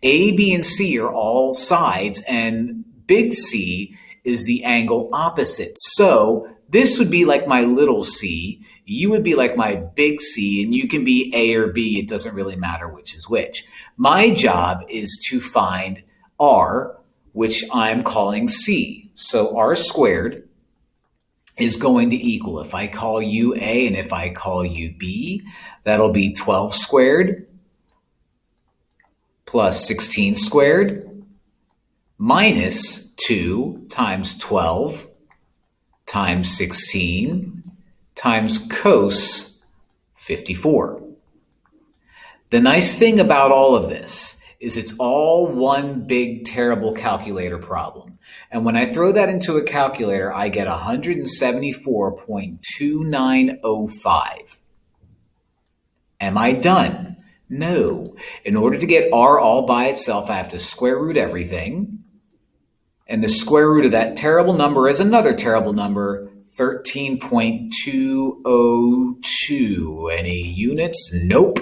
A, B, and C are all sides, and big C is the angle opposite. So this would be like my little c, you would be like my big C, and you can be A or B. It doesn't really matter which is which. My job is to find R, which I'm calling C. So R squared is going to equal, if I call you A and if I call you B, that'll be 12 squared plus 16 squared minus 2 times 12 times 16 times cos 54. The nice thing about all of this is it's all one big terrible calculator problem. And when I throw that into a calculator, I get 174.2905. Am I done? No. In order to get R all by itself, I have to square root everything. And the square root of that terrible number is another terrible number, 13.202. Any units? Nope.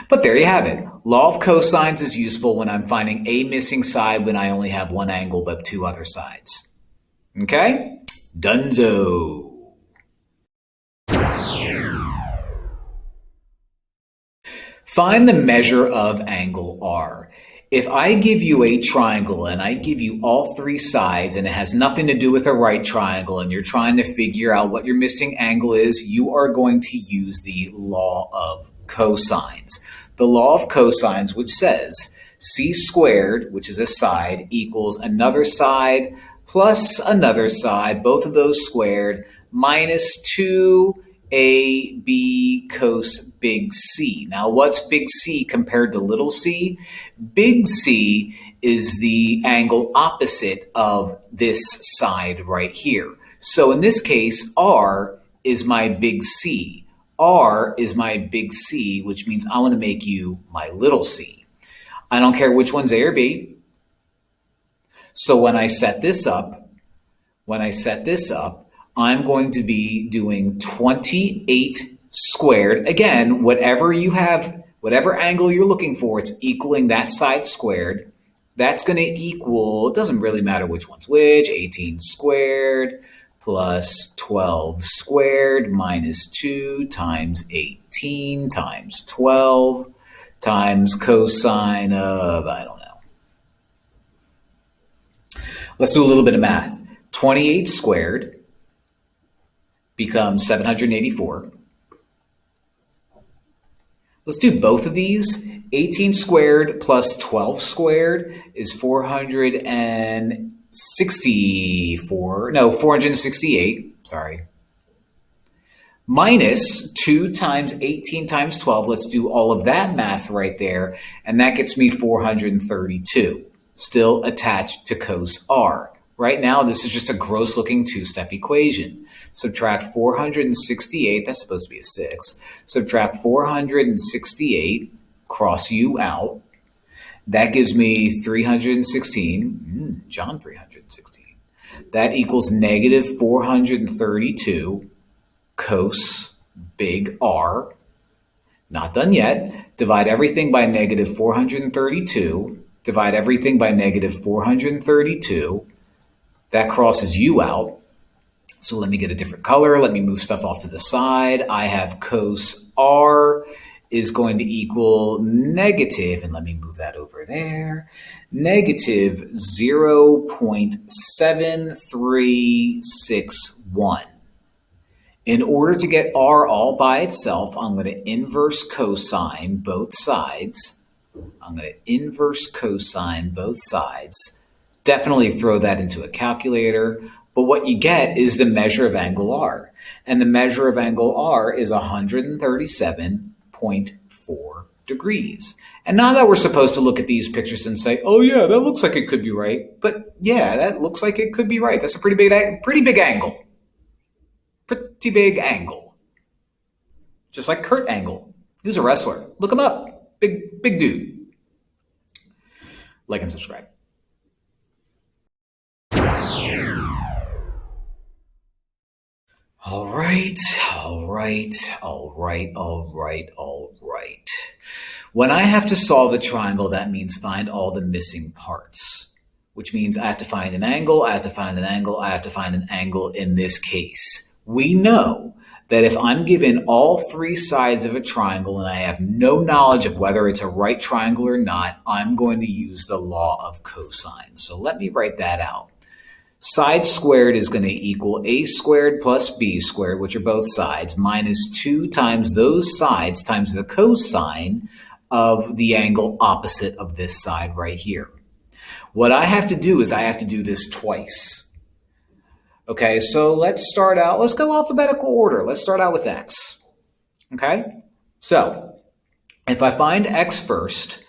But there you have it. Law of cosines is useful when I'm finding a missing side when I only have one angle but two other sides. Okay? Dunzo. Find the measure of angle R. If I give you a triangle and I give you all three sides and it has nothing to do with a right triangle and you're trying to figure out what your missing angle is, you are going to use the law of cosines. The law of cosines, which says c squared, which is a side, equals another side plus another side, both of those squared, minus 2ab cos big C. Now, what's big C compared to little c? Big C is the angle opposite of this side right here. So in this case, R is my big C. R is my big C, which means I want to make you my little c. I don't care which one's A or B. So when I set this up, I'm going to be doing 28 squared. Again, whatever you have, whatever angle you're looking for, it's equaling that side squared. That's going to equal, it doesn't really matter which one's which, 18 squared plus 12 squared minus 2 times 18 times 12 times cosine of, I don't know. Let's do a little bit of math. 28 squared becomes 784. Let's do both of these. 18 squared plus 12 squared is 468, sorry. Minus 2 times 18 times 12, let's do all of that math right there, and that gets me 432, still attached to cos R. Right now, this is just a gross-looking two-step equation. Subtract 468, that's supposed to be a 6. Subtract 468, cross u out. That gives me 316, John 316. That equals negative 432 cos big R. Not done yet. Divide everything by negative 432. Divide everything by negative 432. That crosses u out. So let me get a different color. Let me move stuff off to the side. I have cos R is going to equal negative, and let me move that over there, negative 0.7361. In order to get R all by itself, I'm going to inverse cosine both sides. Definitely throw that into a calculator. But what you get is the measure of angle R. And the measure of angle R is 137.4 degrees. And now that we're supposed to look at these pictures and say, oh yeah, that looks like it could be right. But yeah, that looks like it could be right. That's a pretty big angle. Pretty big angle. Just like Kurt Angle. He was a wrestler. Look him up. Big dude. Like and subscribe. All right. When I have to solve a triangle, that means find all the missing parts, which means I have to find an angle, I have to find an angle in this case. We know that if I'm given all three sides of a triangle and I have no knowledge of whether it's a right triangle or not, I'm going to use the law of cosine. So let me write that out. Side squared is going to equal a squared plus b squared, which are both sides, minus 2 times those sides times the cosine of the angle opposite of this side right here. What I have to do is I have to do this twice. Okay, so let's start out, let's go alphabetical order. Let's start out with x. Okay, so if I find x first,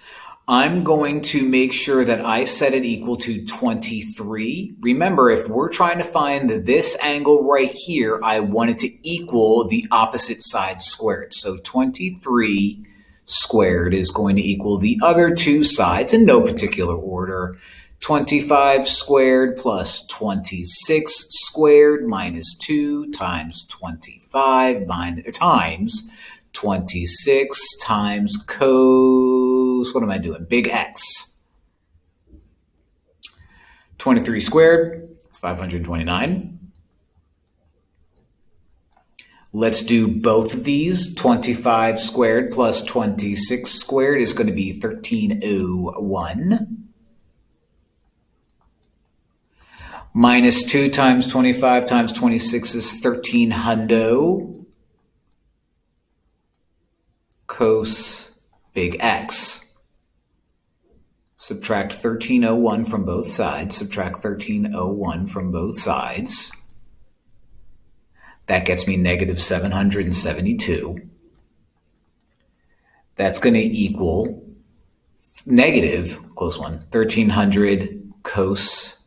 I'm going to make sure that I set it equal to 23. Remember, if we're trying to find this angle right here, I want it to equal the opposite side squared. So 23 squared is going to equal the other two sides in no particular order. 25 squared plus 26 squared minus 2 times 25 times 26 times cos, what am I doing? Big X. 23 squared is 529. Let's do both of these. 25 squared plus 26 squared is going to be 1301. Minus 2 times 25 times 26 is 1300 cos big X. Subtract 1301 from both sides. Subtract 1301 from both sides. That gets me negative 772. That's going to equal negative, close one, 1300 cos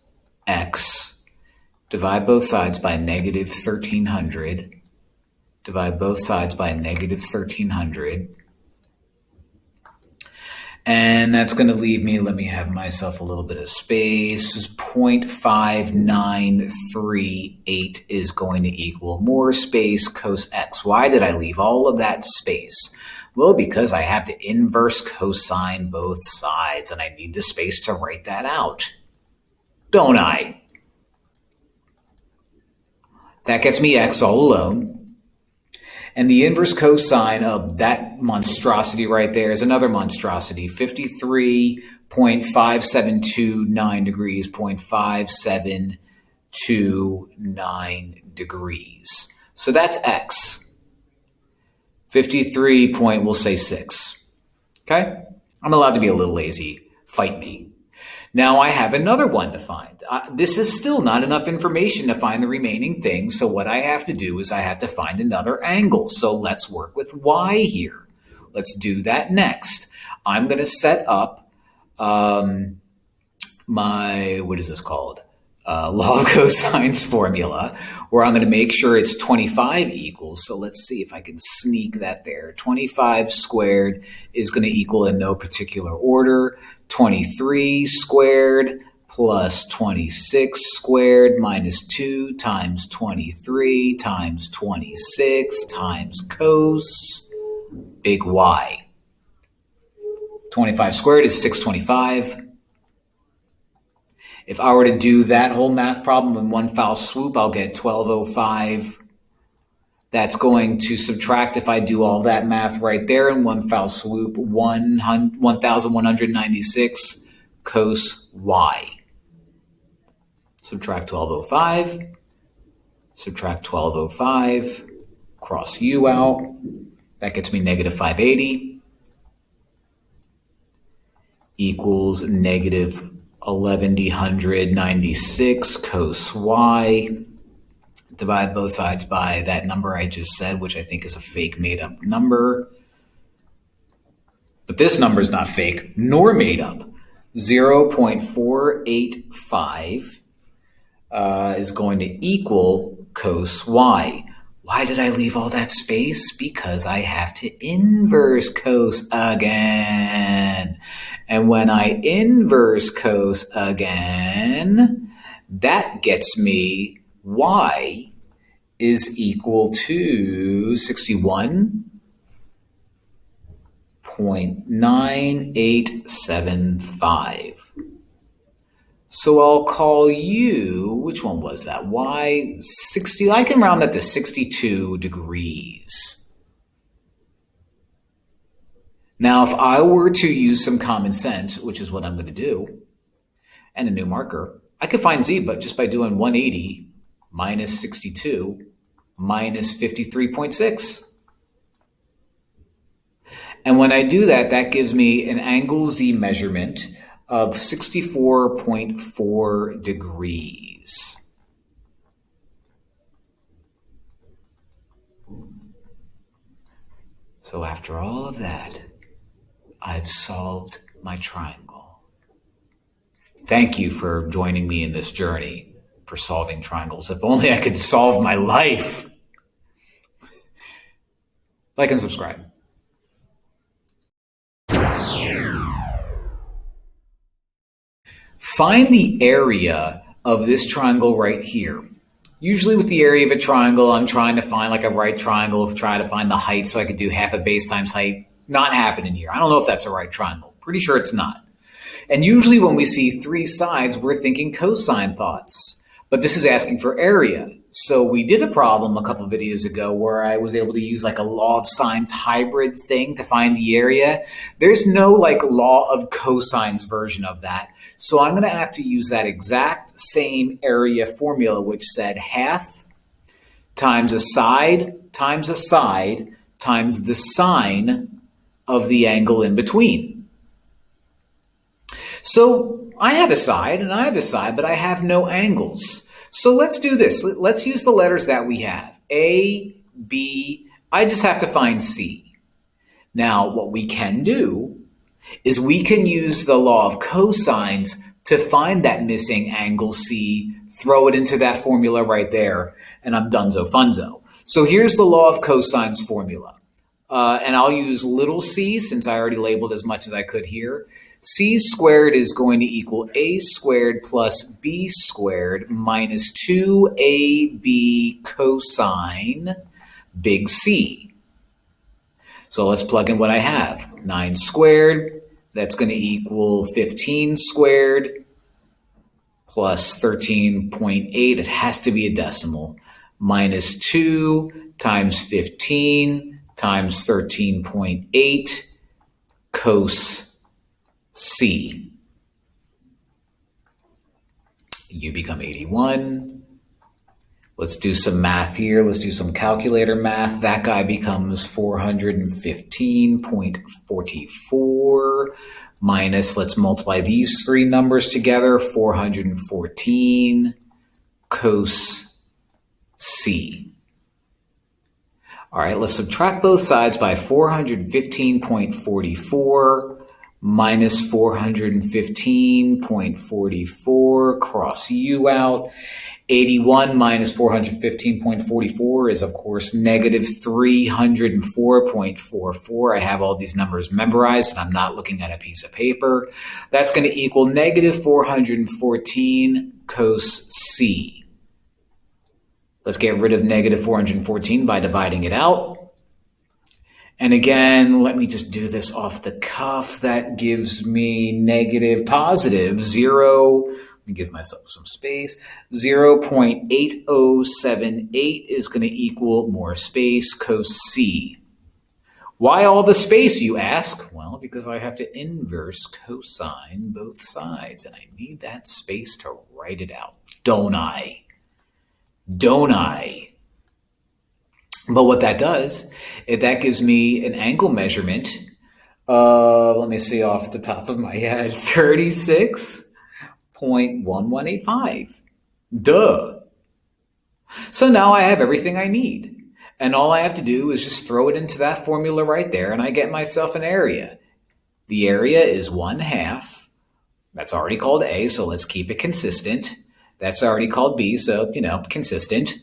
X. Divide both sides by negative 1300. Divide both sides by negative 1300. And that's going to leave me, let me have myself a little bit of space, 0.5938 is going to equal more space cos X. Why did I leave all of that space? Well, because I have to inverse cosine both sides, and I need the space to write that out. Don't I? That gets me X all alone. And the inverse cosine of that monstrosity right there is another monstrosity, 53.5729 degrees, 0.5729 degrees. So that's X. 53 point, we'll say 6. Okay? I'm allowed to be a little lazy. Fight me. Now I have another one to find. This is still not enough information to find the remaining things, so what I have to do is I have to find another angle. So let's work with y here. Let's do that next. I'm going to set up my, what is this called? Law of cosines formula, where I'm going to make sure it's 25 equals. So let's see if I can sneak that there. 25 squared is going to equal in no particular order 23 squared plus 26 squared minus 2 times 23 times 26 times cos big Y. 25 squared is 625. If I were to do that whole math problem in one foul swoop, I'll get 1205. That's going to subtract, if I do all that math right there in one foul swoop, 1,196 cos Y. Subtract 1205. Subtract 1205. Cross U out. That gets me negative 580. Equals negative 1196 cos Y. Divide both sides by that number I just said, which I think is a fake made up number. But this number is not fake nor made up. 0.485 is going to equal cos Y. Why did I leave all that space? Because I have to inverse cos again. And when I inverse cos again, that gets me Y is equal to 61.9875. So I'll call you, which one was that? Y 60, I can round that to 62 degrees. Now, if I were to use some common sense, which is what I'm going to do, and a new marker, I could find Z, but just by doing 180 minus 62 minus 53.6. And when I do that, that gives me an angle Z measurement of 64.4 degrees. So after all of that, I've solved my triangle. Thank you for joining me in this journey for solving triangles. If only I could solve my life. Like and subscribe. Find the area of this triangle right here. Usually with the area of a triangle, I'm trying to find like a right triangle, try to find the height so I could do half a base times height. Not happening here. I don't know if that's a right triangle. Pretty sure it's not. And usually when we see three sides, we're thinking cosine thoughts. But this is asking for area. So we did a problem a couple of videos ago where I was able to use like a law of sines hybrid thing to find the area. There's no like law of cosines version of that. So I'm going to have to use that exact same area formula, which said half times a side times a side times the sine of the angle in between. So I have a side and I have a side, but I have no angles. So let's do this. Let's use the letters that we have. A, B, I just have to find C. Now, what we can do is we can use the law of cosines to find that missing angle C, throw it into that formula right there, and I'm donezo funzo. So here's the law of cosines formula. And I'll use little c since I already labeled as much as I could here. C squared is going to equal a squared plus b squared minus 2ab cosine big C. So let's plug in what I have. 9 squared, that's going to equal 15 squared plus 13.8. It has to be a decimal. Minus 2 times 15 times 13.8 cos C. You become 81. Let's do some math here. Let's do some calculator math. That guy becomes 415.44 minus, let's multiply these three numbers together, 414 cos C. All right, let's subtract both sides by 415.44 minus 415.44, cross U out. 81 minus 415.44 is, of course, negative 304.44. I have all these numbers memorized, and I'm not looking at a piece of paper. That's going to equal negative 414 cos C. Let's get rid of negative 414 by dividing it out. And again, let me just do this off the cuff. That gives me negative positive 0. Let me give myself some space. 0.8078 is going to equal more space cos C. Why all the space, you ask? Well, because I have to inverse cosine both sides, and I need that space to write it out. Don't I? Don't I? But what that does is that gives me an angle measurement of, let me see off the top of my head, 36.1185. Duh. So now I have everything I need. And all I have to do is just throw it into that formula right there, and I get myself an area. The area is 1/2. That's already called A, so let's keep it consistent. That's already called B, so, consistent.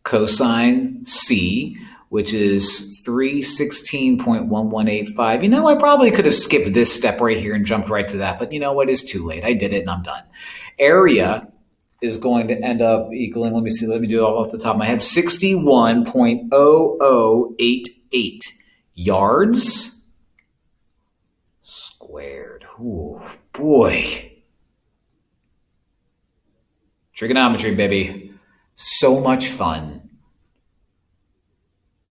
Cosine C, which is 316.1185. I probably could have skipped this step right here and jumped right to that, but you know what? It's too late. I did it and I'm done. Area is going to end up equaling, let me do it all off the top of my head, 61.0088 yards squared. Ooh, boy. Trigonometry, baby. So much fun.